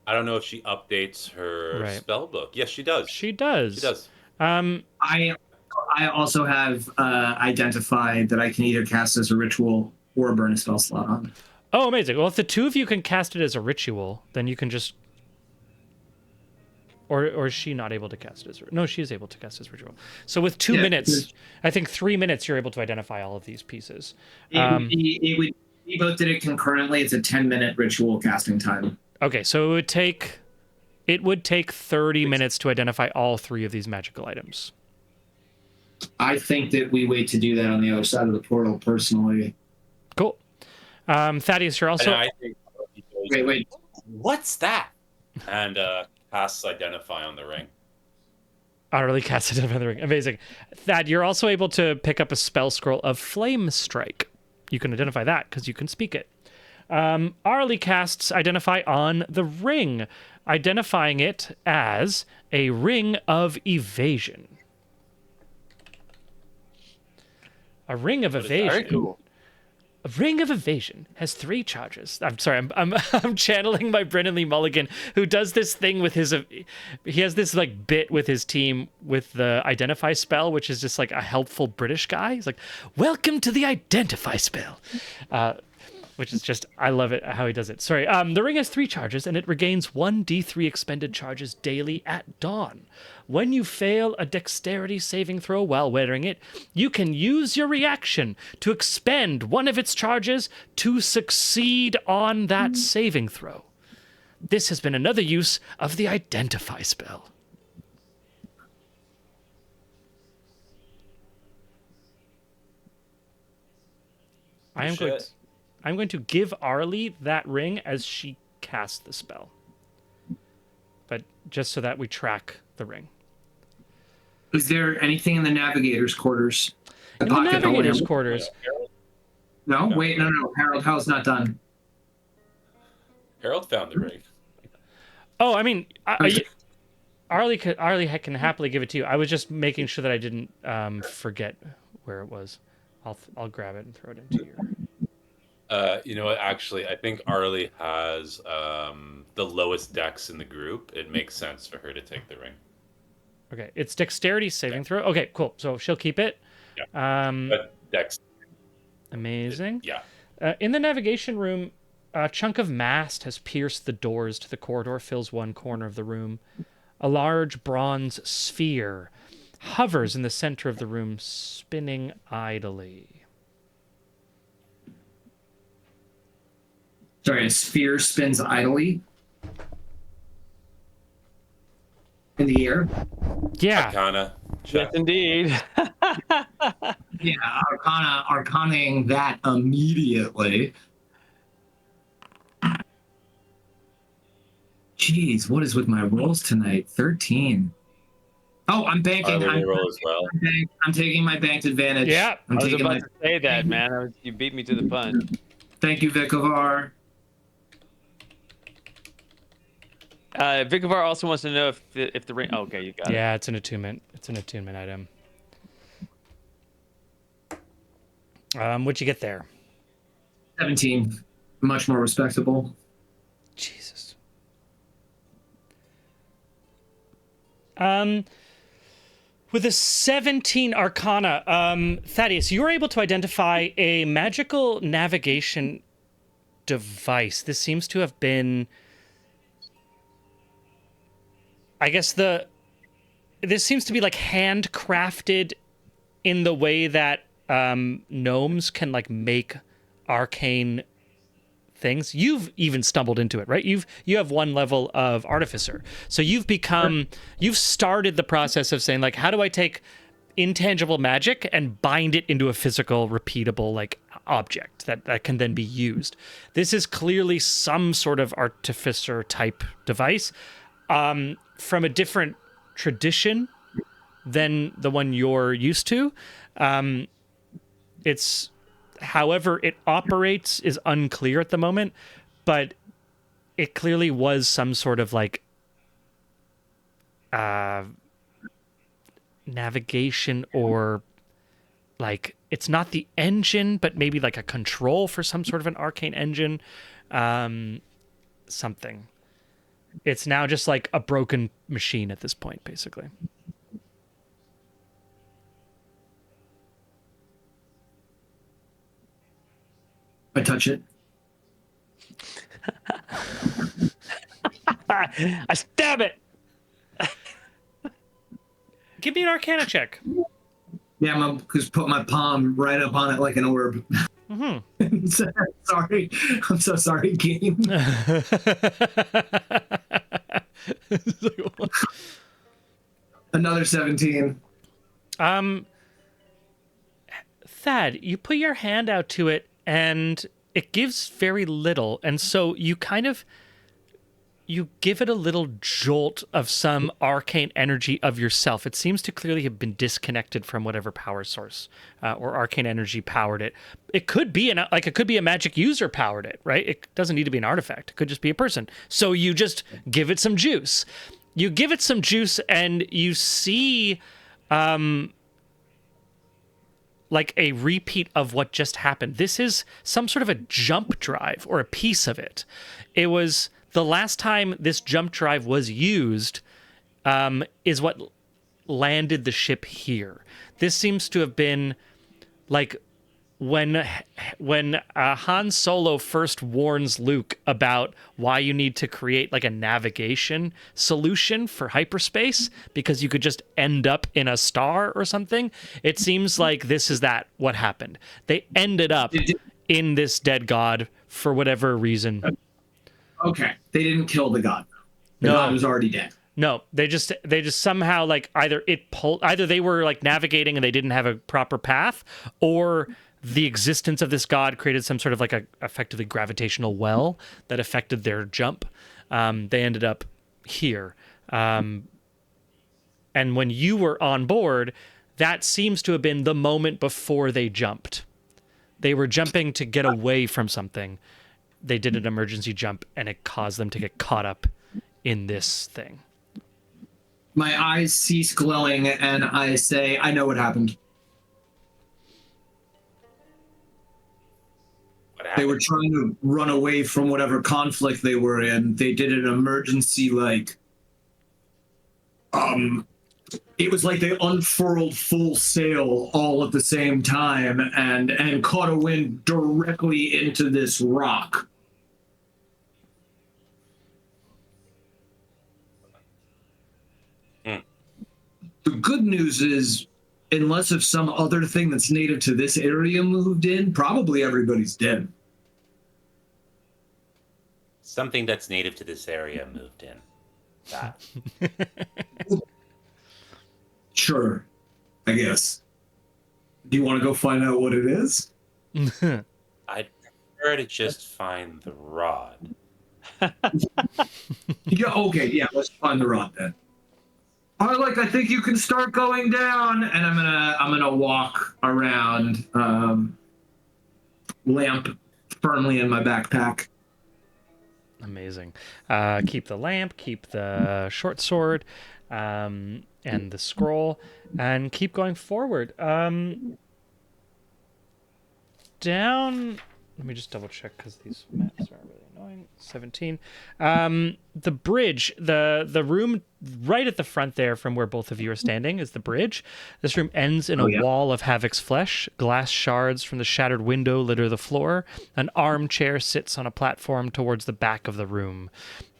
I don't know if she updates her spell book. Yes, she does. She does. She does. I also have identified that I can either cast as a ritual or burn a spell slot on. Oh, amazing. Well, if the two of you can cast it as a ritual, then you can just... Or is she not able to cast it as... No, she is able to cast it as ritual. So with 2 minutes, I think 3 minutes, you're able to identify all of these pieces. We both did it concurrently. It's a 10-minute ritual casting time. Okay, so it would take 30 minutes to identify all three of these magical items. I think that we wait to do that on the other side of the portal, personally. Cool. Thaddeus, you're also... Wait. What's that? And casts Identify on the ring. Utterly cast Identify on the ring. Amazing. Thad, you're also able to pick up a spell scroll of Flame Strike. You can identify that because you can speak it. Arlie casts Identify on the ring, identifying it as a ring of evasion. A ring of evasion. Very cool. A ring of evasion has 3 charges. I'm sorry, I'm channeling my Brennan Lee Mulligan, who does this thing with his... he has this like bit with his team with the Identify spell, which is just like a helpful British guy. He's like, "Welcome to the Identify spell," which is just, I love it how he does it. Sorry, the ring has 3 charges, and it regains 1d3 expended charges daily at dawn. When you fail a dexterity saving throw while wearing it, you can use your reaction to expend one of its charges to succeed on that saving throw. This has been another use of the Identify spell. I'm going to give Arlie that ring as she casts the spell. But just so that we track the ring. Is there anything in the navigator's quarters? In the navigator's quarters. No? Wait, no. Harold's not done. Harold found the ring. Oh, I mean, Arlie can happily give it to you. I was just making sure that I didn't forget where it was. I'll grab it and throw it into your... You know what? Actually, I think Arlie has the lowest dex in the group. It makes sense for her to take the ring. Okay, it's dexterity saving throw. Okay, cool. So she'll keep it. Yeah. But dex. Amazing. Yeah. In the navigation room, a chunk of mast has pierced the doors to the corridor, fills one corner of the room. A large bronze sphere hovers in the center of the room, spinning idly. Sorry, a sphere spins idly? In the air? Yeah. Arcana. Yes, indeed. Yeah, Arcanaing that immediately. Jeez, what is with my rolls tonight? 13. Oh, I'm banking. Roll as well. I'm taking my banked advantage. Yeah. I'm I was taking about to say that, man. You beat me to the punch. Thank you, Vikovar. Vicavar also wants to know if the ring. Oh, okay, you got it. Yeah, it's an attunement. It's an attunement item. What'd you get there? 17. Much more respectable. Jesus. With a 17 Arcana, Thaddeus, you were able to identify a magical navigation device. This seems to have been, I guess this seems to be like handcrafted in the way that gnomes can like make arcane things. You've even stumbled into it, right? You have one level of artificer, so you've started the process of saying like, how do I take intangible magic and bind it into a physical, repeatable like object that can then be used. This is clearly some sort of artificer type device, from a different tradition than the one you're used to. It's however it operates is unclear at the moment, but it clearly was some sort of like navigation, or like it's not the engine, but maybe like a control for some sort of an arcane engine, something. It's now just like a broken machine at this point, basically. I touch it. I stab it. Give me an Arcana check. Yeah, I'm just put my palm right up on it like an orb. Mm-hmm. Sorry, I'm so sorry, game. Another 17. Thad, you put your hand out to it and it gives very little, and so you give it a little jolt of some arcane energy of yourself. It seems to clearly have been disconnected from whatever power source or arcane energy powered it. It could be a magic user powered it, right? It doesn't need to be an artifact. It could just be a person. So you just give it some juice. You give it some juice, and you see like a repeat of what just happened. This is some sort of a jump drive or a piece of it. It was the last time this jump drive was used, is what landed the ship here. This seems to have been like when Han Solo first warns Luke about why you need to create like a navigation solution for hyperspace because you could just end up in a star or something. It seems like this is what happened. They ended up in this dead god for whatever reason. Okay, they didn't kill the god. The No. god was already dead. No, they just somehow like either they were like navigating and they didn't have a proper path, or the existence of this god created some sort of like a effectively gravitational well that affected their jump. They ended up here. And when you were on board, that seems to have been the moment before they jumped. They were jumping to get away from something. They did an emergency jump, and it caused them to get caught up in this thing. My eyes cease glowing, and I say, I know what happened. They were trying to run away from whatever conflict they were in. They did an emergency, like, it was like they unfurled full sail all at the same time and caught a wind directly into this rock. The good news is, unless if some other thing that's native to this area moved in, probably everybody's dead. Something that's native to this area moved in. That. Sure, I guess. Do you want to go find out what it is? I'd prefer to just find the rod. Yeah, okay, yeah, let's find the rod then. I think you can start going down, and I'm gonna walk around, lamp firmly in my backpack. Amazing. Keep the lamp, keep the short sword, and the scroll, and keep going forward. Down. Let me just double check because these maps are really annoying. 17. The bridge, the room right at the front there from where both of you are standing is the bridge. This room ends in a wall of Havoc's flesh. Glass shards from the shattered window litter the floor. An armchair sits on a platform towards the back of the room.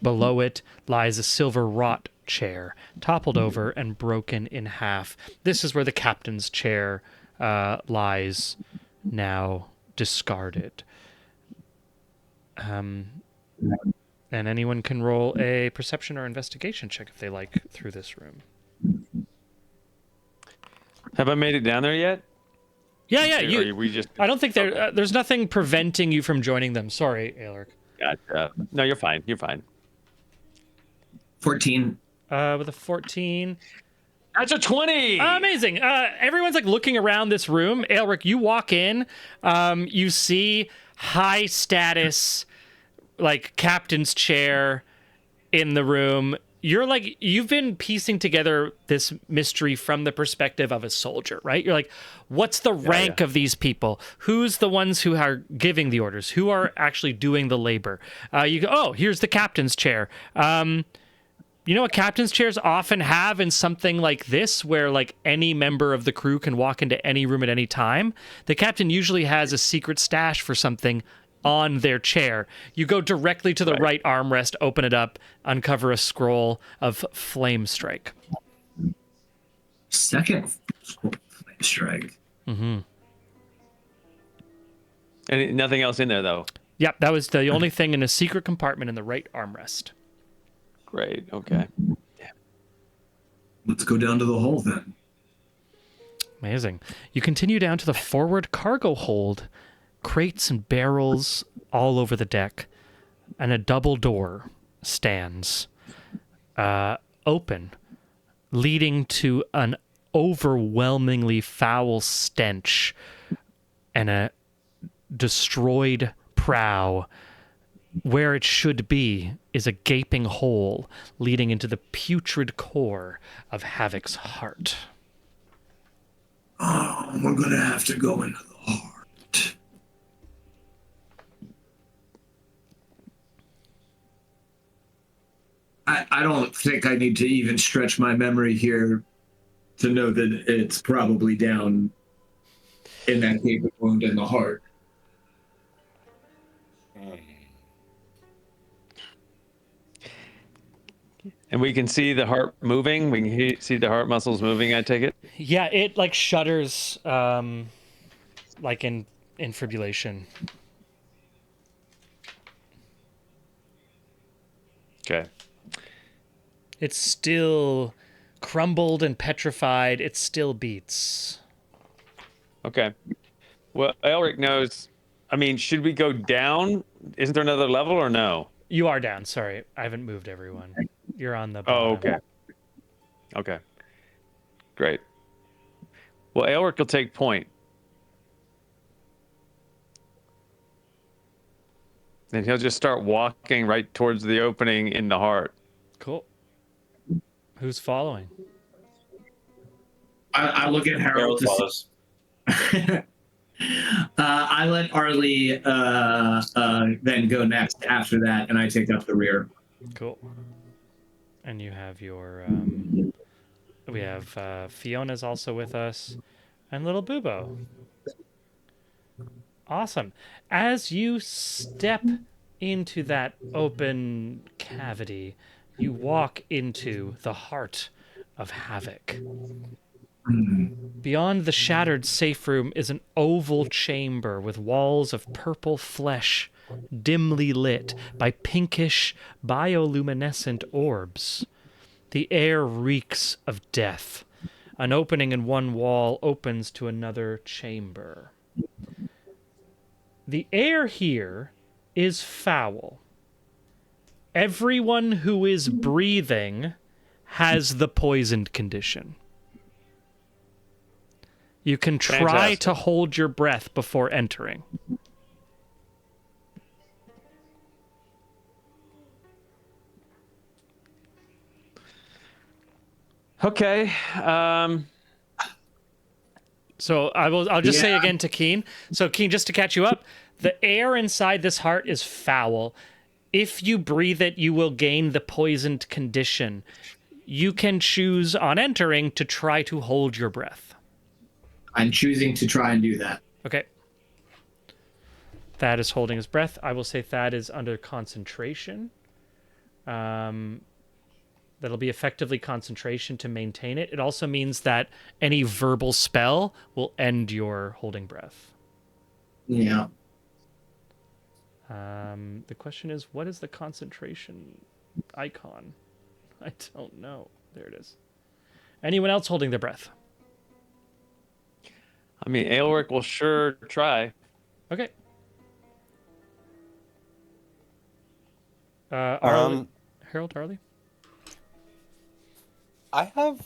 Below it lies a silver wrought chair, toppled over and broken in half. This is where the captain's chair lies, now discarded. And anyone can roll a perception or investigation check if they like through this room. Have I made it down there yet? Yeah. We just. I don't think there's nothing preventing you from joining them. Sorry, Alaric. Gotcha. No, you're fine. You're fine. 14. With a 14. That's a 20. Amazing. Everyone's like looking around this room. Alaric, you walk in. You see high status, like captain's chair in the room. You've been piecing together this mystery from the perspective of a soldier, right? You're like, what's the rank of these people? Who's the ones who are giving the orders? Who are actually doing the labor? You go, oh, here's the captain's chair. You know what captain's chairs often have in something like this, where like any member of the crew can walk into any room at any time? The captain usually has a secret stash for something on their chair. You go directly to the right armrest, open it up, uncover a scroll of Flame Strike. Second Flame Strike. Mm-hmm. And nothing else in there, though. Yep, that was the only thing in a secret compartment in the right armrest. Great. Okay. Let's go down to the hole then. Amazing. You continue down to the forward cargo hold. Crates and barrels all over the deck. And a double door stands open, leading to an overwhelmingly foul stench and a destroyed prow. Where it should be is a gaping hole leading into the putrid core of Havoc's heart. Oh, we're going to have to go into the heart. I don't think I need to even stretch my memory here to know that it's probably down in that gaping wound in the heart. And we can see the heart moving. We can see the heart muscles moving, I take it? Yeah, it like shudders like in fibrillation. Okay. It's still crumbled and petrified. It still beats. Okay. Well, Elric knows. I mean, should we go down? Isn't there another level or no? You are down. Sorry. I haven't moved everyone. You're on the bottom. Oh, okay. Okay. Great. Well, Elric will take point. And he'll just start walking right towards the opening in the heart. Cool. Who's following? I look at Harold to follows. I let Arlie then go next after that, and I take up the rear. Cool. And you have your we have Fiona's also with us, and little Bubo. Awesome. As you step into that open cavity, you walk into the heart of Havoc. Beyond the shattered safe room is an oval chamber with walls of purple flesh, dimly lit by pinkish bioluminescent orbs. The air reeks of death. An opening in one wall opens to another chamber. The air here is foul. Everyone who is breathing has the poisoned condition. You can try Fantastic. to hold your breath before entering. Okay. So I'll just say again to Keen. So Keen, just to catch you up, the air inside this heart is foul. If you breathe it, you will gain the poisoned condition. You can choose on entering to try to hold your breath. I'm choosing to try and do that. Okay. Thad is holding his breath. I will say Thad is under concentration. That'll be effectively concentration to maintain it. It also means that any verbal spell will end your holding breath. Yeah. The question is, what is the concentration icon? I don't know. There it is. Anyone else holding their breath? I mean, Aelric will sure try. Okay. Harold, Arlie? I have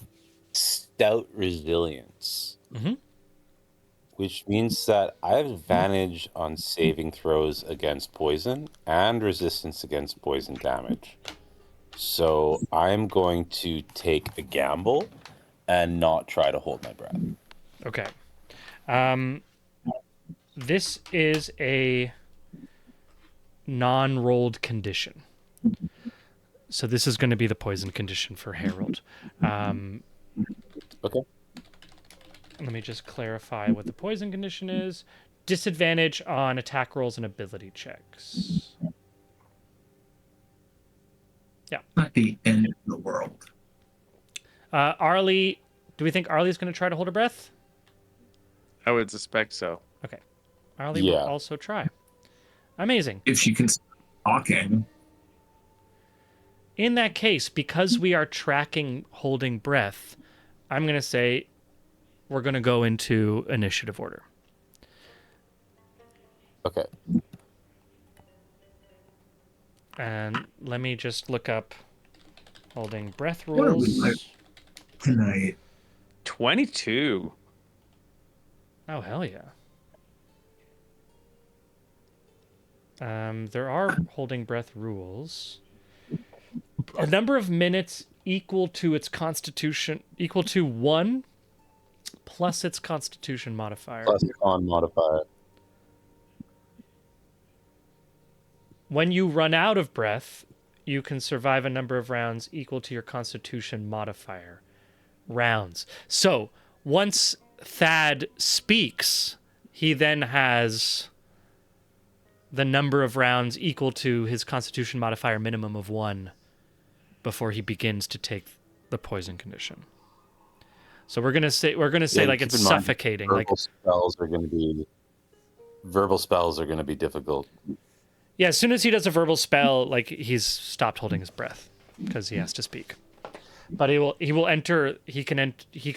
stout resilience, which means that I have advantage on saving throws against poison and resistance against poison damage. So I'm going to take a gamble and not try to hold my breath. Okay. This is a non-rolled condition. So this is going to be the poison condition for Harold. Okay. Let me just clarify what the poison condition is. Disadvantage on attack rolls and ability checks. Yeah. Not the end of the world. Arlie, do we think Arlie's going to try to hold her breath? I would suspect so. Okay. Arlie will also try. Amazing. If she can stop talking. In that case, because we are tracking holding breath, I'm going to say we're going to go into initiative order. Okay. And let me just look up holding breath What are we rules. like tonight? 22. Oh, hell yeah. There are holding breath rules. A number of minutes equal to its constitution, equal to 1 plus its constitution modifier. Plus con modifier. When you run out of breath, you can survive a number of rounds equal to your constitution modifier. Rounds. So, once Thad speaks, he then has the number of rounds equal to his constitution modifier minimum of 1 before he begins to take the poison condition. So we're gonna say like it's suffocating. Like verbal spells are gonna be difficult. yeah, as soon as he does a verbal spell, like he's stopped holding his breath because he has to speak. But he will enter. He can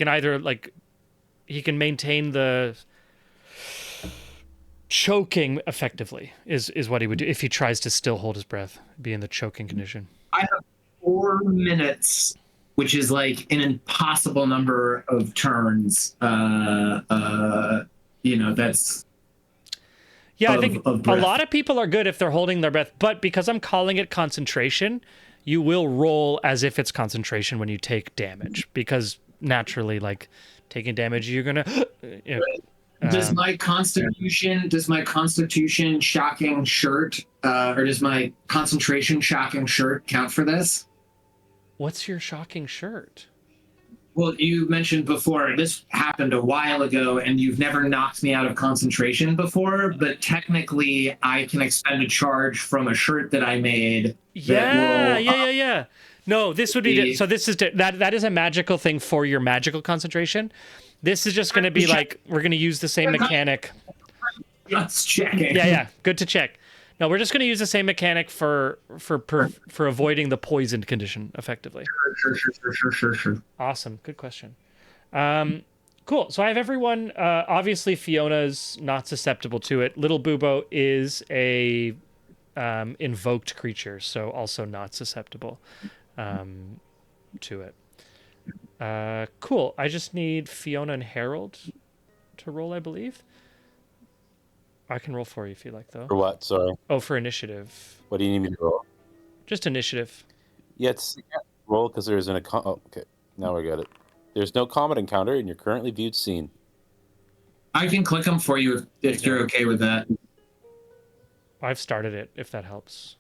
either like he can maintain the choking effectively is what he would do if he tries to still hold his breath, be in the choking condition. I have 4 minutes, which is like an impossible number of turns. That's yeah. I think a lot of people are good if they're holding their breath, but because I'm calling it concentration, you will roll as if it's concentration when you take damage, because naturally, like taking damage, you're gonna. Does my constitution shocking shirt, or does my concentration shocking shirt count for this? What's your shocking shirt? Well, you mentioned before, this happened a while ago, and you've never knocked me out of concentration before, but technically I can expend a charge from a shirt that I made. Yeah. No, this would be... So this is... That is a magical thing for your magical concentration. This is just going to be like, we're going to use the same mechanic. Just checking. Yeah. Good to check. No, we're just going to use the same mechanic for avoiding the poisoned condition effectively. Sure. Awesome. Good question. Cool. So I have everyone. Obviously, Fiona's not susceptible to it. Little Bubo is a invoked creature, so also not susceptible to it. Cool. I just need Fiona and Harold to roll, I believe. I can roll for you if you like, though. For what? Sorry. Oh, for initiative. What do you need me to roll? Just initiative. Yeah, it's roll because there's an account. Oh, okay. Now we got it. There's no comet encounter in your currently viewed scene. I can click them for you if you're okay with that. I've started it, if that helps.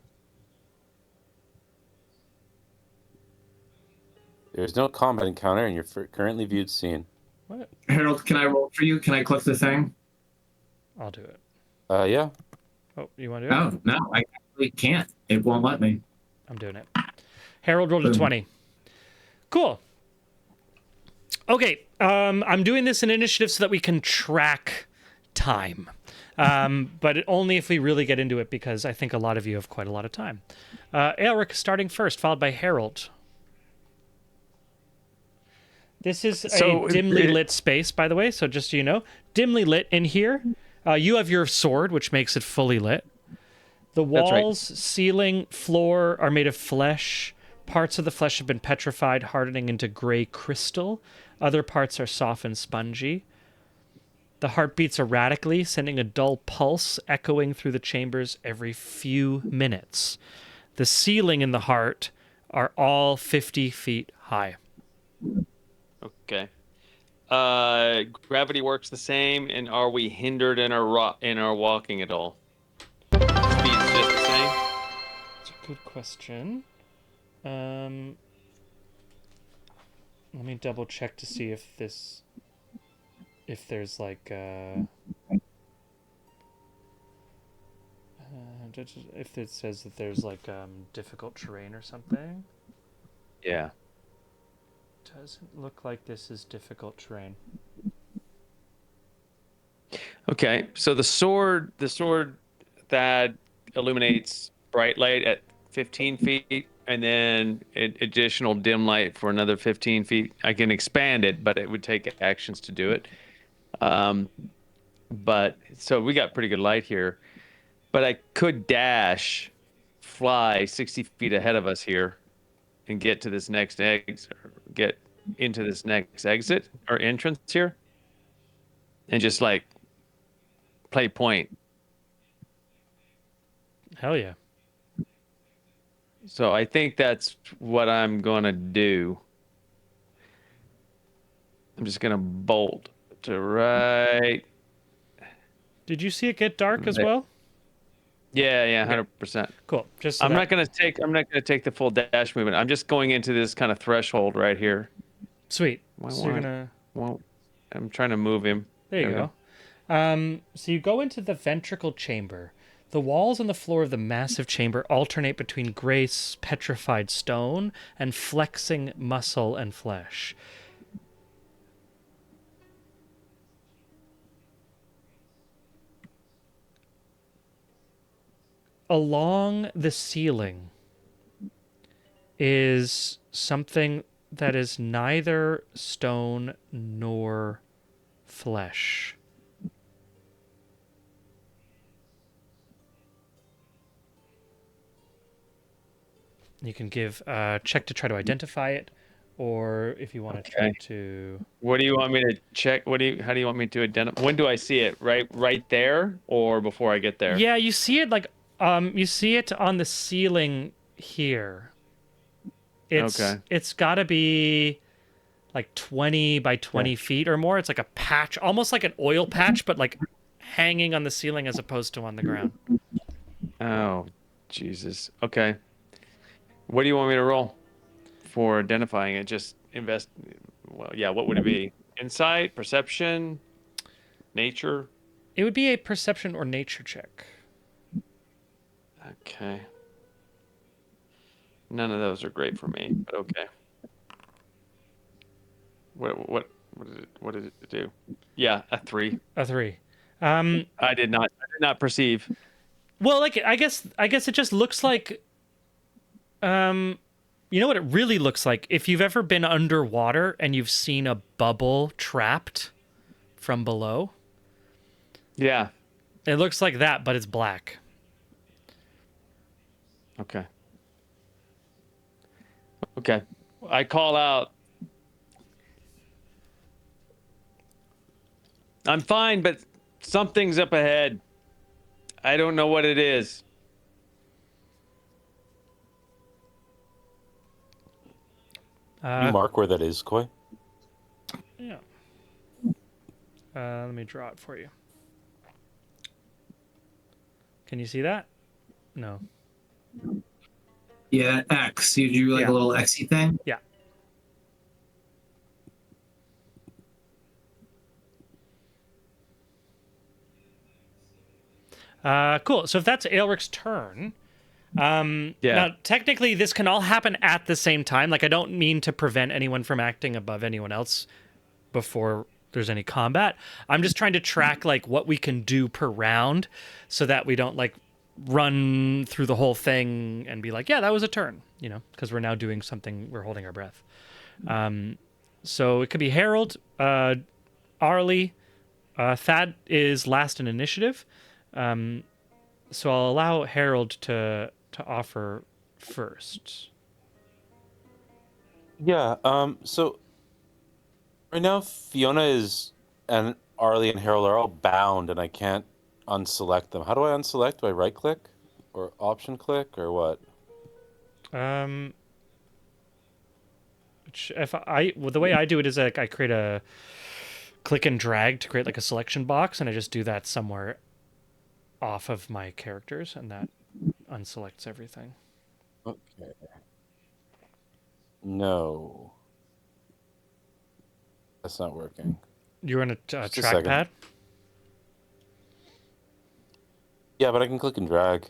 There's no comet encounter in your currently viewed scene. What? Harold, can I roll for you? Can I click the thing? I'll do it. Yeah. Oh, you want to do it? Oh, no, I actually can't. It won't let me. I'm doing it. Harold rolled a 20. Cool. Okay, I'm doing this in initiative so that we can track time. But only if we really get into it, because I think a lot of you have quite a lot of time. Eric starting first, followed by Harold. This is a dimly lit space, by the way, so just so you know. Dimly lit in here. You have your sword, which makes it fully lit. The walls, ceiling, floor are made of flesh. Parts of the flesh have been petrified, hardening into gray crystal. Other parts are soft and spongy. The heart beats erratically, sending a dull pulse echoing through the chambers every few minutes. The ceiling and the heart are all 50 feet high. Okay. Gravity works the same, and are we hindered in our walking at all? Speed is just the same. That's a good question. Let me double check to see if there's like if it says that there's like difficult terrain or something. Yeah. Doesn't look like this is difficult terrain. Okay, so the sword that illuminates bright light at 15 feet, and then additional dim light for another 15 feet. I can expand it, but it would take actions to do it. But so we got pretty good light here. But I could fly 60 feet ahead of us here, and get to this next get into this next exit or entrance here, and just like play point. Hell yeah. So I think that's what I'm gonna do. I'm just gonna bolt to right. Did you see it get dark as well? Yeah, 100%. Cool. Just so I'm not gonna take the full dash movement. I'm just going into this kind of threshold right here. Sweet. Why So you're gonna. Well, I'm trying to move him. There you go. So you go into the ventricle chamber. The walls and the floor of the massive chamber alternate between gray petrified stone and flexing muscle and flesh. Along the ceiling is something that is neither stone nor flesh. You can give a check to try to identify it, or if you want to try to. What do you want me to check? How do you want me to identify? When do I see it? Right there, or before I get there? Yeah, you see it you see it on the ceiling here. It's got to be like 20 by 20 feet or more. It's like a patch, almost like an oil patch, but like hanging on the ceiling as opposed to on the ground. Oh, Jesus. Okay. What do you want me to roll for identifying it? Just invest. Well, yeah. What would it be? Insight, perception, nature. It would be a perception or nature check. Okay. None of those are great for me, but okay. What did it do? Yeah, a 3. A 3. I did not perceive. Well, like I guess it just looks like you know what it really looks like? If you've ever been underwater and you've seen a bubble trapped from below. Yeah. It looks like that, but it's black. Okay. Okay. I call out. I'm fine, but something's up ahead. I don't know what it is. Can you mark where that is, Koi? Yeah. Let me draw it for you. Can you see that? No. Yeah, X. You do like Yeah. a little Xy thing. Yeah. Cool. So if that's Aelric's turn, Yeah. now technically this can all happen at the same time. Like I don't mean to prevent anyone from acting above anyone else before there's any combat. I'm just trying to track like what we can do per round so that we don't like run through the whole thing and be like, yeah, that was a turn, you know, because we're now doing something, we're holding our breath. So it could be Harold, Arlie, Thad is last in initiative. So I'll allow Harold to offer first. Yeah. So right now, Fiona and Arlie and Harold are all bound, and I can't unselect them. How do I unselect? Do I right click or option click or what? The way I do it is like I create a click and drag to create like a selection box, and I just do that somewhere off of my characters, and that unselects everything. Okay. No. That's not working. You're in a Just a second. trackpad? Yeah, but I can click and drag.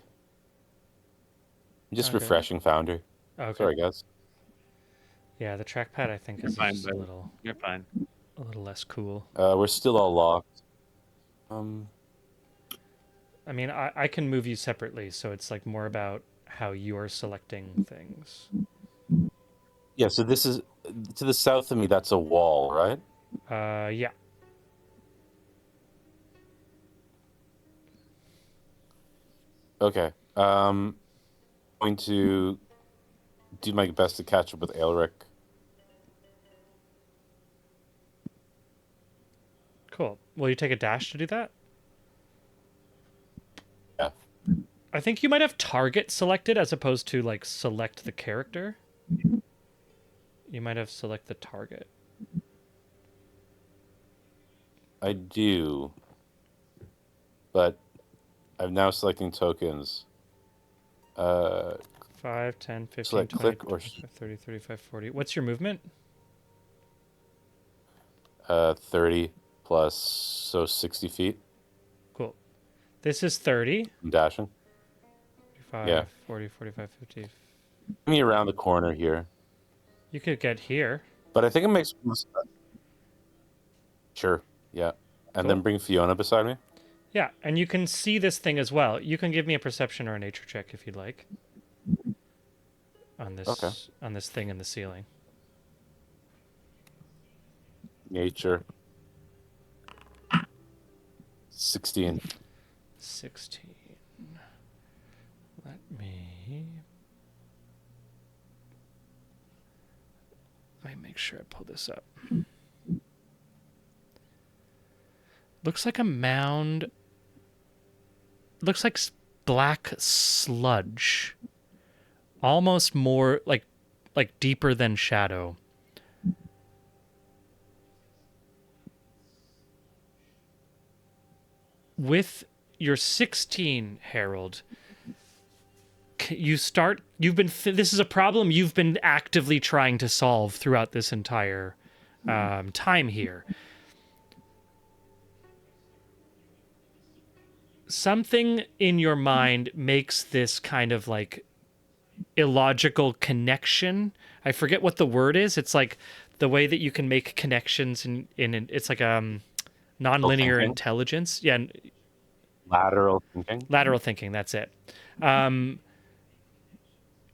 I'm just Okay. refreshing Founder. Okay. Sorry, guys. Yeah, the trackpad I think is fine, just buddy. You're fine. a little less cool. We're still all locked. I mean, I can move you separately, so it's like more about how you're selecting things. Yeah, so this is to the south of me. That's a wall, right? Yeah. Okay. Going to do my best to catch up with Aelric. Cool. Will you take a dash to do that? Yeah. I think you might have target selected as opposed to like select the character. You might have select the target. I do. But I'm now selecting tokens. 5, 10, 15, Select 20, click or 25, 30, 35, 40. What's your movement? 30 plus, so 60 feet. Cool. This is 30. I'm dashing. 35, Yeah. 40, 45, 50. Me around the corner here. You could get here. But I think it makes most sense. Sure. Yeah. And then Cool. bring Fiona beside me. Yeah, and you can see this thing as well. You can give me a perception or a nature check if you'd like. On this on this thing in the ceiling. Nature. 16. 16. Let me make sure I pull this up. Looks like a mound. Looks like black sludge. Almost more like deeper than shadow. With your 16, Harold, this is a problem you've been actively trying to solve throughout this entire time here. Something in your mind makes this kind of like illogical connection. I forget what the word is. It's like the way that you can make connections in it's like nonlinear Thinking. intelligence. Yeah, Lateral thinking. lateral thinking, that's it.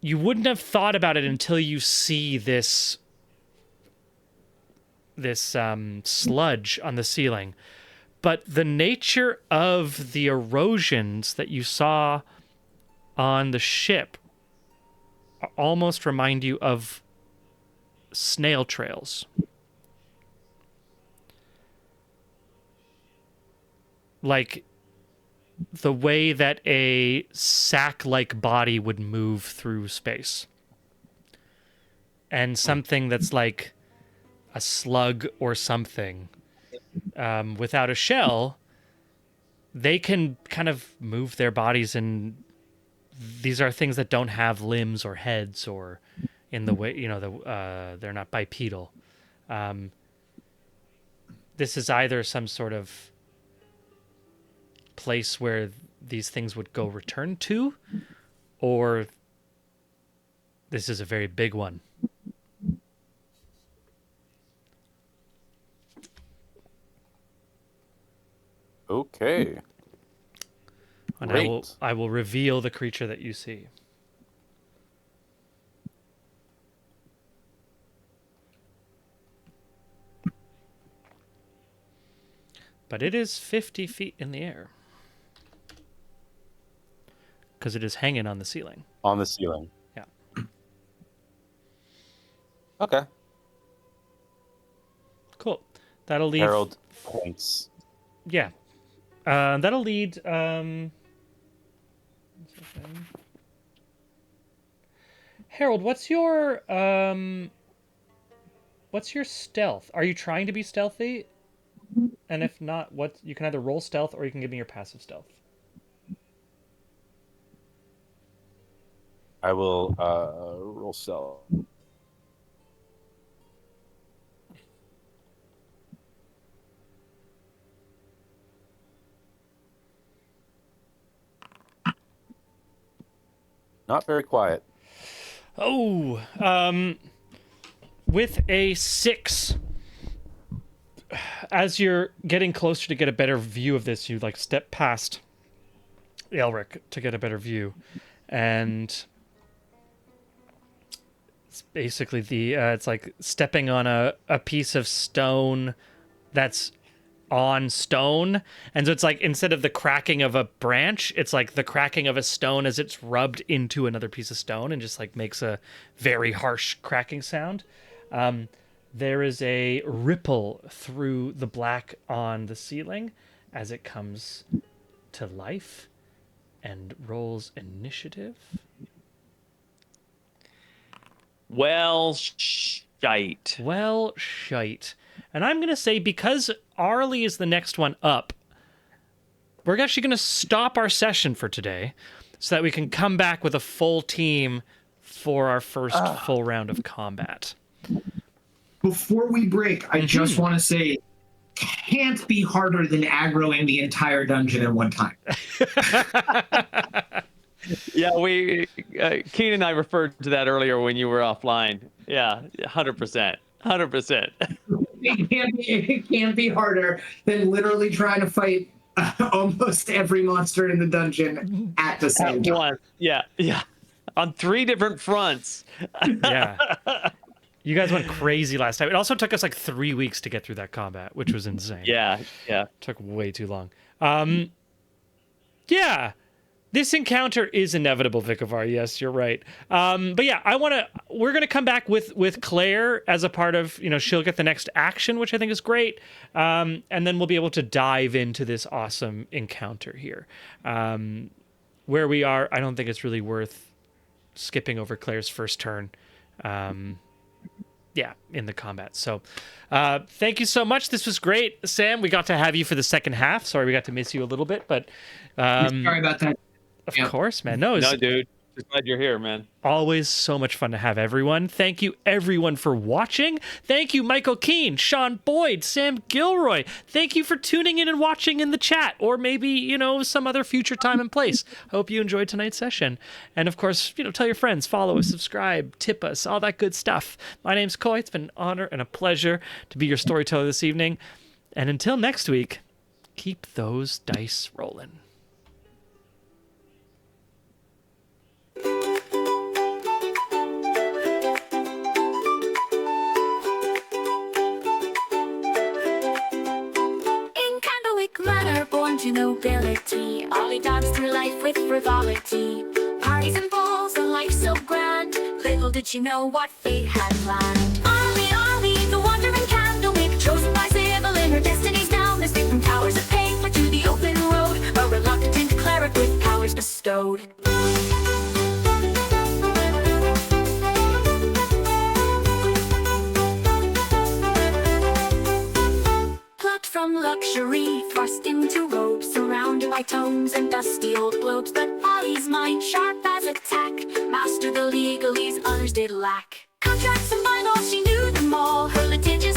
You wouldn't have thought about it until you see this sludge on the ceiling. But the nature of the erosions that you saw on the ship almost remind you of snail trails. Like the way that a sack-like body would move through space. and something that's like a slug or something without a shell, they can kind of move their bodies, and these are things that don't have limbs or heads or in the way, they're not bipedal. This is either some sort of place where these things would go return to, or this is a very big one. Okay. And Great. I will reveal the creature that you see. But it is 50 feet in the air. Because it is hanging on the ceiling. On the ceiling. Yeah. Okay. Cool. That'll leave... Harold points. Yeah. That'll lead... Harold, what's your stealth? Are you trying to be stealthy? And if not, what you can either roll stealth or you can give me your passive stealth. I will roll stealth. Not very quiet. Oh, with a 6. As you're getting closer to get a better view of this, you like step past Elric to get a better view, and it's basically it's like stepping on a piece of stone that's on stone, and so it's like instead of the cracking of a branch, it's like the cracking of a stone as it's rubbed into another piece of stone, and just like makes a very harsh cracking sound. There is a ripple through the black on the ceiling as it comes to life and rolls initiative. Well, shite. Well, shite. And I'm going to say, because Arlie is the next one up, we're actually going to stop our session for today so that we can come back with a full team for our first full round of combat. Before we break, I just want to say, can't be harder than aggroing the entire dungeon in one time. Yeah, Keen and I referred to that earlier when you were offline. Yeah, 100%. 100%. It can't be harder than literally trying to fight almost every monster in the dungeon at the same time. Once. Yeah. On 3 different fronts. Yeah. You guys went crazy last time. It also took us like 3 weeks to get through that combat, which was insane. Yeah. Took way too long. Yeah. This encounter is inevitable, Vikavar. Yes, you're right. But yeah, we're going to come back with Claire as a part of, she'll get the next action, which I think is great. And then we'll be able to dive into this awesome encounter here. Where we are, I don't think it's really worth skipping over Claire's first turn. In the combat. So thank you so much. This was great. Sam, we got to have you for the second half. Sorry we got to miss you a little bit, but sorry about that. Of course, man. No, dude. Just glad you're here, man. Always so much fun to have everyone. Thank you, everyone, for watching. Thank you, Michael Keane, Sean Boyd, Sam Gilroy. Thank you for tuning in and watching in the chat, or maybe, some other future time and place. Hope you enjoyed tonight's session. And of course, tell your friends, follow us, subscribe, tip us, all that good stuff. My name's Coy. It's been an honor and a pleasure to be your storyteller this evening. And until next week, keep those dice rolling. Born to nobility, Ollie dodged through life with frivolity. Parties and balls, a life so grand. Little did she know what fate had planned. Ollie, the wandering candlewick, chosen by Sybil in her destiny's down. Escape from towers of paper to the open road, a reluctant cleric with powers bestowed. white tones and dusty old globes, but Ollie's mind sharp as a tack, mastered the legalese others did lack. Contracts and bylaws, she knew them all, her litigious